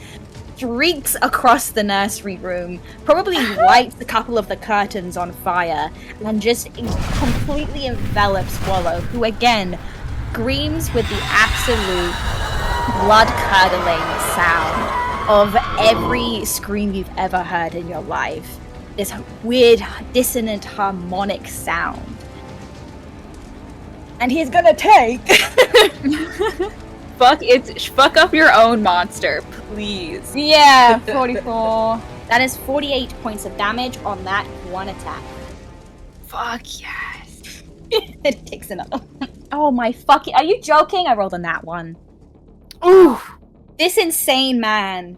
streaks across the nursery room, probably lights a couple of the curtains on fire, and just completely envelops Wallow, who again screams with the absolute blood-curdling sound of every scream you've ever heard in your life. This weird, dissonant, harmonic sound. And he's gonna take... Fuck up your own monster, please. Yeah, 44. That is 48 points of damage on that one attack. Fuck yes. It takes another. Oh my fucking... Are you joking? I rolled on that one. Ooh. This insane man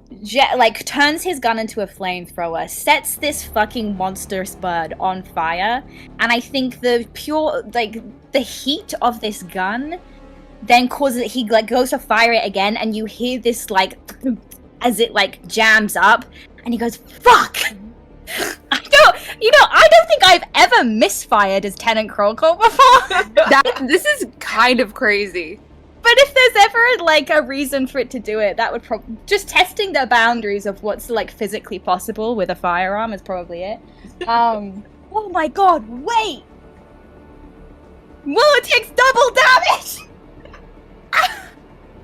turns his gun into a flamethrower, sets this fucking monstrous bird on fire, and I think the pure, like, the heat of this gun then causes it, he like goes to fire it again, and you hear this like as it like jams up, and he goes, fuck! I don't think I've ever misfired as Tenant Crowcolt before. This is kind of crazy. But if there's ever like a reason for it to do it, that would probably just testing the boundaries of what's like physically possible with a firearm is probably it. Oh my god, wait! Well, it takes double damage!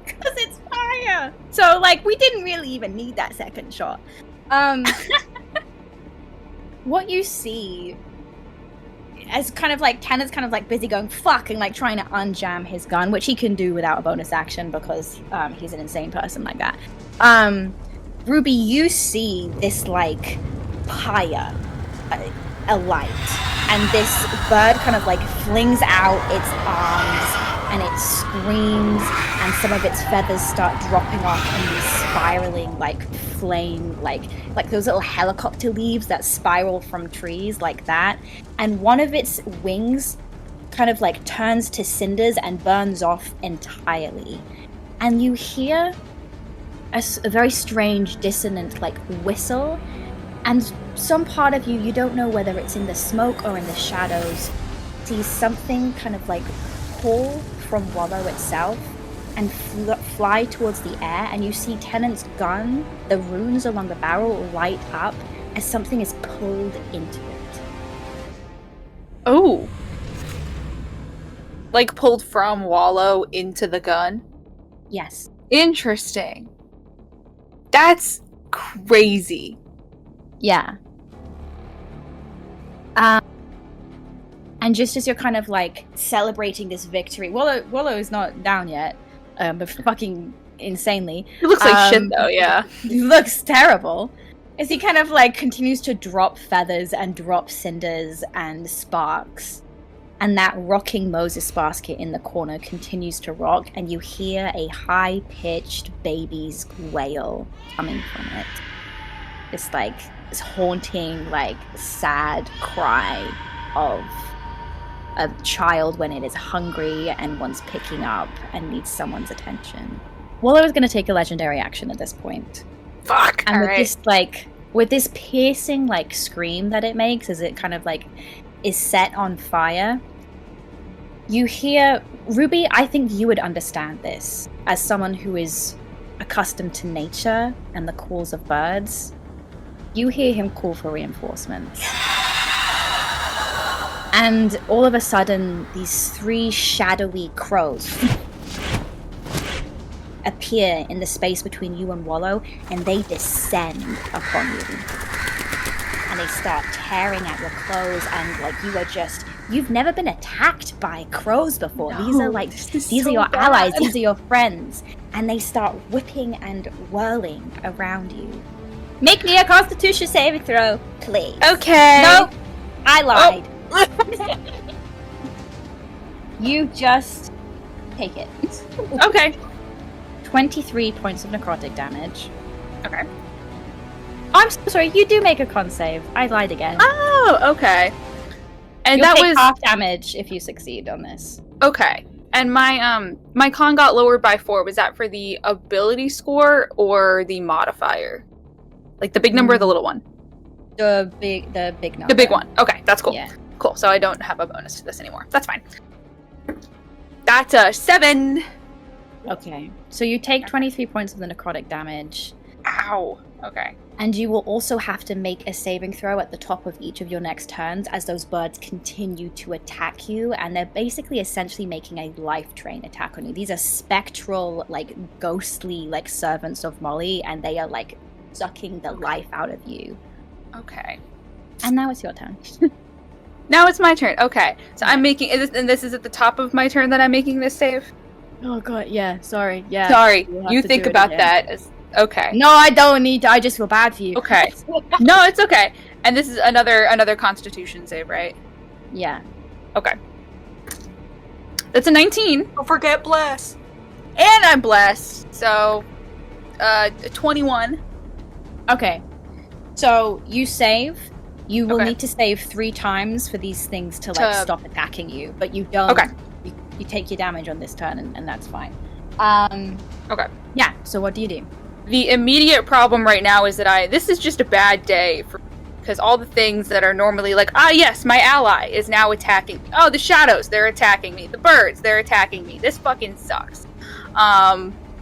Because it's fire! So, like, we didn't really even need that second shot. What you see as kind of like Tenant's kind of like busy going fuck and like trying to unjam his gun, which he can do without a bonus action because he's an insane person like that. Ruby, you see this like pyre alight, and this bird kind of like flings out its arms and it screams, and some of its feathers start dropping off in these spiraling like flame, like those little helicopter leaves that spiral from trees like that, and one of its wings kind of like turns to cinders and burns off entirely, and you hear a very strange dissonant like whistle, and some part of you don't know whether it's in the smoke or in the shadows, sees something kind of like pull from Wallow itself and fly towards the air, and you see Tenant's gun, the runes along the barrel light up as something is pulled into it. Oh. Like pulled from Wallow into the gun? Yes. Interesting. That's crazy. Yeah. And just as you're kind of like celebrating this victory, Wallow is not down yet, but fucking insanely. It looks like shit though, yeah. He looks terrible. As he kind of like continues to drop feathers and drop cinders and sparks. And that rocking Moses basket in the corner continues to rock, and you hear a high-pitched baby's wail coming from it. It's like this haunting, like, sad cry of a child when it is hungry and wants picking up and needs someone's attention. Wallow is going to take a legendary action at this point. Fuck. And All with right. this, like, with this piercing, like, scream that it makes as it kind of, like, is set on fire, you hear... Ruby, I think you would understand this as someone who is accustomed to nature and the calls of birds. You hear him call for reinforcements. And all of a sudden, these 3 shadowy crows appear in the space between you and Wallow, and they descend upon you. And they start tearing at your clothes, and like you've never been attacked by crows before. No, These are like, these are your allies, these are your friends. And they start whipping and whirling around you. Make me a Constitution saving throw, please. Okay. No, I lied. You just take it. Okay. 23 points of necrotic damage. Okay. I'm so sorry, you do make a con save. I lied again. Oh, okay. And You'll that take was half damage if you succeed on this. okay. And my con got lowered by 4. Was that for the ability score or the modifier? Like the big number or the little one? The big number. The big one. Okay, that's cool. Yeah. Cool. So I don't have a bonus to this anymore. That's fine. That's a 7. Okay. So you take 23 points of the necrotic damage. Ow. Okay. And you will also have to make a saving throw at the top of each of your next turns as those birds continue to attack you. And they're basically essentially making a life drain attack on you. These are spectral, like, ghostly, like, servants of Molly. And they are, like, sucking the life out of you. Okay. And now it's your turn. Now it's my turn. Okay. So I'm making... And this is at the top of my turn that I'm making this save? Oh, God, yeah. Sorry. Yeah. Sorry. You'll have You to think do it about again. that as... Okay. No, I don't need to. I just feel bad for you. Okay. No, it's okay. And this is another Constitution save, right? Yeah. Okay. That's a 19. Don't forget bless. And I'm blessed. So, 21. Okay. So you save. You will Okay. need to save 3 times for these things to like To- stop attacking you, but you don't. Okay. You take your damage on this turn, and that's fine. Okay. Yeah. So what do you do? The immediate problem right now is that this is just a bad day because all the things that are normally like, yes, my ally is now attacking me. Oh, the shadows, they're attacking me. The birds, they're attacking me. This fucking sucks.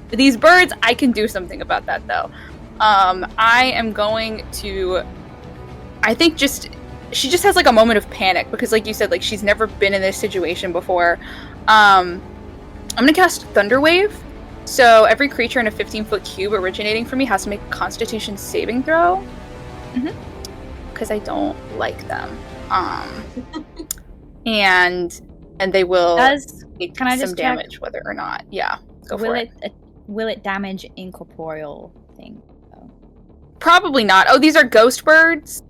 These birds, I can do something about that though. I am going to, I think she just has like a moment of panic because like you said, like she's never been in this situation before. I'm gonna cast Thunderwave. So every creature in a 15-foot cube originating from me has to make a Constitution saving throw. Because I don't like them. And they will take can I some just check? damage whether or not. Yeah, go will for it. Will it damage incorporeal thing? Probably not. Oh, these are ghost birds?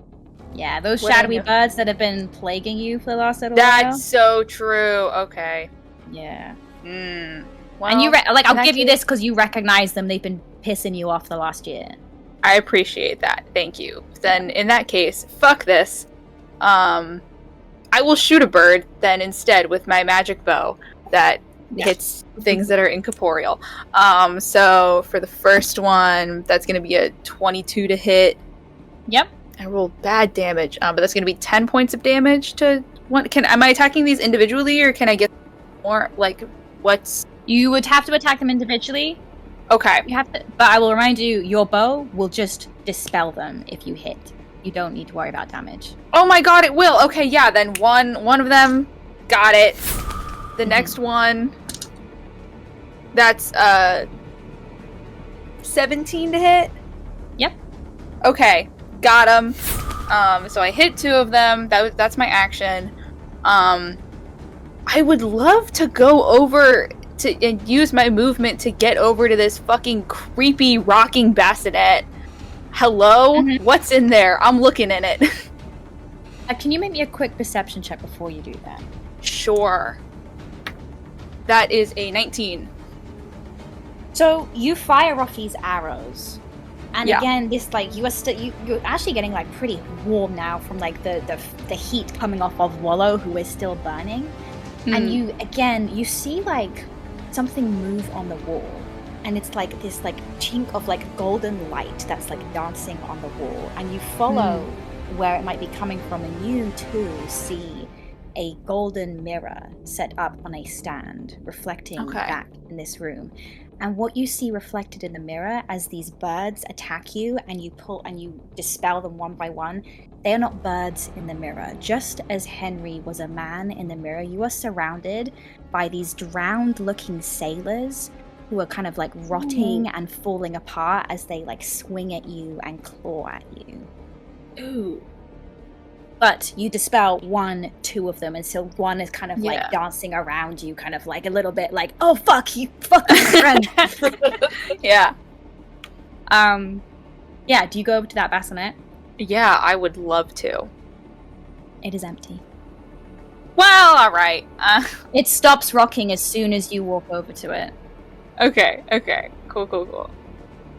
Yeah, those What I shadowy know. birds that have been plaguing you for the last little while. That's so true. Okay. Yeah. Well, And you in I'll that give you case- this because you recognize them. They've been pissing you off the last year. I appreciate that. Thank you. Then in that case, fuck this. I will shoot a bird then instead with my magic bow that hits things that are incorporeal. So for the first one, that's going to be a 22 to hit. Yep. I roll bad damage, but that's going to be 10 points of damage to one. Am I attacking these individually or can I get more? Like, what's... You would have to attack them individually. Okay. You have to, but I will remind you, your bow will just dispel them if you hit. You don't need to worry about damage. Oh my god, it will. Okay, yeah, then one of them, got it. The next one, that's 17 to hit. Yep. Okay, got him. So I hit 2 of them. That's my action. I would love to go over and use my movement to get over to this fucking creepy rocking bassinet. Hello? What's in there? I'm looking in it. Can you make me a quick perception check before you do that? Sure. That is a 19. So you fire off these arrows, and Yeah. again, this like you're actually getting like pretty warm now from like the heat coming off of Wallow, who is still burning, and you see like something move on the wall, and it's like this like chink of like golden light that's like dancing on the wall, and you follow where it might be coming from, and you too see a golden mirror set up on a stand reflecting back in this room. And what you see reflected in the mirror as these birds attack you and you pull and you dispel them one by one, they are not birds in the mirror. Just as Henry was a man in the mirror, you are surrounded by these drowned looking sailors who are kind of like rotting and falling apart as they like swing at you and claw at you. Ooh. But you dispel 2 of them, and so one is kind of like dancing around you, kind of like a little bit like, oh fuck you fucking friend. Yeah. Yeah, do you go over to that bassinet? Yeah, I would love to. It is empty. Well, alright. It stops rocking as soon as you walk over to it. Okay. Cool.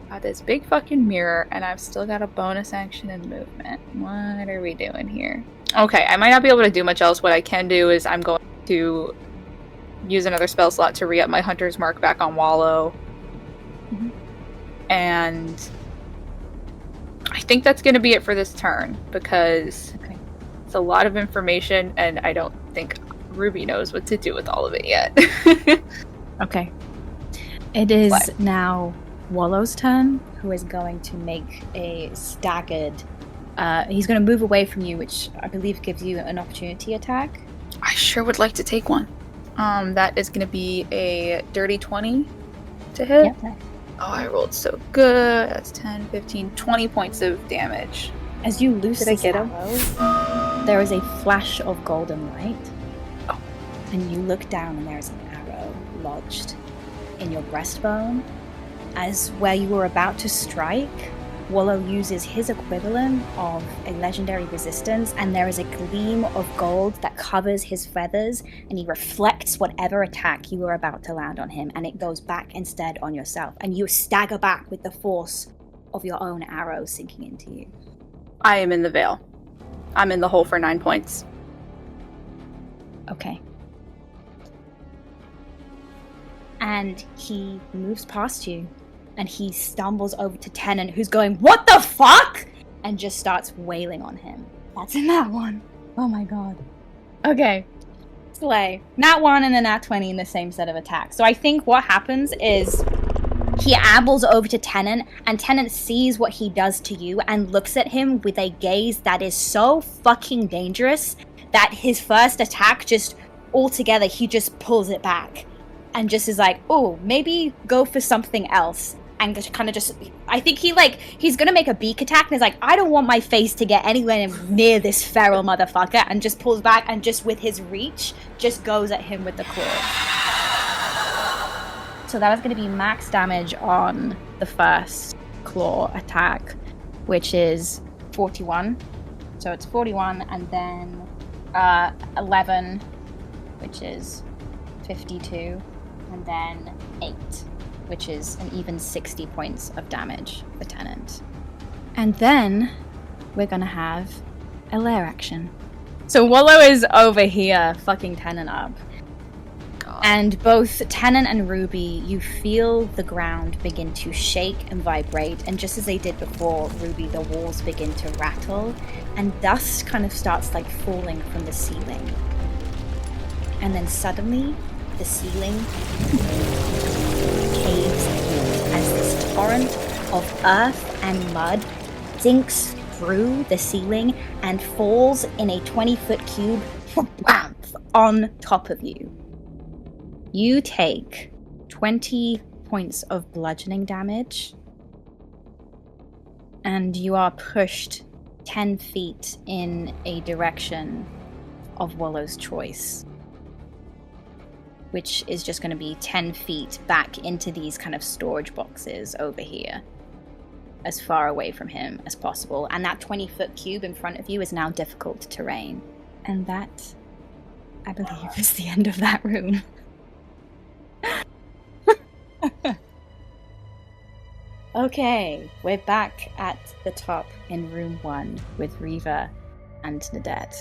Got this big fucking mirror, and I've still got a bonus action and movement. What are we doing here? Okay, I might not be able to do much else. What I can do is I'm going to use another spell slot to re-up my Hunter's Mark back on Wallow. And I think that's going to be it for this turn, because it's a lot of information, and I don't think Ruby knows what to do with all of it yet. Okay. It is now Wallow's turn, who is going to make a staggered... he's going to move away from you, which I believe gives you an opportunity attack. I sure would like to take one. That is going to be a dirty 20 to hit. Yep. Oh, I rolled so good. That's 10, 15, 20 points of damage. As you loose Did I get arrow, there is a flash of golden light. Oh. And you look down, and there is an arrow lodged in your breastbone. As where you were about to strike, Wallow uses his equivalent of a legendary resistance, and there is a gleam of gold that covers his feathers, and he reflects whatever attack you were about to land on him, and it goes back instead on yourself, and you stagger back with the force of your own arrow sinking into you. I am in the veil. I'm in the hole for 9 points. Okay. And he moves past you, and he stumbles over to Tennant, who's going, "What the fuck?" and just starts wailing on him. That's in that one. Oh my god. Okay. Slay. Nat 1 and a nat 20 in the same set of attacks. So I think what happens is he ambles over to Tennant, and Tennant sees what he does to you and looks at him with a gaze that is so fucking dangerous that his first attack just altogether, he just pulls it back and just is like, oh, maybe go for something else. And kind of just, I think he's gonna make a beak attack, and is like, I don't want my face to get anywhere near this feral motherfucker, and just pulls back and just with his reach, just goes at him with the claw. So that was gonna be max damage on the first claw attack, which is 41. So it's 41, and then 11, which is 52, and then 8. Which is an even 60 points of damage for Tennant. And then we're gonna have a lair action. So Wallow is over here fucking Tennant up. God. And both Tennant and Ruby, you feel the ground begin to shake and vibrate, and just as they did before, Ruby, the walls begin to rattle, and dust kind of starts like falling from the ceiling. And then suddenly, the ceiling caves in as this torrent of earth and mud sinks through the ceiling and falls in a 20-foot cube on top of you. You take 20 points of bludgeoning damage, and you are pushed 10 feet in a direction of Wallow's choice, which is just going to be 10 feet back into these kind of storage boxes over here, as far away from him as possible. And that 20-foot cube in front of you is now difficult terrain. And that, I believe, is the end of that room. Okay, we're back at the top in room 1 with Reva and Nadette.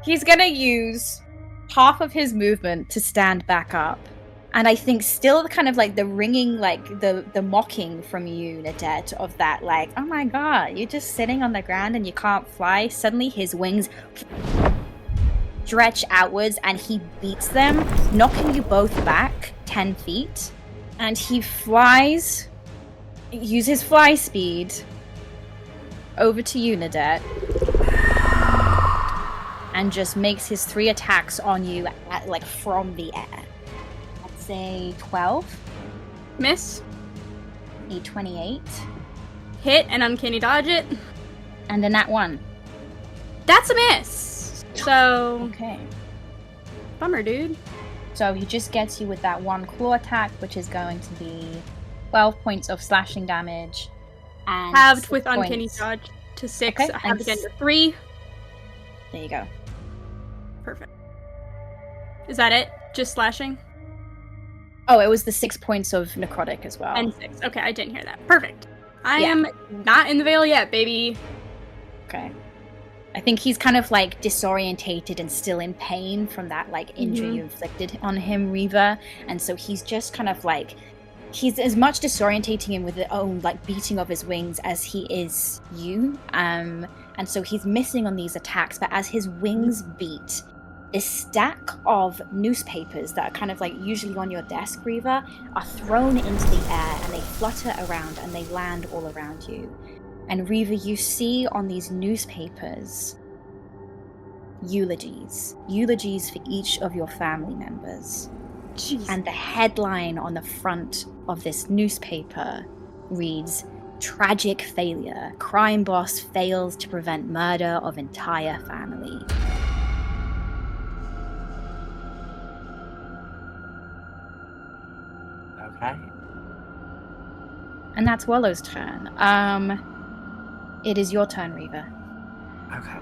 He's going to use half of his movement to stand back up And I think still kind of like the ringing, like the mocking from you, Nadette, of that, like, oh my god, you're just sitting on the ground and you can't fly. Suddenly his wings stretch outwards and he beats them, knocking you both back 10 feet. And he flies, uses fly speed over to you, Nadette, and just makes his 3 attacks on you at, like, from the air. I'd say 12. Miss. A 28. Hit and uncanny dodge it. And a nat 1. That's a miss. So, Okay. bummer, dude. So he just gets you with that 1 claw attack, which is going to be 12 points of slashing damage. And Halved 6 with uncanny points. dodge to 6. Okay, Halved and again to 3. There you go. Perfect. Is that it? Just slashing? Oh, it was the 6 points of necrotic as well. And 6. Okay, I didn't hear that. Perfect. I Yeah. am not in the veil yet, baby. Okay. I think he's kind of like disorientated and still in pain from that like injury you inflicted on him, Reva. And so he's just kind of like, he's as much disorientating him with the own like beating of his wings as he is you. And so he's missing on these attacks, but as his wings beat, this stack of newspapers that are kind of like usually on your desk, Reva, are thrown into the air and they flutter around and they land all around you. And Reva, you see on these newspapers eulogies for each of your family members. Jeez. And the headline on the front of this newspaper reads, "Tragic failure. Crime boss fails to prevent murder of entire family." Okay. And that's Wallow's turn. It is your turn, Reva. Okay.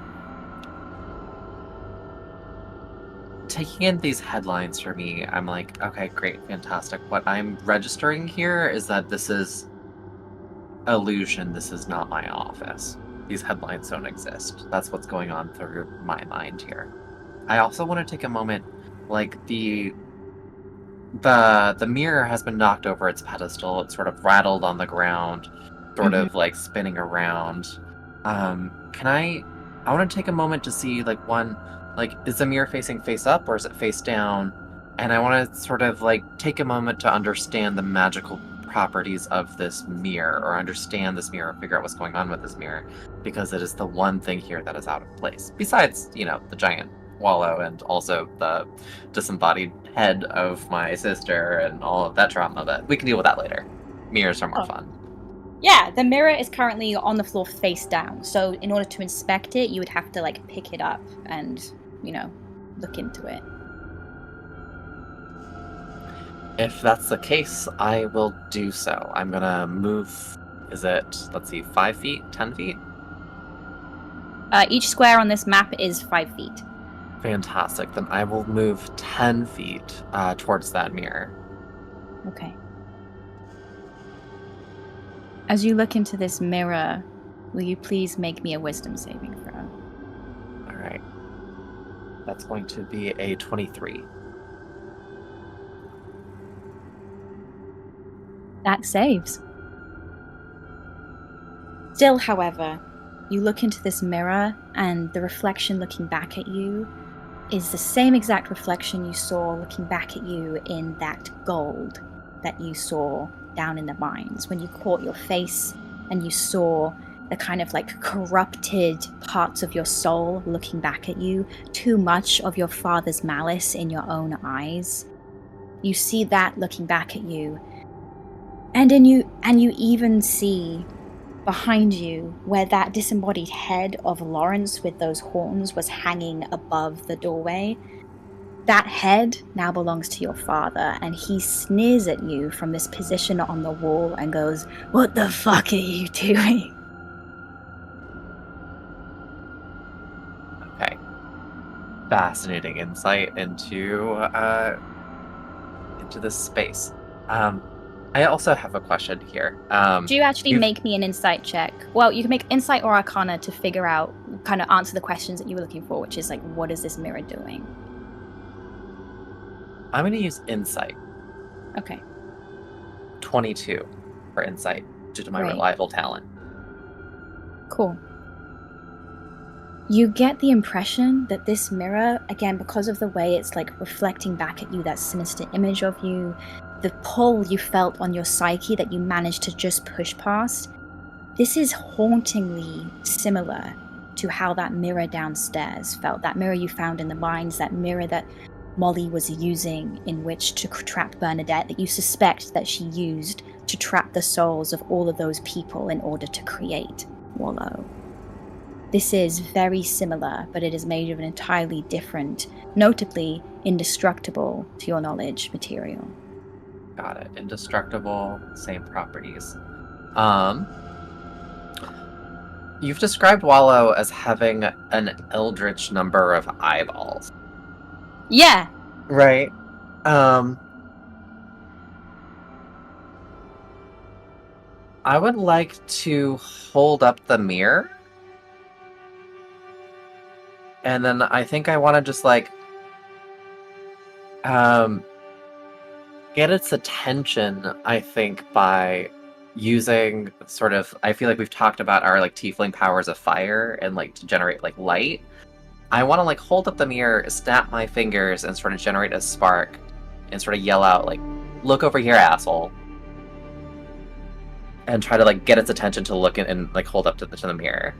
Taking in these headlines for me, I'm like, okay, great, fantastic. What I'm registering here is that this is illusion. This is not my office. These headlines don't exist. That's what's going on through my mind here. I also want to take a moment, like the mirror has been knocked over its pedestal. It's sort of rattled on the ground, sort of like spinning around. I want to take a moment to see, like, one, like, is the mirror facing face up or is it face down? And I want to sort of like take a moment to understand the magical properties of this mirror, or understand this mirror, figure out what's going on with this mirror, because it is the one thing here that is out of place. Besides, the giant wallow and also the disembodied head of my sister and all of that trauma, but we can deal with that later. Mirrors are more fun. Yeah, the mirror is currently on the floor face down, so in order to inspect it, you would have to like pick it up and, look into it. If that's the case, I will do so. I'm gonna move, is it, let's see, 5 feet, 10 feet? Each square on this map is 5 feet. Fantastic. Then I will move 10 feet towards that mirror. Okay. As you look into this mirror, will you please make me a wisdom saving throw? All right. That's going to be a 23. That saves. Still, however, you look into this mirror, and the reflection looking back at you is the same exact reflection you saw looking back at you in that gold that you saw down in the mines when you caught your face and you saw the kind of like corrupted parts of your soul looking back at you, too much of your father's malice in your own eyes. You see that looking back at you, and you even see behind you where that disembodied head of Lawrence with those horns was hanging above the doorway. That head now belongs to your father, and he sneers at you from this position on the wall and goes, "What the fuck are you doing?" Okay. Fascinating insight into this space. I also have a question here. Do you actually make me an insight check? Well, you can make insight or arcana to figure out, kind of answer the questions that you were looking for, which is like, what is this mirror doing? I'm going to use insight. Okay. 22 for insight due to my Great. reliable talent. Cool. You get the impression that this mirror, again, because of the way it's like reflecting back at you, that sinister image of you, the pull you felt on your psyche that you managed to just push past, this is hauntingly similar to how that mirror downstairs felt. That mirror you found in the mines, that mirror that Molly was using in which to trap Bernadette, that you suspect that she used to trap the souls of all of those people in order to create Wallow. This is very similar, but it is made of an entirely different, notably indestructible to your knowledge, material. Got it. Indestructible, same properties. You've described Wallow as having an eldritch number of eyeballs. Yeah! Right. I would like to hold up the mirror. And then I think I want to just like get its attention, I think, by using sort of, I feel like we've talked about our like tiefling powers of fire and like to generate like light. I want to like hold up the mirror, snap my fingers, and sort of generate a spark and sort of yell out like, "Look over here, asshole." And try to like get its attention to look and like hold up to the mirror.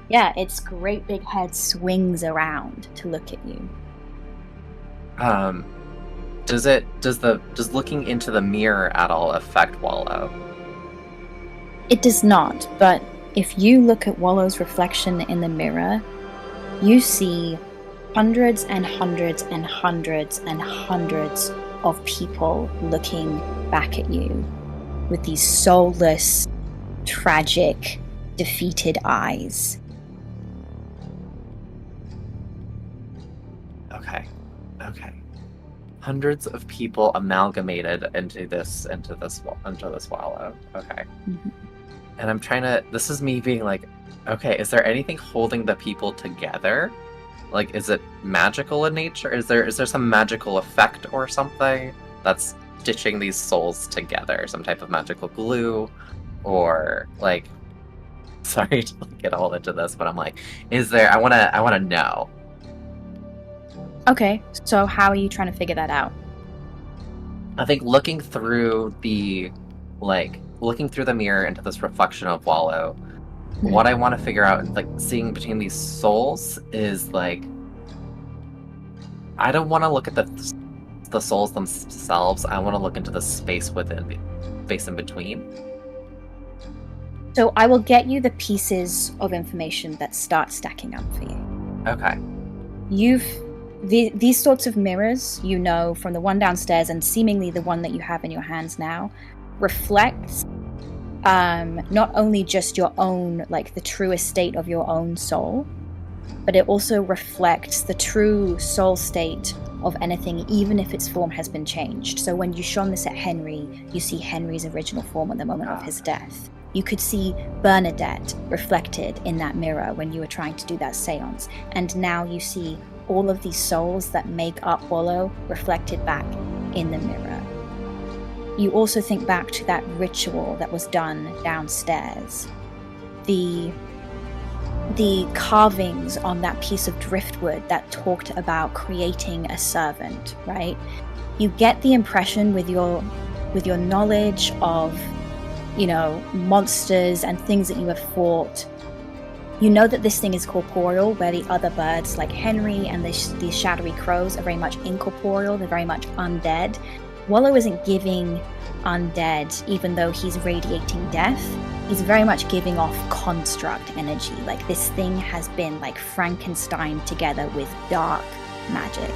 Yeah, its great big head swings around to look at you. Does looking into the mirror at all affect Wallow? It does not, but if you look at Wallow's reflection in the mirror, you see hundreds and hundreds and hundreds and hundreds of people looking back at you with these soulless, tragic, defeated eyes. Okay. Hundreds of people amalgamated into this Wallow. Okay. Mm-hmm. And I'm trying to. This is me being like, okay, is there anything holding the people together? Like, is it magical in nature? Is there some magical effect or something that's stitching these souls together? Some type of magical glue, or like, sorry to get all into this, but I'm like, is there? I wanna know. Okay, so how are you trying to figure that out? I think looking through the mirror into this reflection of Wallow, what I want to figure out, like seeing between these souls, is like, I don't want to look at the souls themselves. I want to look into the space in between. So I will get you the pieces of information that start stacking up for you. Okay. These sorts of mirrors, you know, from the one downstairs and seemingly the one that you have in your hands now, reflects not only just your own, like the truest state of your own soul, but it also reflects the true soul state of anything, even if its form has been changed. So when you shone this at Henry, you see Henry's original form at the moment of his death. You could see Bernadette reflected in that mirror when you were trying to do that seance. And now you see all of these souls that make up Wallow reflected back in the mirror. You also think back to that ritual that was done downstairs. The carvings on that piece of driftwood that talked about creating a servant, right? You get the impression with your knowledge of, you know, monsters and things that you have fought. You know that this thing is corporeal, where the other birds, like Henry and these shadowy crows, are very much incorporeal. They're very much undead. Wallow isn't giving undead, even though he's radiating death. He's very much giving off construct energy. Like, this thing has been like Frankenstein together with dark magic.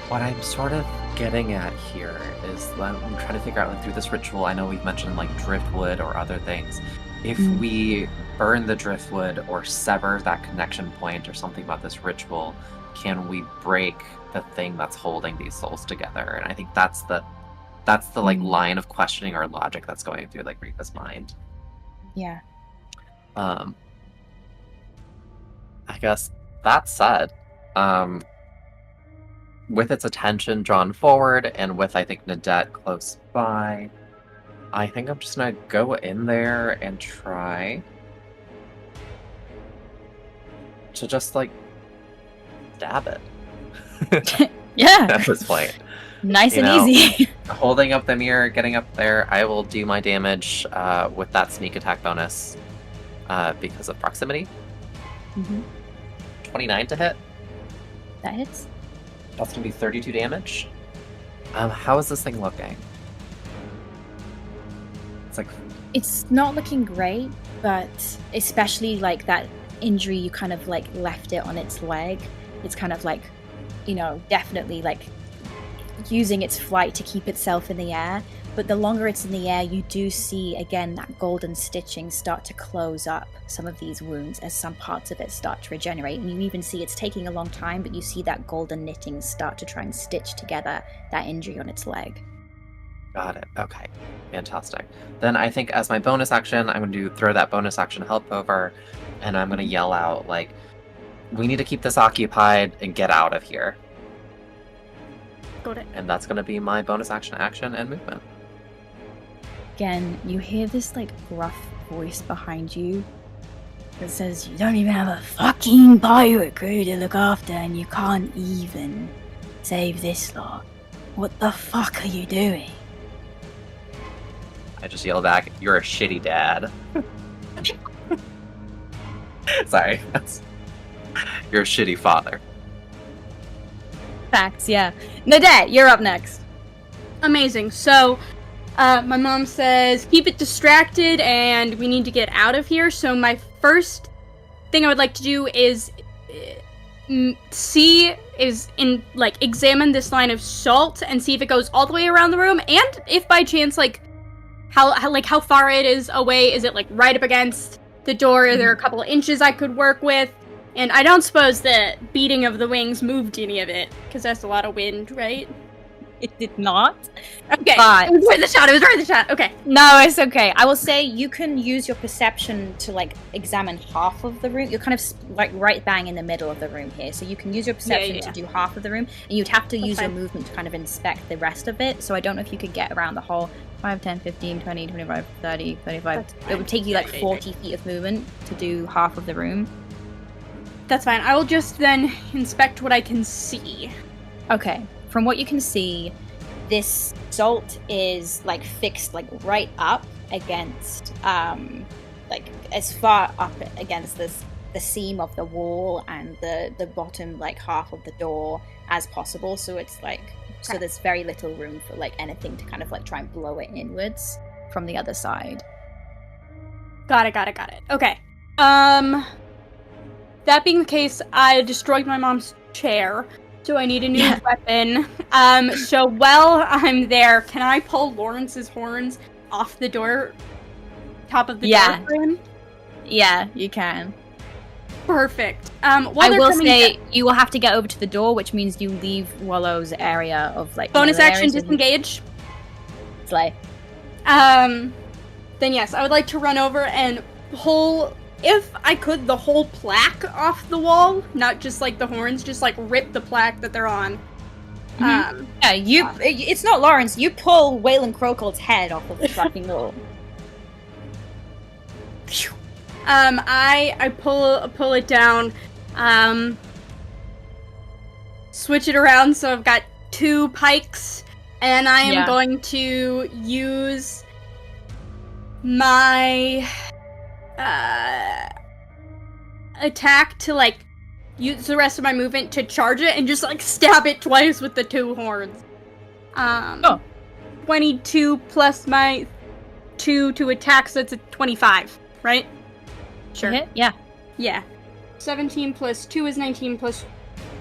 What I'm sort of getting at here is I'm trying to figure out, like, through this ritual, I know we've mentioned like driftwood or other things. If we burn the driftwood or sever that connection point or something about this ritual, can we break the thing that's holding these souls together? And I think that's the like line of questioning or logic that's going through like Rita's mind. Yeah. I guess that said, with its attention drawn forward, and with, I think, Nadette close by, I think I'm just gonna go in there and try to just, like, stab it. Yeah. At this point. Nice You and know, easy. Holding up the mirror, getting up there, I will do my damage with that sneak attack bonus because of proximity. Mhm. 29 to hit. That hits. That's gonna be 32 damage. How is this thing looking? It's like, It's not looking great, but especially like that injury you kind of like left it on its leg. It's kind of like, definitely like using its flight to keep itself in the air. But the longer it's in the air, you do see again that golden stitching start to close up some of these wounds as some parts of it start to regenerate. And you even see it's taking a long time, but you see that golden knitting start to try and stitch together that injury on its leg. got it. Okay, fantastic. Then I think as my bonus action, I'm gonna throw that bonus action help over, and I'm gonna yell out like, "We need to keep this occupied and get out of here." Got it. And that's gonna be my bonus action, and movement. Again, you hear this like gruff voice behind you that says, "You don't even have a fucking pirate crew to look after, and you can't even save this lot. What the fuck are you doing?" I just yell back, "You're a shitty dad." Sorry. You're a shitty father. Facts, yeah. Nadette, you're up next. Amazing. So, my mom says, keep it distracted and we need to get out of here. So my first thing I would like to do is examine this line of salt and see if it goes all the way around the room, and if by chance, how far it is away. Is it like right up against the door? Are there a couple of inches I could work with? And I don't suppose the beating of the wings moved any of it, because that's a lot of wind, right? It did not. Okay, But- it was worth the shot, Okay. No, it's okay. I will say you can use your perception to like examine half of the room. You're kind of like right bang in the middle of the room here, so you can use your perception yeah. to do half of the room, and you'd have to That's use fine. your movement to kind of inspect the rest of it. So I don't know if you could get around the whole 5, 10, 15, 20, 25, 30, 35. That's It would take you like Yeah. 40 feet of movement to do half of the room. That's fine. I will just then inspect what I can see. Okay, from what you can see, this salt is like fixed like right up against like as far up against the seam of the wall and the bottom like half of the door as possible, so it's like so Okay. there's very little room for like anything to kind of like try and blow it inwards from the other side. Got it. Okay. That being the case, I destroyed my mom's chair, so I need a new weapon. So while I'm there, can I pull Lawrence's horns off the door, top of the Yeah. door frame? Yeah, you can. Perfect. I They're will coming say down- you will have to get over to the door, which means you leave Wallow's area of like bonus melee action areas and disengage. slay. Then yes, I would like to run over and pull, if I could, the whole plaque off the wall, not just like the horns, just like rip the plaque that they're on. Mhm. Yeah, it's not Lawrence. You pull Waylon Crowcolt's head off of the fucking wall. I pull it down, switch it around so I've got 2 pikes, and I am Yeah. going to use my attack to like use the rest of my movement to charge it and just like stab it twice with the 2 horns. Oh. 22 plus my 2 to attack, so it's a 25, right? Sure. Hit? Yeah. Yeah. 17 plus 2 is 19, plus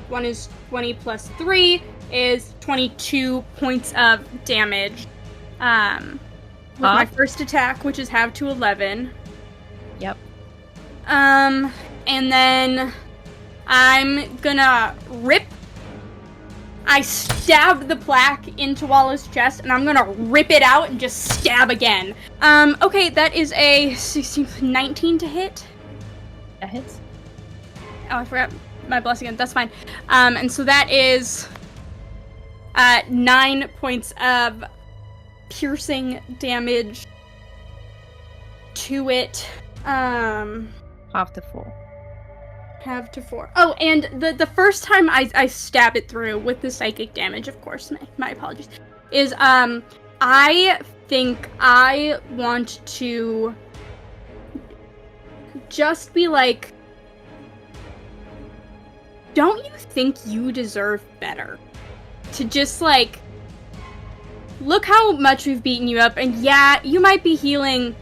1 is 20, plus 3 is 22 points of damage. With my first attack, which is halved to 11. Yep. And then I'm gonna I stab the plaque into Wallow's chest, and I'm gonna rip it out and just stab again. Okay, that is a 16, 19 to hit. That hits. Oh, I forgot my blessing again. That's fine. And so that is 9 points of piercing damage to it. Half to 4. Half to 4. Oh, and the first time I stab it through with the psychic damage, of course, my apologies, is, I think I want to just be like, don't you think you deserve better? To just, like, look how much we've beaten you up, and yeah, you might be healing,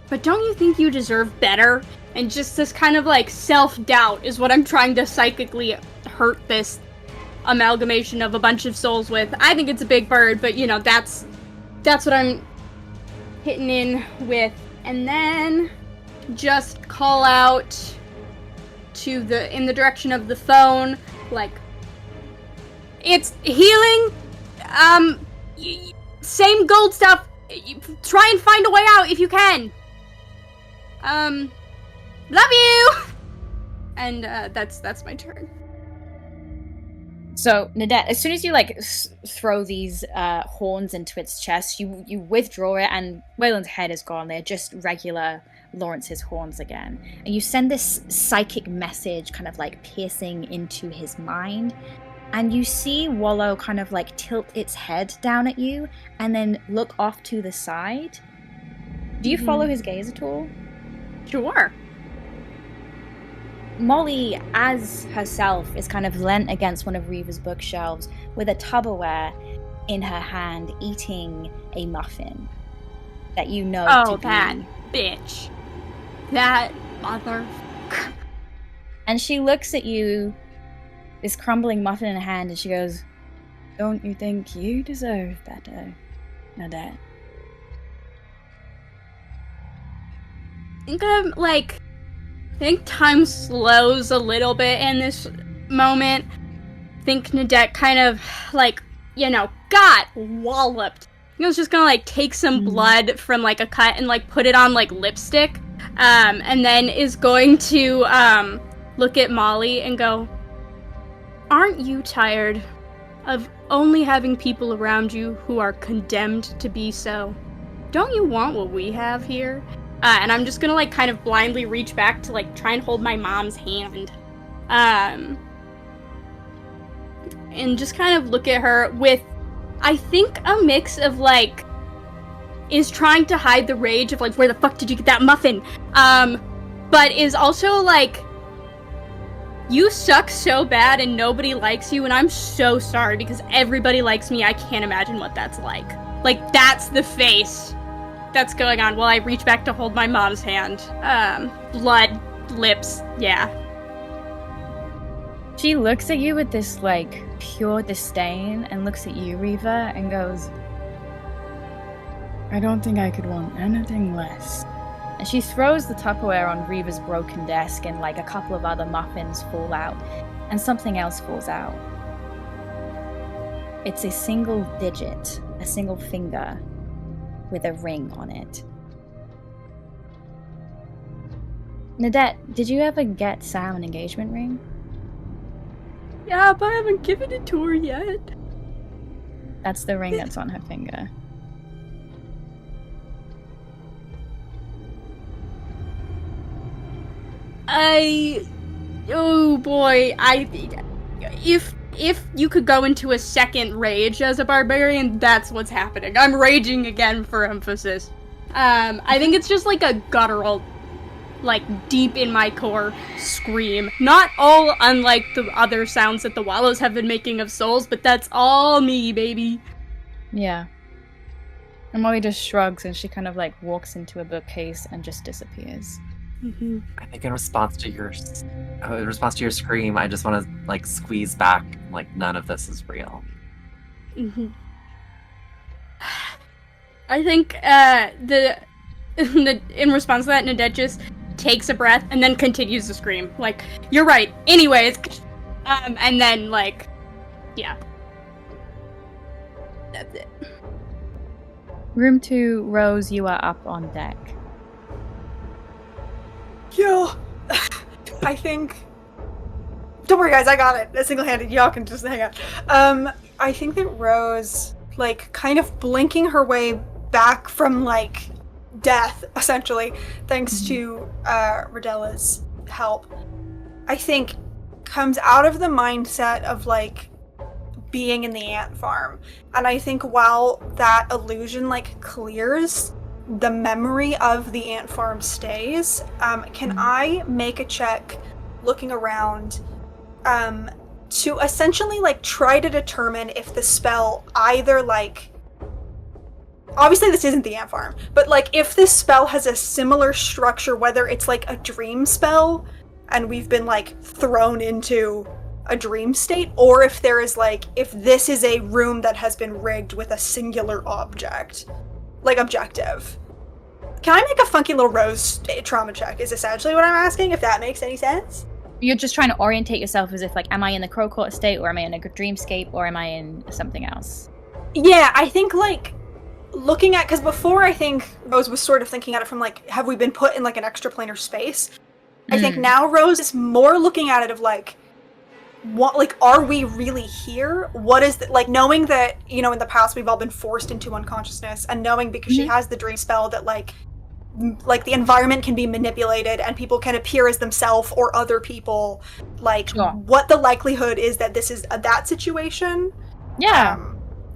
but don't you think you deserve better? And just this kind of, like, self-doubt is what I'm trying to psychically hurt this amalgamation of a bunch of souls with. I think it's a big bird, but, you know, that's what I'm hitting in with. And then just call out to in the direction of the phone, like, it's healing, same gold stuff, try and find a way out if you can. Love you! And, that's my turn. So, Nadette, as soon as you, like, throw these horns into its chest, you withdraw it, and Waylon's head is gone. They're just regular Lawrence's horns again. And you send this psychic message kind of, like, piercing into his mind. And you see Wallow kind of, like, tilt its head down at you, and then look off to the side. Do you follow his gaze at all? Sure. Molly, as herself, is kind of leant against one of Reva's bookshelves with a Tupperware in her hand, eating a muffin that you know to be... that bitch. That mother... And she looks at you, this crumbling muffin in her hand, and she goes, "Don't you think you deserve better, Nadette?" I think time slows a little bit in this moment. I think Nadette kind of, like, you know, got walloped. I was just gonna, like, take some blood from, like, a cut and, like, put it on, like, lipstick. And then is going to, look at Molly and go, "Aren't you tired of only having people around you who are condemned to be so? Don't you want what we have here?" And I'm just gonna, like, kind of blindly reach back to, like, try and hold my mom's hand. And just kind of look at her with, I think, a mix of, like, is trying to hide the rage of, like, where the fuck did you get that muffin? But is also, like, you suck so bad and nobody likes you, and I'm so sorry because everybody likes me. I can't imagine what that's like. Like, that's the face that's going on while I reach back to hold my mom's hand. Blood, lips, yeah. She looks at you with this, like, pure disdain and looks at you, Reva, and goes, "I don't think I could want anything less." And she throws the Tupperware on Reva's broken desk, and, like, a couple of other muffins fall out, and something else falls out. It's a single digit, a single finger, with a ring on it. Nadette, did you ever get Sam an engagement ring? Yeah, but I haven't given it to her yet. That's the ring that's on her finger. Oh boy, if you could go into a second rage as a barbarian, that's what's happening. I'm raging again for emphasis. I think it's just like a guttural, like, deep in my core scream. Not all unlike the other sounds that the Wallows have been making of souls, but that's all me, baby. Yeah. And Molly just shrugs and she kind of, like, walks into a bookcase and just disappears. Mm-hmm. I think in response to your scream, I just want to, like, squeeze back, like, none of this is real. Mm-hmm. I think in response to that, Nadette just takes a breath and then continues to scream. Like, "You're right. Anyways," and then, like, yeah. That's it. Room 2, Rose, you are up on deck. Yeah. I think... Don't worry, guys, I got it. Single-handed. Y'all can just hang out. I think that Rose, like, kind of blinking her way back from, like, death, essentially, thanks to Rodella's help, I think comes out of the mindset of, like, being in the ant farm. And I think while that illusion, like, clears, the memory of the ant farm stays. Can I make a check looking around to essentially, like, try to determine if the spell either, like, obviously this isn't the ant farm, but, like, if this spell has a similar structure, whether it's, like, a dream spell and we've been, like, thrown into a dream state, or if there is, like, if this is a room that has been rigged with a singular object, like, objective. Can I make a funky little Rose trauma check is essentially what I'm asking, if that makes any sense? You're just trying to orientate yourself as if, like, am I in the Crowcolt estate, or am I in a dreamscape, or am I in something else? Yeah, I think, like, looking at, because before I think Rose was sort of thinking at it from, like, have we been put in, like, an extraplanar space? I think now Rose is more looking at it of, like, what, like, are we really here? What is the, like, knowing that, you know, in the past we've all been forced into unconsciousness, and knowing because she has the dream spell that, like, the environment can be manipulated and people can appear as themselves or other people, like, what the likelihood is that this is that situation. Yeah.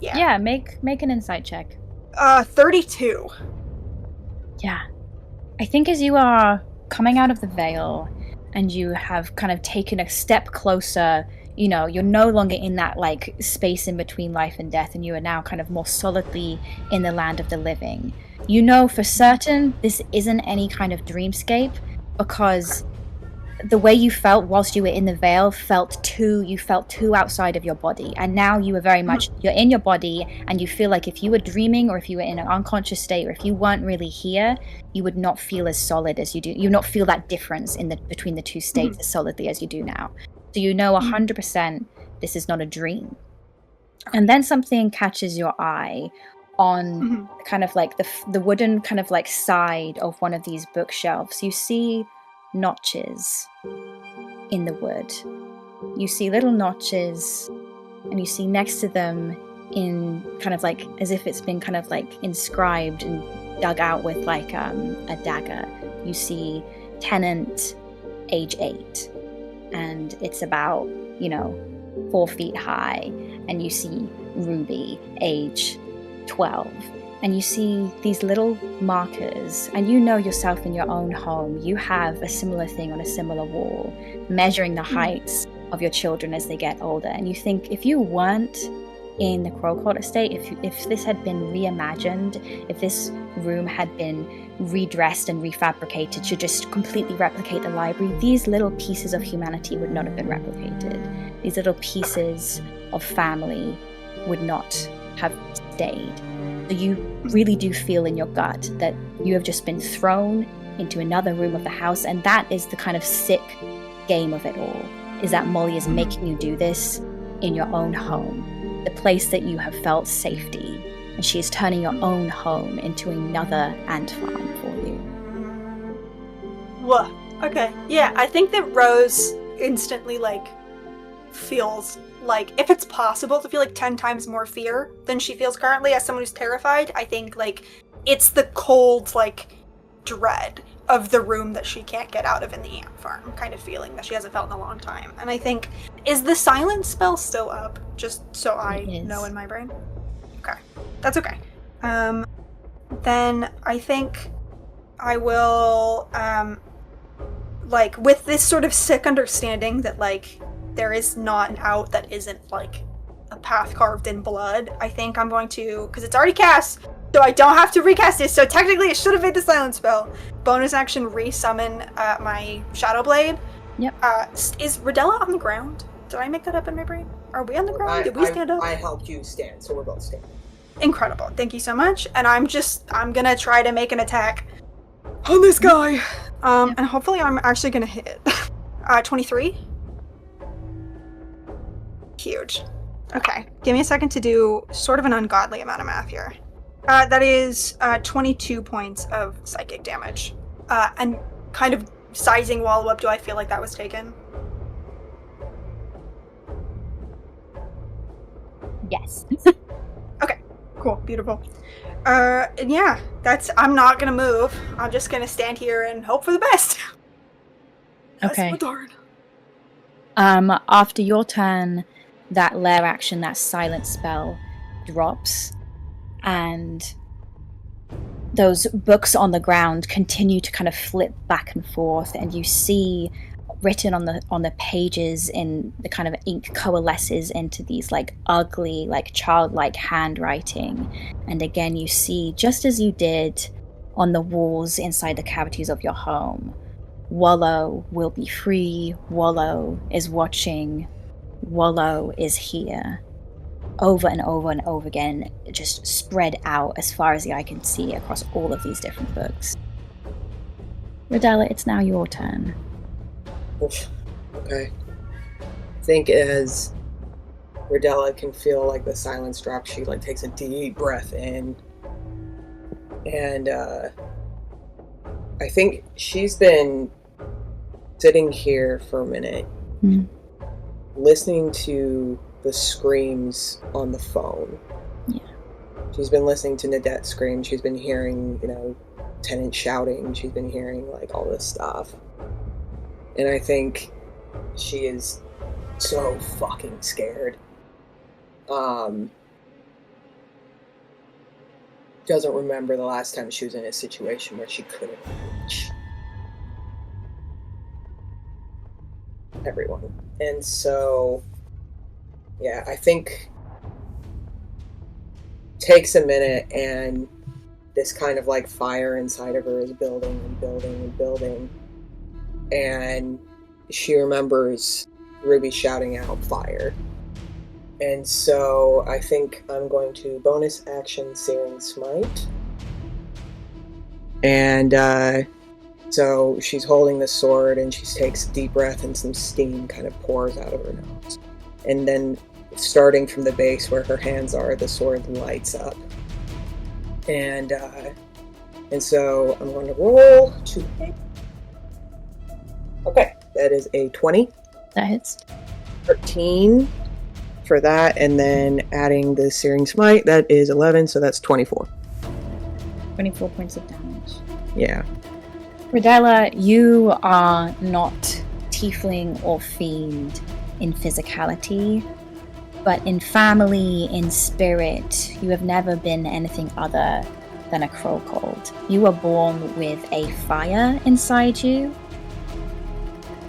Yeah, make an insight check. 32. Yeah. I think as you are coming out of the veil and you have kind of taken a step closer, you know, you're no longer in that, like, space in between life and death, and you are now kind of more solidly in the land of the living. You know for certain this isn't any kind of dreamscape, because the way you felt whilst you were in the veil you felt too outside of your body, and now you are very much, you're in your body, and you feel like if you were dreaming, or if you were in an unconscious state, or if you weren't really here, you would not feel as solid as you do. You would not feel that difference between the two states as solidly as you do now. So you know 100% this is not a dream. And then something catches your eye on kind of like the wooden kind of like side of one of these bookshelves. You see notches in the wood. You see little notches, and you see next to them, in kind of like as if it's been kind of like inscribed and dug out with like a dagger, you see tenant age 8, and it's about, you know, 4 feet high, and you see Ruby age 12, and you see these little markers, and you know yourself in your own home, you have a similar thing on a similar wall, measuring the heights of your children as they get older. And you think, if you weren't in the Crowcolt estate, if this had been reimagined, if this room had been redressed and refabricated to just completely replicate the library, these little pieces of humanity would not have been replicated. These little pieces of family would not have stayed. So you really do feel in your gut that you have just been thrown into another room of the house, and that is the kind of sick game of it all, is that Molly is making you do this in your own home, the place that you have felt safety, and she is turning your own home into another ant farm for you. Whoa. Okay. Yeah, I think that Rose instantly, like, feels like, if it's possible to feel like 10 times more fear than she feels currently as someone who's terrified, I think, like, it's the cold, like, dread of the room that she can't get out of in the ant farm kind of feeling that she hasn't felt in a long time. And I think, is the silence spell still up? Just so I know in my brain? Okay. That's okay. Then I think I will, like, with this sort of sick understanding that, like, there is not an out that isn't, like, a path carved in blood, I think I'm going to, because it's already cast, so I don't have to recast it, so technically it should have made the silence spell. Bonus action, resummon my Shadow Blade. Yep. Is Rodella on the ground? Did I make that up in my brain? Are we on the ground? Did we stand up? I helped you stand, so we're both standing. Incredible. Thank you so much. And I'm gonna try to make an attack on this guy. And hopefully I'm actually gonna hit. 23? Huge. Okay. Give me a second to do sort of an ungodly amount of math here. That is 22 points of psychic damage. And kind of sizing Wallow up, do I feel like that was taken? Yes. Cool, beautiful. And yeah, I'm not gonna move. I'm just gonna stand here and hope for the best. Okay. That's my turn. After your turn, that lair action, that silent spell, drops, and those books on the ground continue to kind of flip back and forth, and you see written on the pages in the kind of ink coalesces into these like ugly, like childlike handwriting. And again, you see, just as you did on the walls inside the cavities of your home, Wallow will be free, Wallow is watching, Wallow is here. Over and over and over again, just spread out as far as the eye can see across all of these different books. Rodella, it's now your turn. Oof. Okay. I think as Rodella can feel like the silence drop, she like takes a deep breath in. And I think she's been sitting here for a minute, listening to the screams on the phone. Yeah. She's been listening to Nadette scream. She's been hearing, tenant shouting. She's been hearing like all this stuff. And I think she is so fucking scared. Doesn't remember the last time she was in a situation where she couldn't reach everyone. And so, yeah, I think takes a minute, and this kind of like fire inside of her is building and building and building. And she remembers Ruby shouting out fire. And so I think I'm going to bonus action Searing Smite. And so she's holding the sword, and she takes a deep breath, and some steam kind of pours out of her nose. And then starting from the base where her hands are, the sword lights up. And so I'm going to roll to hit. Okay, that is a 20. That hits. 13 for that, and then adding the Searing Smite, that is 11, so that's 24. 24 points of damage. Yeah. Rodella, you are not tiefling or fiend in physicality, but in family, in spirit, you have never been anything other than a Crowcolt. You were born with a fire inside you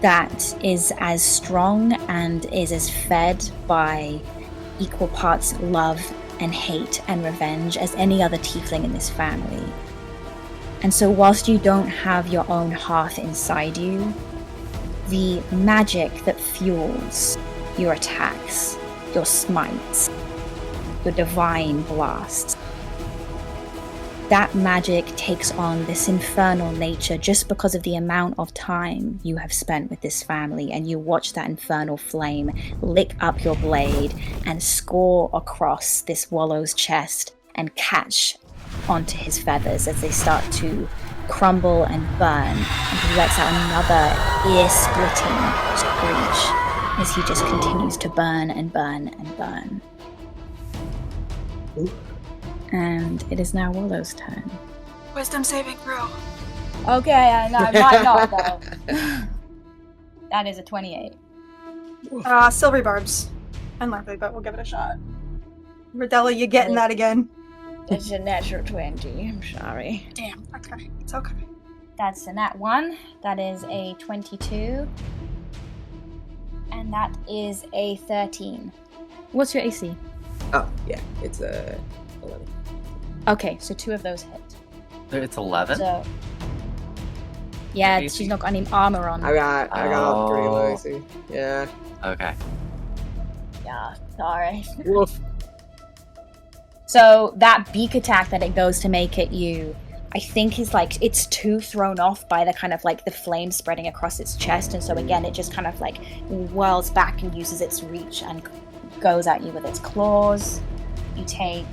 that is as strong and is as fed by equal parts love and hate and revenge as any other tiefling in this family. And so whilst you don't have your own hearth inside you, the magic that fuels your attacks, your smites, your divine blasts, that magic takes on this infernal nature just because of the amount of time you have spent with this family, and you watch that infernal flame lick up your blade and score across this Wallow's chest and catch onto his feathers as they start to crumble and burn, and he lets out another ear-splitting screech as he just continues to burn and burn and burn. Ooh. And it is now Wallow's turn. Wisdom saving throw. Okay, no, it might not though. That is a 28. Silvery barbs. Unlikely, but we'll give it a shot. Rodella, you getting that again? It's a natural 20. I'm sorry. Damn. Okay. It's okay. That's a nat 1. That is a 22. And that is a 13. What's your AC? Oh, yeah, it's a 11. Okay, so 2 of those hit. It's 11? So, Yeah, AC? she's not got any armor on. I got pretty low Oh. AC. Yeah. Okay. yeah, sorry. Woof. So that beak attack that it goes to make at you, I think is like, it's too thrown off by the kind of like the flame spreading across its chest, and so again it just kind of like whirls back and uses its reach and goes at you with its claws. You take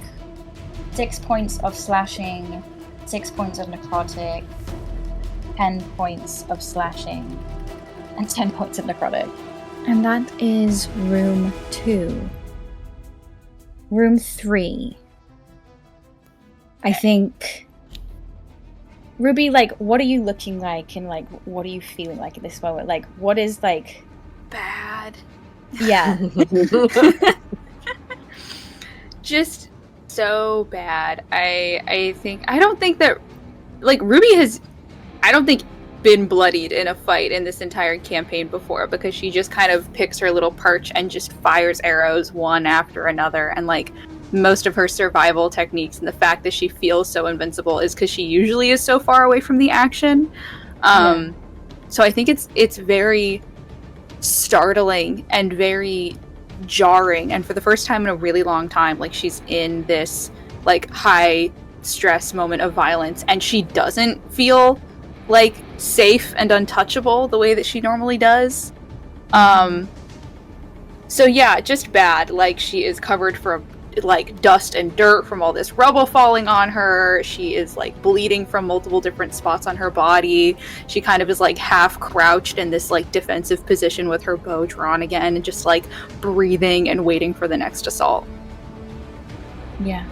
6 points of slashing, 6 points of necrotic, 10 points of slashing, and 10 points of necrotic. And that is room 2. Room 3. I think... Ruby, like, what are you looking like, and, like, what are you feeling like at this moment? Like, what is, like... Bad. Yeah. Just so bad. I don't think that, like, Ruby has, I don't think, been bloodied in a fight in this entire campaign before, because she just kind of picks her little perch and just fires arrows one after another, and, like, most of her survival techniques and the fact that she feels so invincible is because she usually is so far away from the action. So I think it's very startling and very jarring, and for the first time in a really long time, like, she's in this, like, high stress moment of violence, and she doesn't feel, like, safe and untouchable the way that she normally does. So yeah, just bad. Like, she is covered from, like, dust and dirt from all this rubble falling on her. She is, like, bleeding from multiple different spots on her body. She kind of is, like, half crouched in this, like, defensive position with her bow drawn again, and just, like, breathing and waiting for the next assault. Yeah.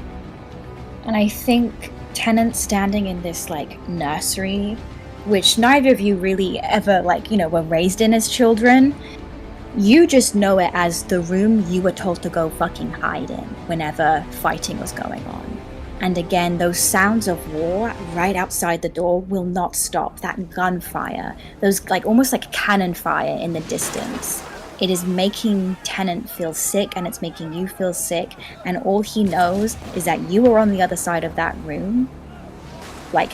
And I think Tennant standing in this, like, nursery, which neither of you really ever, like, you know, were raised in as children, you just know it as the room you were told to go fucking hide in whenever fighting was going on. And again, those sounds of war right outside the door will not stop. That gunfire, those, like, almost like cannon fire in the distance. It is making Tennant feel sick, and it's making you feel sick, and all he knows is that you are on the other side of that room, like,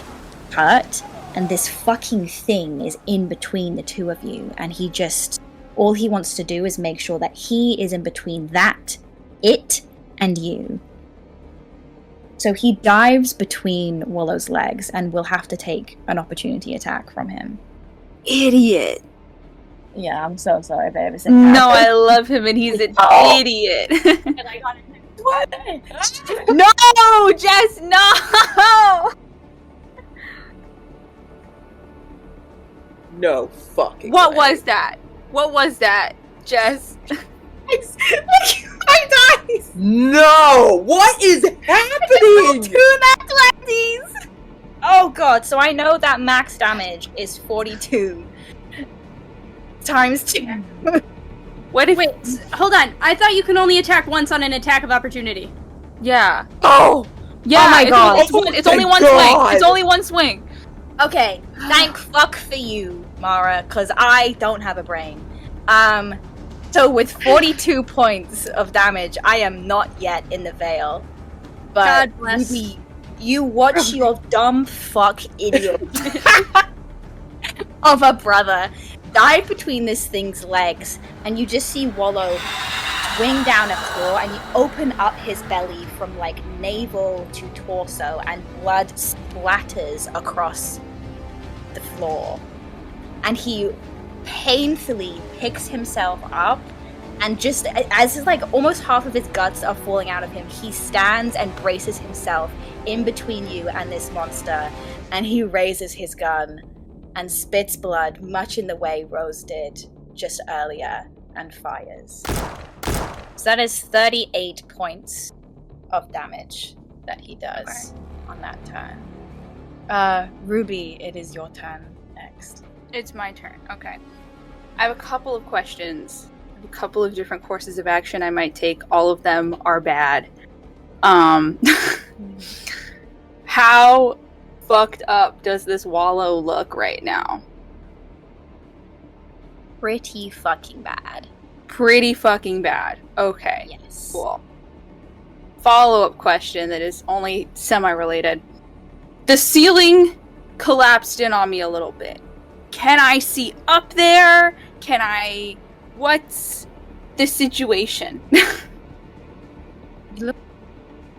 hurt, and this fucking thing is in between the two of you, and he just... all he wants to do is make sure that he is in between that, it, and you. So he dives between Wallow's legs and will have to take an opportunity attack from him. Idiot. Yeah, I'm so sorry, babe. No, I love him, and he's an idiot. And I got it. No, Jess, no! No fucking What way. was that? What was that, Jess? My dice! No! What is happening? Two nat 20s! Oh god, so I know that max damage is 42 times 2. What if... Wait, hold on. I thought you can only attack once on an attack of opportunity. Yeah. Oh! Yeah, Oh my god. It's only one God. swing. It's only one swing. Okay, thank fuck for you, Mara, because I don't have a brain. So with 42 points of damage, I am not yet in the Veil. But God bless. Ruby, you watch your dumb fuck idiot of a brother dive between this thing's legs, and you just see Wallow swing down a claw, and you open up his belly from, like, navel to torso, and blood splatters across the floor. And he painfully picks himself up, and just as like almost half of his guts are falling out of him, he stands and braces himself in between you and this monster, and he raises his gun and spits blood much in the way Rose did just earlier, and fires. So that is 38 points of damage that he does on that turn. Ruby, it is your turn next. It's my turn. Okay. I have a couple of questions. I have a couple of different courses of action I might take. All of them are bad. How fucked up does this Wallow look right now? Pretty fucking bad. Pretty fucking bad. Okay. Yes. Cool. Follow-up question that is only semi-related. The ceiling collapsed in on me a little bit. Can I see up there? What's the situation?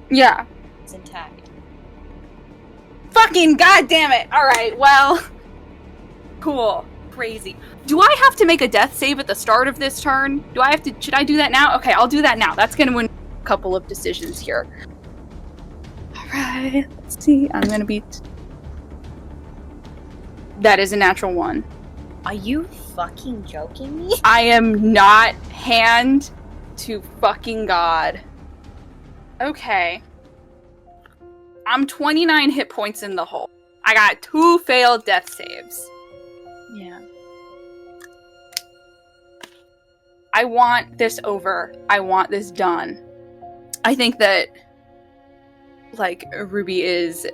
Yeah. It's intact. Fucking goddamn it! Alright, well. Cool. Crazy. Do I have to make a death save at the start of this turn? Should I do that now? Okay, I'll do that now. That's gonna win a couple of decisions here. Alright, let's see. I'm gonna beat... That is a natural 1. Are you fucking joking me? I am not hand to fucking God. Okay. I'm 29 hit points in the hole. I got 2 failed death saves. Yeah. I want this over. I want this done. I think that, like, Ruby is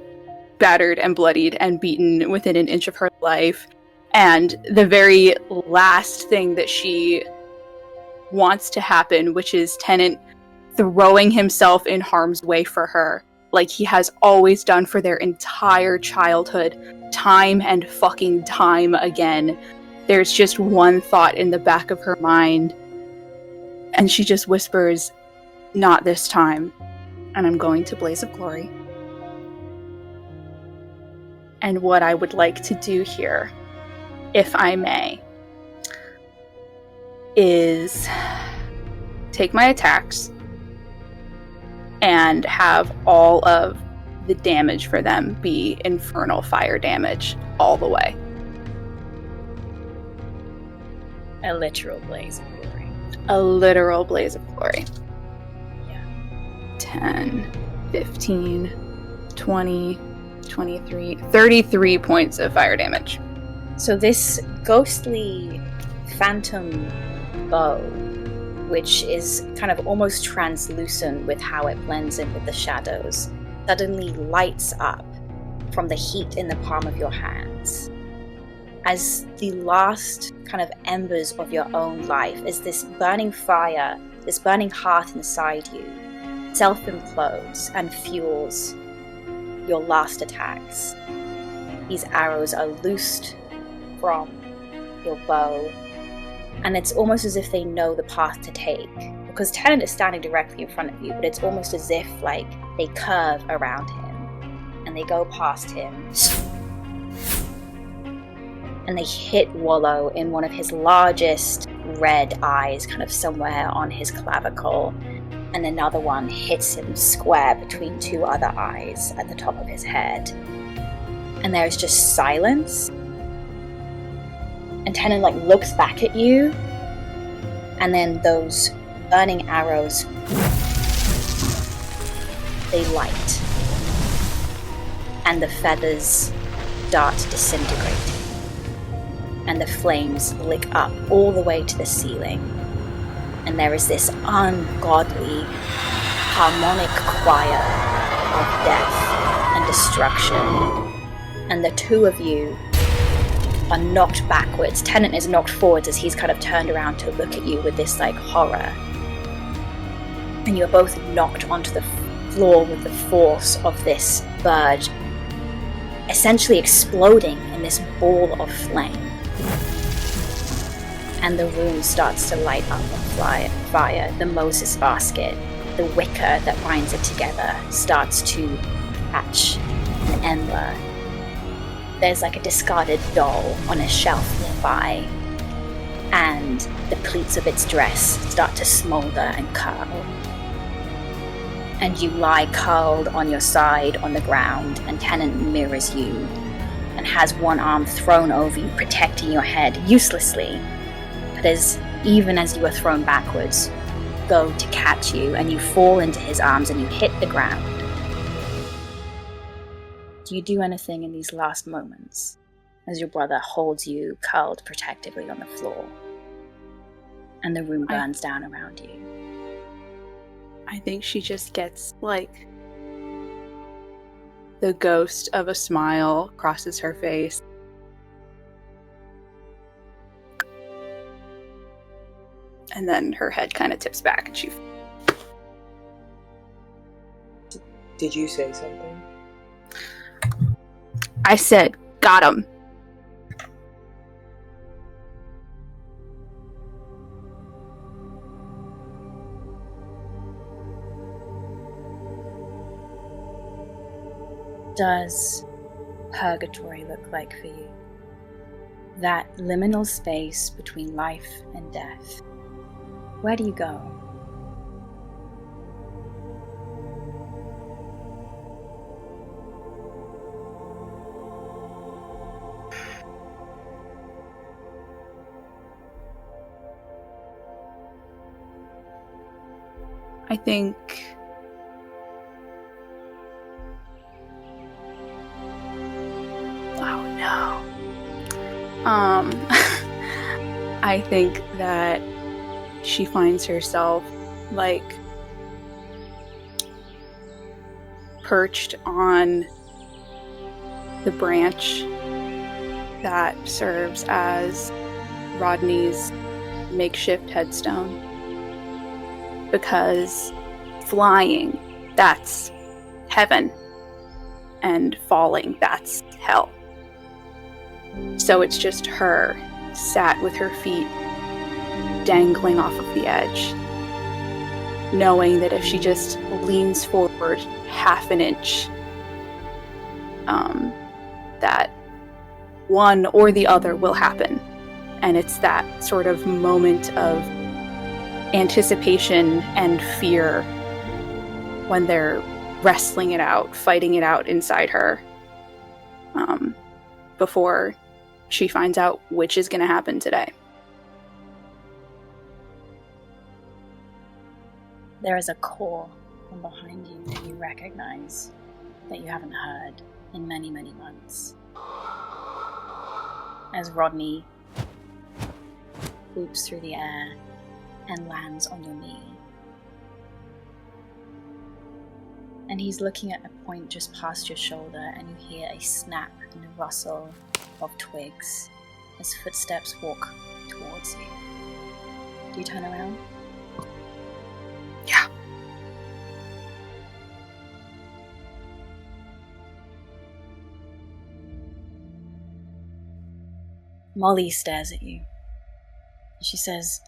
battered and bloodied and beaten within an inch of her life. And the very last thing that she wants to happen, which is Tennant throwing himself in harm's way for her, like he has always done for their entire childhood, time and fucking time again. There's just one thought in the back of her mind, and she just whispers, "Not this time." And I'm going to Blaze of Glory. And what I would like to do here, if I may, is take my attacks and have all of the damage for them be infernal fire damage all the way. A literal blaze of glory. A literal blaze of glory. Yeah. 10, 15, 20, 23, 33 points of fire damage. So this ghostly phantom bow, which is kind of almost translucent with how it blends in with the shadows, suddenly lights up from the heat in the palm of your hands. As the last kind of embers of your own life, as this burning fire, this burning hearth inside you, self-implodes and fuels your last attacks. These arrows are loosed from your bow, and it's almost as if they know the path to take, because Tennant is standing directly in front of you, but it's almost as if like they curve around him and they go past him and they hit Wallow in one of his largest red eyes, kind of somewhere on his clavicle, and another one hits him square between 2 other eyes at the top of his head. And there is just silence. And Tennant like looks back at you, and then those burning arrows, they light, and the feathers start disintegrating, and the flames lick up all the way to the ceiling, and there is this ungodly harmonic choir of death and destruction, and the 2 of you are knocked backwards. Tennant is knocked forwards as he's kind of turned around to look at you with this like horror. And you're both knocked onto the floor with the force of this bird, essentially exploding in this ball of flame. And the room starts to light up on fire. The Moses basket, the wicker that binds it together, starts to catch an ember. There's like a discarded doll on a shelf nearby, and the pleats of its dress start to smolder and curl. And you lie curled on your side on the ground, and Tennant mirrors you and has one arm thrown over you, protecting your head uselessly. But even as you are thrown backwards, go to catch you, and you fall into his arms and you hit the ground. Do you do anything in these last moments as your brother holds you curled protectively on the floor and the room burns down around you? I think she just gets, like, the ghost of a smile crosses her face. And then her head kind of tips back and she... Did you say something? I said, got him. Does purgatory look like for you? That liminal space between life and death. Where do you go? I think I think that she finds herself, like, perched on the branch that serves as Rodney's makeshift headstone. Because flying, that's heaven. And falling, that's hell. So it's just her, sat with her feet dangling off of the edge, knowing that if she just leans forward half an inch, that one or the other will happen. And it's that sort of moment of anticipation and fear when they're wrestling it out, fighting it out inside her, before she finds out which is going to happen today. There is a call from behind you that you recognize, that you haven't heard in many, many months. As Rodney whoops through the air and lands on your knee. And he's looking at a point just past your shoulder, and you hear a snap and a rustle of twigs as footsteps walk towards you. Do you turn around? Yeah. Molly stares at you. She says,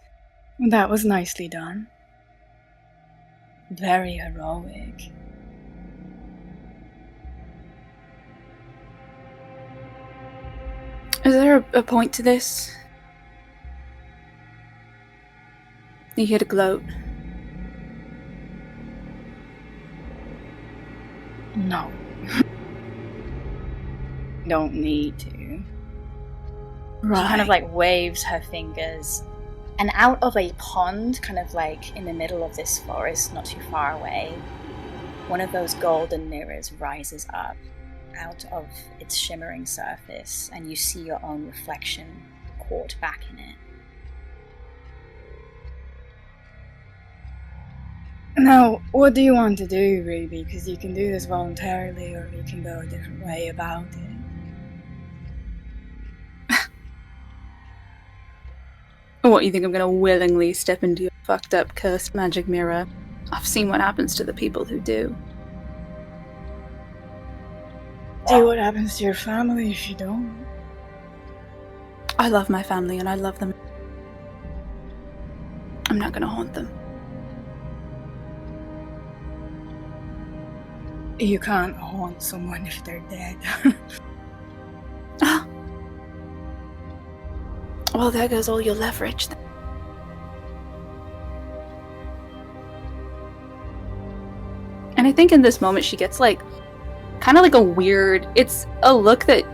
"That was nicely done. Very heroic." Is there a point to this? You hear the gloat. No. Don't need to. Right. She kind of like waves her fingers, and out of a pond, kind of like in the middle of this forest, not too far away, one of those golden mirrors rises up out of its shimmering surface, and you see your own reflection caught back in it. Now, what do you want to do, Ruby? Because you can do this voluntarily, or you can go a different way about it. What, you think I'm gonna willingly step into your fucked up cursed magic mirror? I've seen what happens to the people who do. See what happens to your family if you don't. I love my family and I love them. I'm not gonna haunt them. You can't haunt someone if they're dead. Well, there goes all your leverage then. And I think in this moment she gets like, kind of like a weird, it's a look that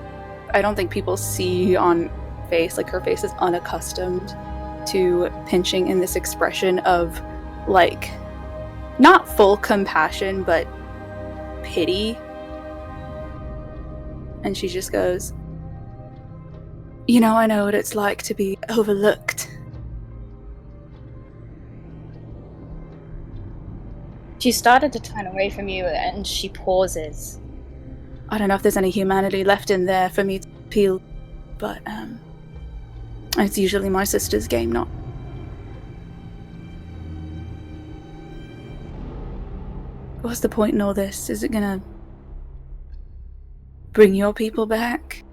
I don't think people see on face. Like her face is unaccustomed to pinching in this expression of like, not full compassion, but pity. And she just goes, "You know, I know what it's like to be overlooked." She started to turn away from you, and she pauses. I don't know if there's any humanity left in there for me to appeal, but it's usually my sister's game, not. What's the point in all this? Is it gonna bring your people back?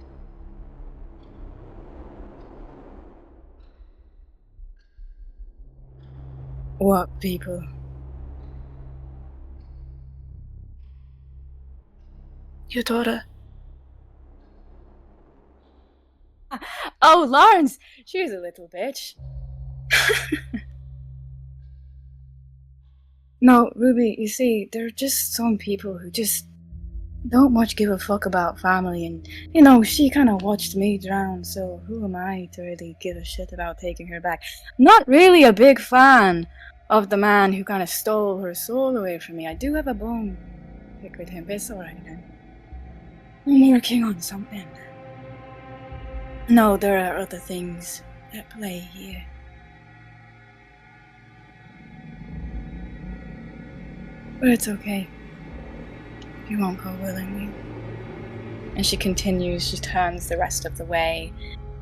What people? Your daughter. Oh, Lawrence! She's a little bitch. No, Ruby, you see, there are just some people who just don't much give a fuck about family, and, you know, she kind of watched me drown, so who am I to really give a shit about taking her back? I'm not really a big fan of the man who kind of stole her soul away from me. I do have a bone to pick with him, but it's alright then. I'm working on something. No, there are other things at play here. But it's okay. You won't go willingly. And she continues, she turns the rest of the way,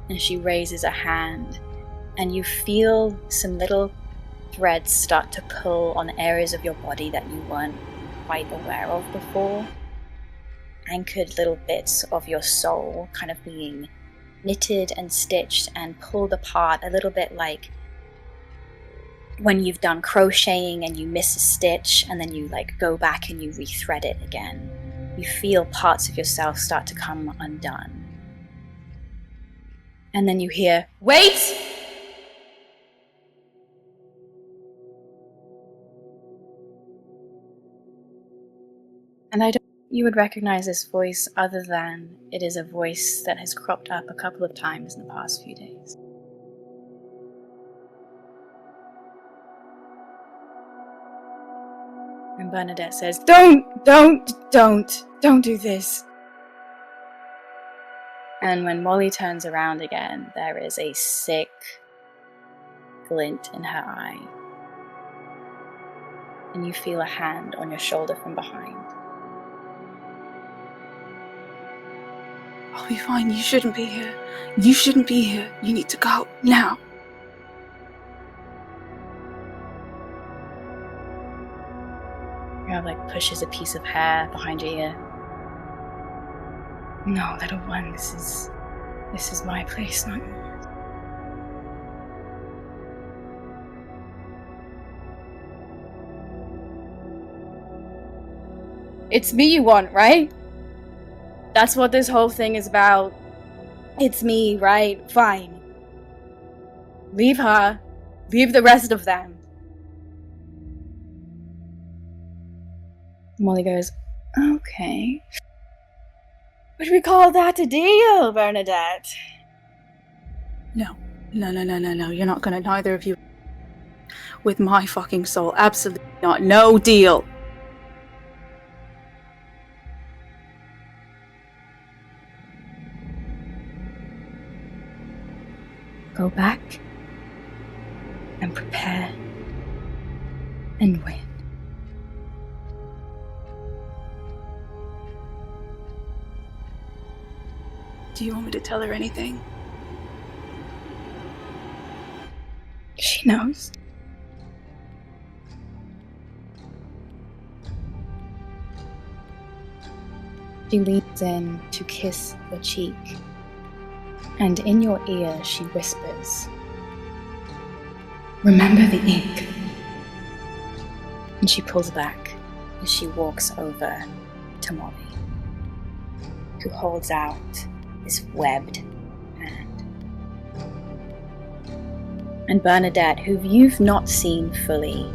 and she raises a hand, and you feel some little threads start to pull on areas of your body that you weren't quite aware of before. Anchored little bits of your soul kind of being knitted and stitched and pulled apart, a little bit like when you've done crocheting and you miss a stitch and then you go back and you rethread it again. You feel parts of yourself start to come undone. And then you hear, "Wait!" And I don't think you would recognize this voice other than it is a voice that has cropped up a couple of times in the past few days. And Bernadette says, Don't do this. And when Molly turns around again, there is a sick glint in her eye. And you feel a hand on your shoulder from behind. I'll be fine. You shouldn't be here. You shouldn't be here. You need to go now. Crowcolt pushes a piece of hair behind your ear. No, little one, this is my place, not yours. It's me you want, right? That's what this whole thing is about. It's me, right? Fine. Leave her. Leave the rest of them. Molly goes, okay. Would we call that a deal, Bernadette? No. You're not gonna, neither of you. With my fucking soul. Absolutely not. No deal. Go back and prepare and win. Do you want me to tell her anything? She knows. She leans in to kiss your cheek, and in your ear she whispers, "Remember the ink." And she pulls back as she walks over to Molly, who holds out this webbed hand. And Bernadette, who you've not seen fully,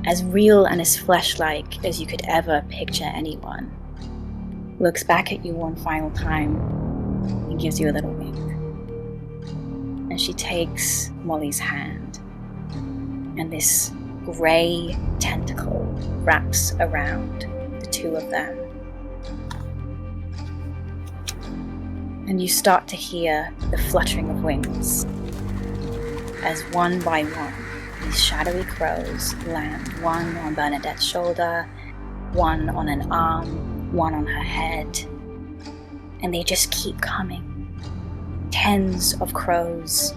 as real and as flesh-like as you could ever picture anyone, looks back at you one final time and gives you a little wink. And she takes Molly's hand, and this grey tentacle wraps around the two of them. And you start to hear the fluttering of wings as one by one these shadowy crows land, one on Bernadette's shoulder, one on an arm, one on her head, and they just keep coming. Tens of crows,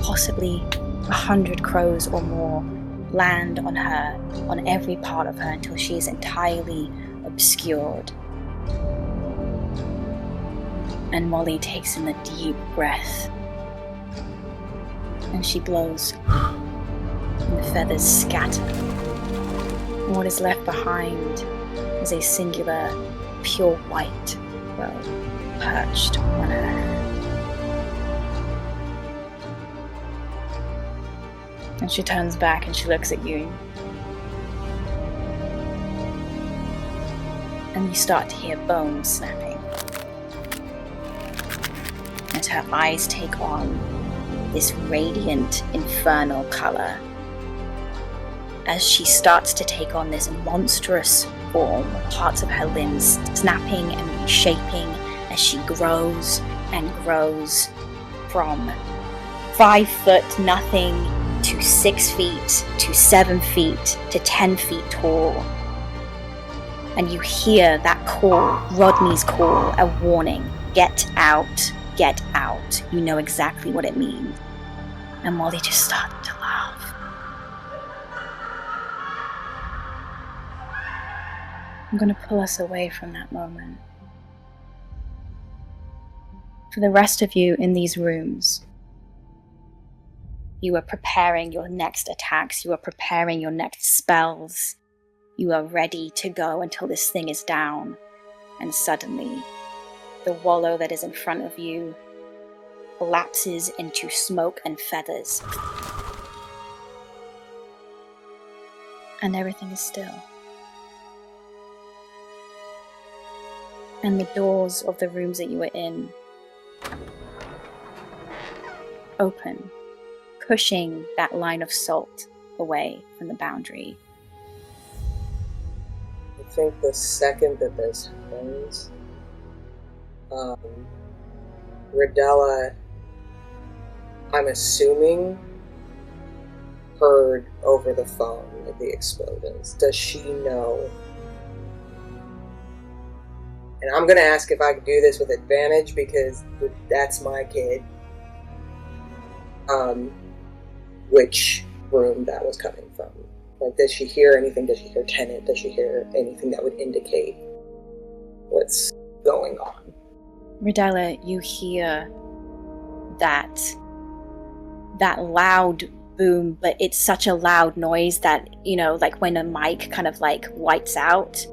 possibly 100 crows or more, land on her, on every part of her, until she is entirely obscured. And Molly takes in a deep breath, and she blows, and the feathers scatter. And what is left behind is a singular, pure white crow perched on her hand. And she turns back and she looks at you. And you start to hear bones snapping. And her eyes take on this radiant, infernal color as she starts to take on this monstrous form, parts of her limbs snapping and reshaping as she grows and grows from 5 foot nothing to 6 feet to 7 feet to 10 feet tall. And you hear that call, Rodney's call, a warning. Get out, get out. You know exactly what it means. And Molly just started to laugh. I'm going to pull us away from that moment. For the rest of you in these rooms, you are preparing your next attacks, you are preparing your next spells. You are ready to go until this thing is down. And suddenly, the wallow that is in front of you collapses into smoke and feathers. And everything is still. And the doors of the rooms that you were in open, pushing that line of salt away from the boundary. I think the second that this happens, Radella, I'm assuming, heard over the phone like the explosions. Does she know? And I'm gonna ask if I can do this with advantage because that's my kid. Which room that was coming from. Like, does she hear anything? Does she hear Tennant? Does she hear anything that would indicate what's going on? Radella, you hear that loud boom, but it's such a loud noise that, you know, like when a mic kind of like whites out,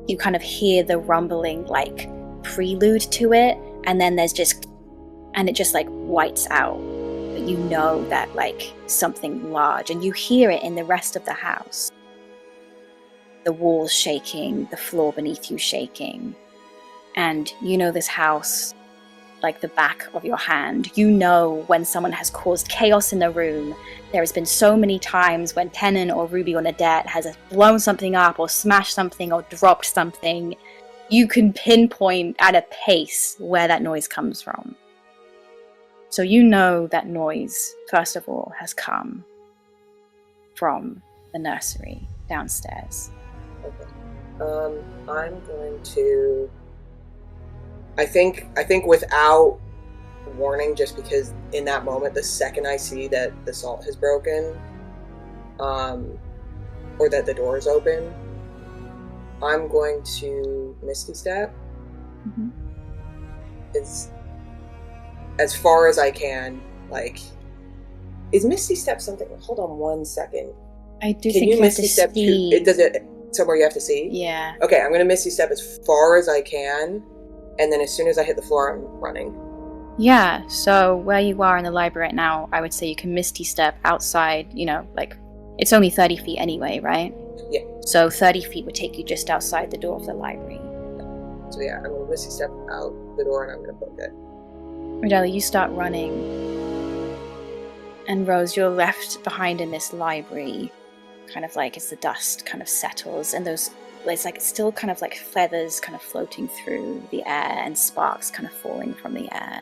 you kind of hear the rumbling like prelude to it, and then there's just, and it just like whites out. But you know that like something large, and you hear it in the rest of the house. The walls shaking, the floor beneath you shaking. And you know this house like the back of your hand. You know when someone has caused chaos in the room. There has been so many times when Tennant or Ruby or Nadette has blown something up or smashed something or dropped something. You can pinpoint at a pace where that noise comes from. So you know that noise, first of all, has come from the nursery downstairs. Okay. I'm going to... I think without warning, just because in that moment, the second I see that the salt has broken, or that the door is open, I'm going to Misty Step. Mm-hmm. As far as I can, like, is Misty Step something? Hold on one second. I do Can think you you have to Misty Step? see. Does it somewhere you have to see? Yeah. Okay, I'm gonna Misty Step as far as I can, and then as soon as I hit the floor, I'm running. Yeah, so where you are in the library right now, I would say you can Misty Step outside, you know, like, it's only 30 feet anyway, right? Yeah. So 30 feet would take you just outside the door of the library. So yeah, I'm gonna Misty Step out the door and I'm gonna book it. Radella, you start running. And Rose, you're left behind in this library, kind of like as the dust kind of settles, and there's like still kind of like feathers kind of floating through the air and sparks kind of falling from the air.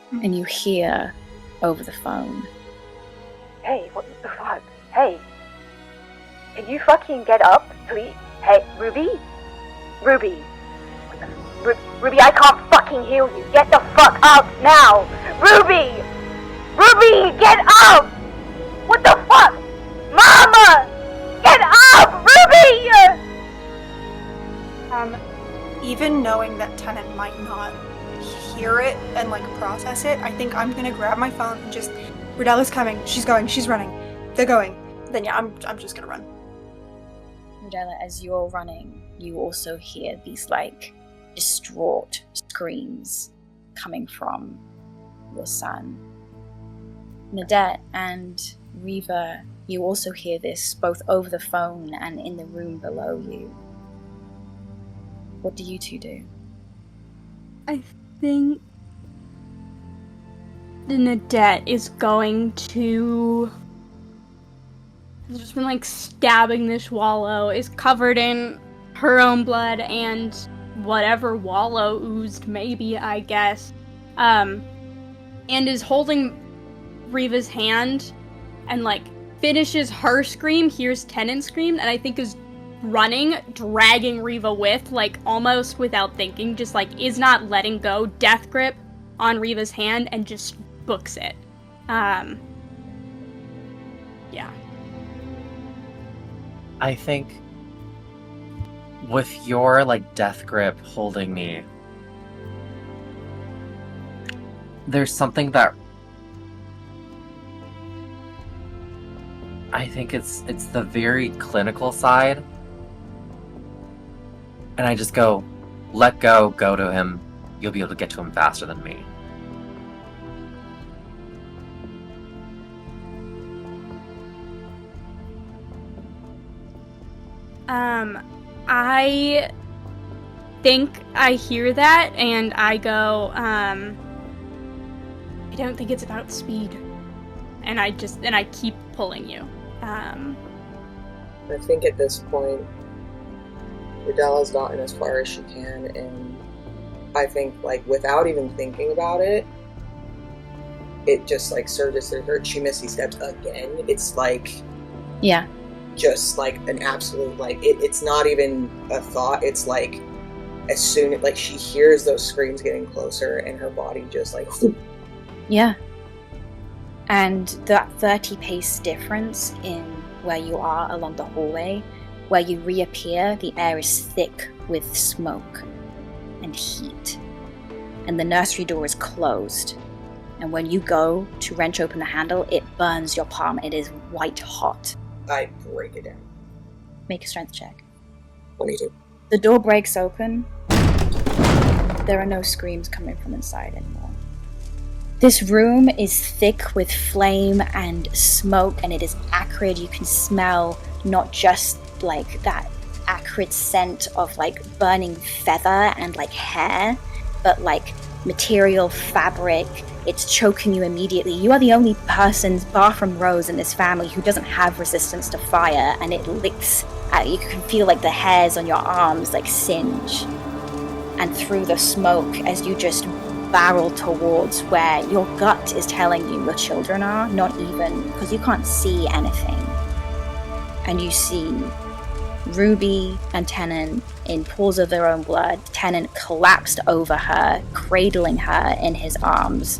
Mm-hmm. And you hear over the phone, "Hey, what the fuck? Hey, can you fucking get up, please? Hey, Ruby? Ruby, I can't fucking heal you. Get the fuck up now! Ruby! Ruby, get up! What the fuck? Mama! Get up! Ruby! Even knowing that Tennant might not hear it and like process it, I think I'm gonna grab my phone and just, Radella's coming, she's going, she's running, they're going. Then yeah, I'm just gonna run. Radella, as you're running, you also hear these like distraught screams coming from your son. Nadette and Reva, you also hear this both over the phone and in the room below you. What do you two do? I think Nadette is going to just been like stabbing this wallow, is covered in her own blood and whatever wallow oozed, maybe, I guess. and is holding Riva's hand and, like, finishes her scream, hears Tennant scream, and I think is running, dragging Riva with, like, almost without thinking, just, like, is not letting go, death grip on Riva's hand, and just books it. Yeah. I think with your, like, death grip holding me, there's something that I think it's the very clinical side. And I just go, let go to him. You'll be able to get to him faster than me. I think I hear that, and I go, I don't think it's about speed. And I keep pulling you. I think at this point, Ridella's gotten as far as she can, and I think, like, without even thinking about it, it just, like, surges through her. She missy steps again. It's like, Yeah. just like an absolute, like, it's not even a thought. It's like, as soon, like, she hears those screams getting closer, and her body just, like, Yeah. And that 30 pace difference in where you are along the hallway, where you reappear, the air is thick with smoke and heat. And the nursery door is closed. And when you go to wrench open the handle, it burns your palm. It is white hot. I break it down. Make a strength check. 22. The door breaks open. There are no screams coming from inside anymore. This room is thick with flame and smoke, and it is acrid. You can smell not just like that acrid scent of like burning feather and like hair, but like material, fabric. It's choking you immediately. You are the only person, bar from Rose, in this family who doesn't have resistance to fire, and it licks at you. You can feel like the hairs on your arms like singe. And through the smoke, as you just barrel towards where your gut is telling you your children are, not even, because you can't see anything. And you see Ruby and Tennant in pools of their own blood. Tennant collapsed over her, cradling her in his arms,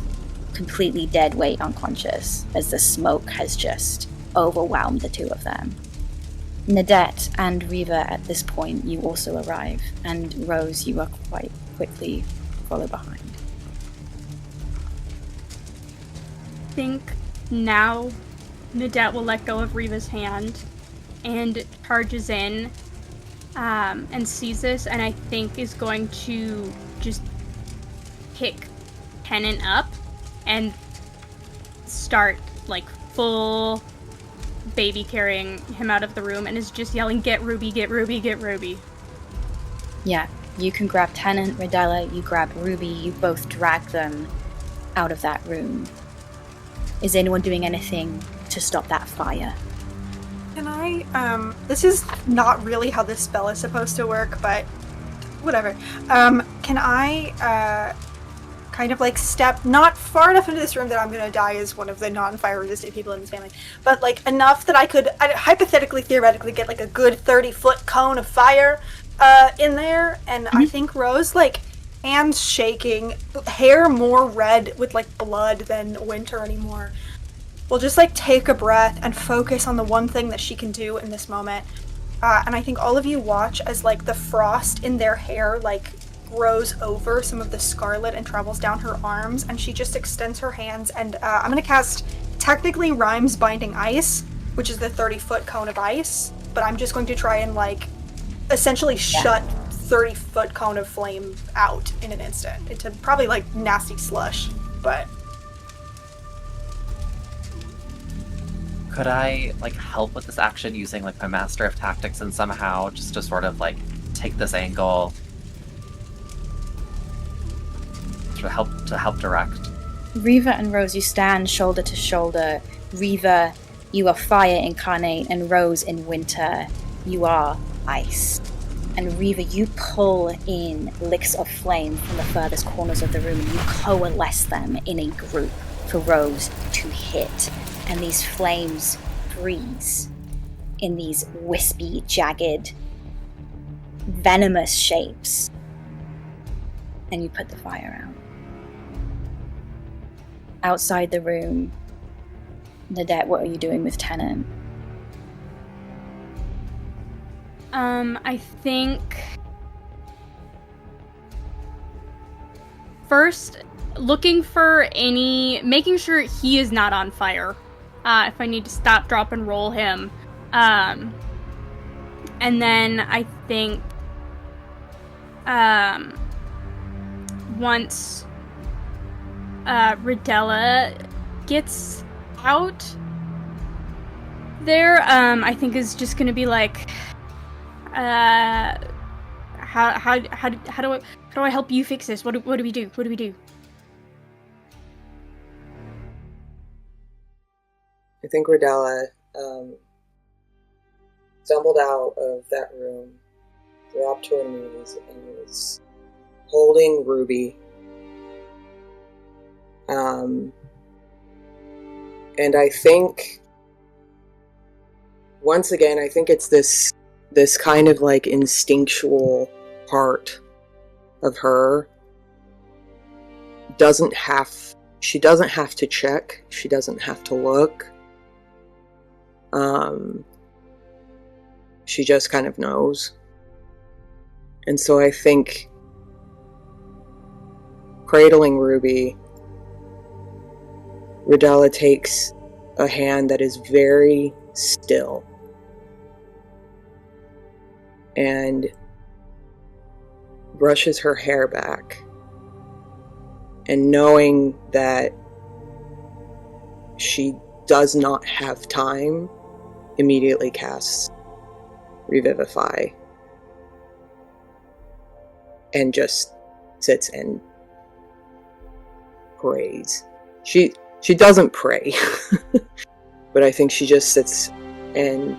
completely dead weight, unconscious, as the smoke has just overwhelmed the two of them. Nadette and Riva, at this point, you also arrive, and Rose, you are quite quickly follow behind. I think now Nadette will let go of Riva's hand and charges in and sees this, and I think is going to just pick Tennant up and start like full baby carrying him out of the room, and is just yelling, "Get Ruby, get Ruby, get Ruby." Yeah, you can grab Tennant, Ridella, you grab Ruby, you both drag them out of that room. Is anyone doing anything to stop that fire? Can I, this is not really how this spell is supposed to work, but whatever. Can I, kind of like step not far enough into this room that I'm gonna die as one of the non-fire resistant people in this family, but like enough that I could hypothetically, theoretically get like a good 30-foot cone of fire in there, and I think Rose, like, hands shaking, hair more red with like blood than winter anymore, will just like take a breath and focus on the one thing that she can do in this moment. And I think all of you watch as like the frost in their hair like grows over some of the scarlet and travels down her arms, and she just extends her hands, and I'm gonna cast technically Rhymes Binding Ice, which is the 30-foot cone of ice, but I'm just going to try and like essentially shut 30-foot cone of flame out in an instant into probably like nasty slush. But Could I like help with this action using like my Master of Tactics and somehow just to sort of like take this angle to help direct? Riva and Rose, you stand shoulder to shoulder. Riva, you are fire incarnate, and Rose, in winter, you are ice. And Reva, you pull in licks of flame from the furthest corners of the room and you coalesce them in a group for Rose to hit. And these flames freeze in these wispy, jagged, venomous shapes. And you put the fire out. Outside the room, Nadette, what are you doing with Tennant? I think first making sure he is not on fire. If I need to stop, drop, and roll him. And then I think once Ridella gets out there, I think is just gonna be like, how do I help you fix this? What do we do? What do we do? I think Ridella stumbled out of that room, dropped to her knees, and was holding Ruby. And I think, once again, I think it's this kind of like instinctual part of her. She doesn't have to check. She doesn't have to look. She just kind of knows. And so I think cradling Ruby, Ridella takes a hand that is very still and brushes her hair back, and knowing that she does not have time, immediately casts Revivify and just sits and prays. She doesn't pray, but I think she just sits and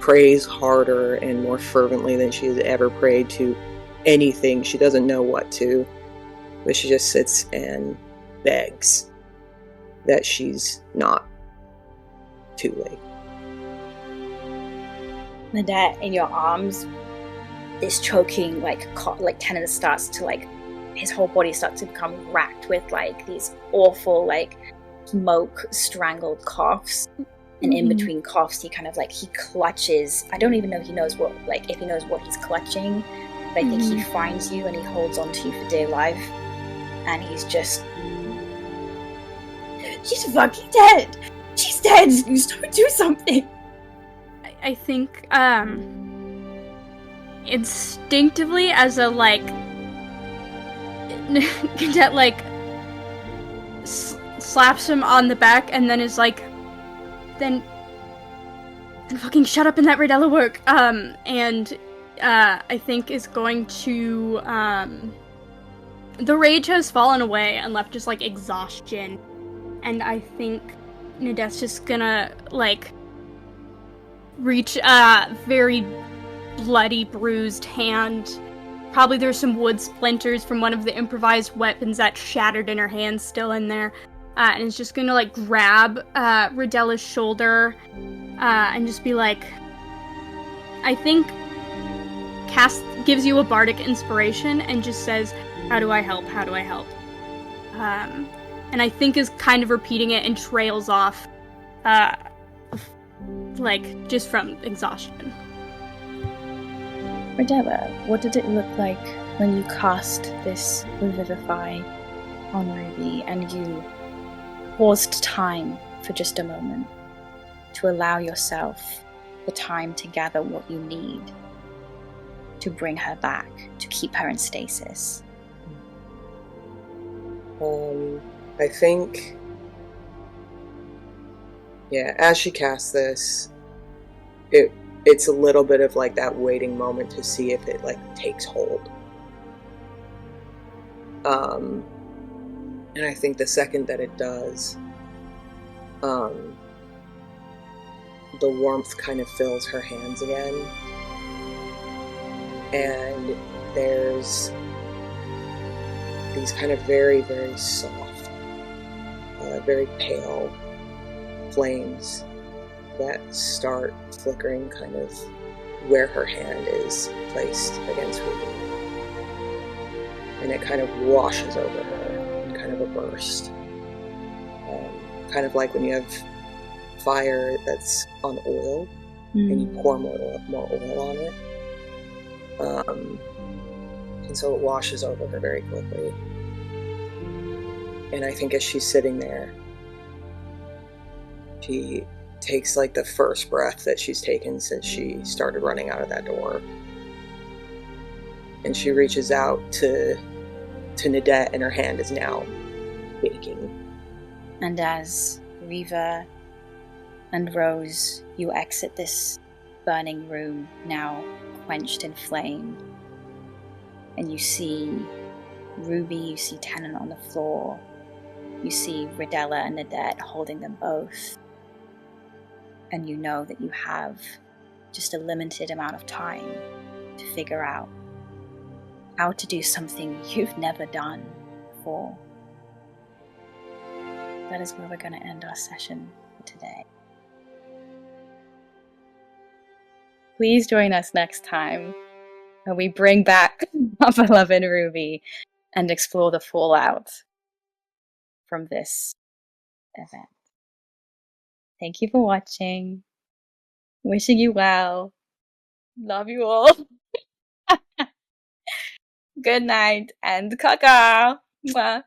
prays harder and more fervently than she has ever prayed to anything. She doesn't know what to, but she just sits and begs that she's not too late. Nadette, in your arms, this choking, Tennant starts to, his whole body starts to become racked with, these awful, smoke strangled coughs. And in between coughs, he kind of, he clutches. I don't even know if he knows what he's clutching. But I think he finds you and he holds on to you for dear life. And he's just... She's fucking dead! She's dead! You start do something! I think, instinctively, as a, Cadet, slaps him on the back and then is like, then fucking shut up and let Ridella work. And I think is going to, the rage has fallen away and left just, exhaustion. And I think Nadette's just gonna, reach a very bloody, bruised hand. Probably there's some wood splinters from one of the improvised weapons that shattered in her hand still in there. And is just gonna, grab Ridella's shoulder and just be like, I think Cass gives you a bardic inspiration and just says, how do I help? How do I help? And I think is kind of repeating it and trails off, just from exhaustion. Ridella, what did it look like when you cast this Revivify on Ruby and you paused time for just a moment to allow yourself the time to gather what you need to bring her back, to keep her in stasis? I think, as she casts this, it's a little bit of that waiting moment to see if it takes hold. And I think the second that it does, the warmth kind of fills her hands again. and there's these kind of very, very soft, very pale flames that start flickering kind of where her hand is placed against Ruby. And it kind of washes over her in kind of a burst. Kind of like when you have fire that's on oil and you pour more oil on it. And so it washes over her very quickly. And I think as she's sitting there, she takes like the first breath that she's taken since she started running out of that door. And she reaches out to Nadette, and her hand is now shaking. And as Riva and Rose, you exit this burning room, now quenched in flame, and you see Ruby, you see Tennant on the floor, you see Ridella and Nadette holding them both, and you know that you have just a limited amount of time to figure out how to do something you've never done before. That is where we're going to end our session for today. Please join us next time where we bring back our beloved Ruby and explore the fallout from this event. Thank you for watching. Wishing you well. Love you all. Good night and caca. Mwah.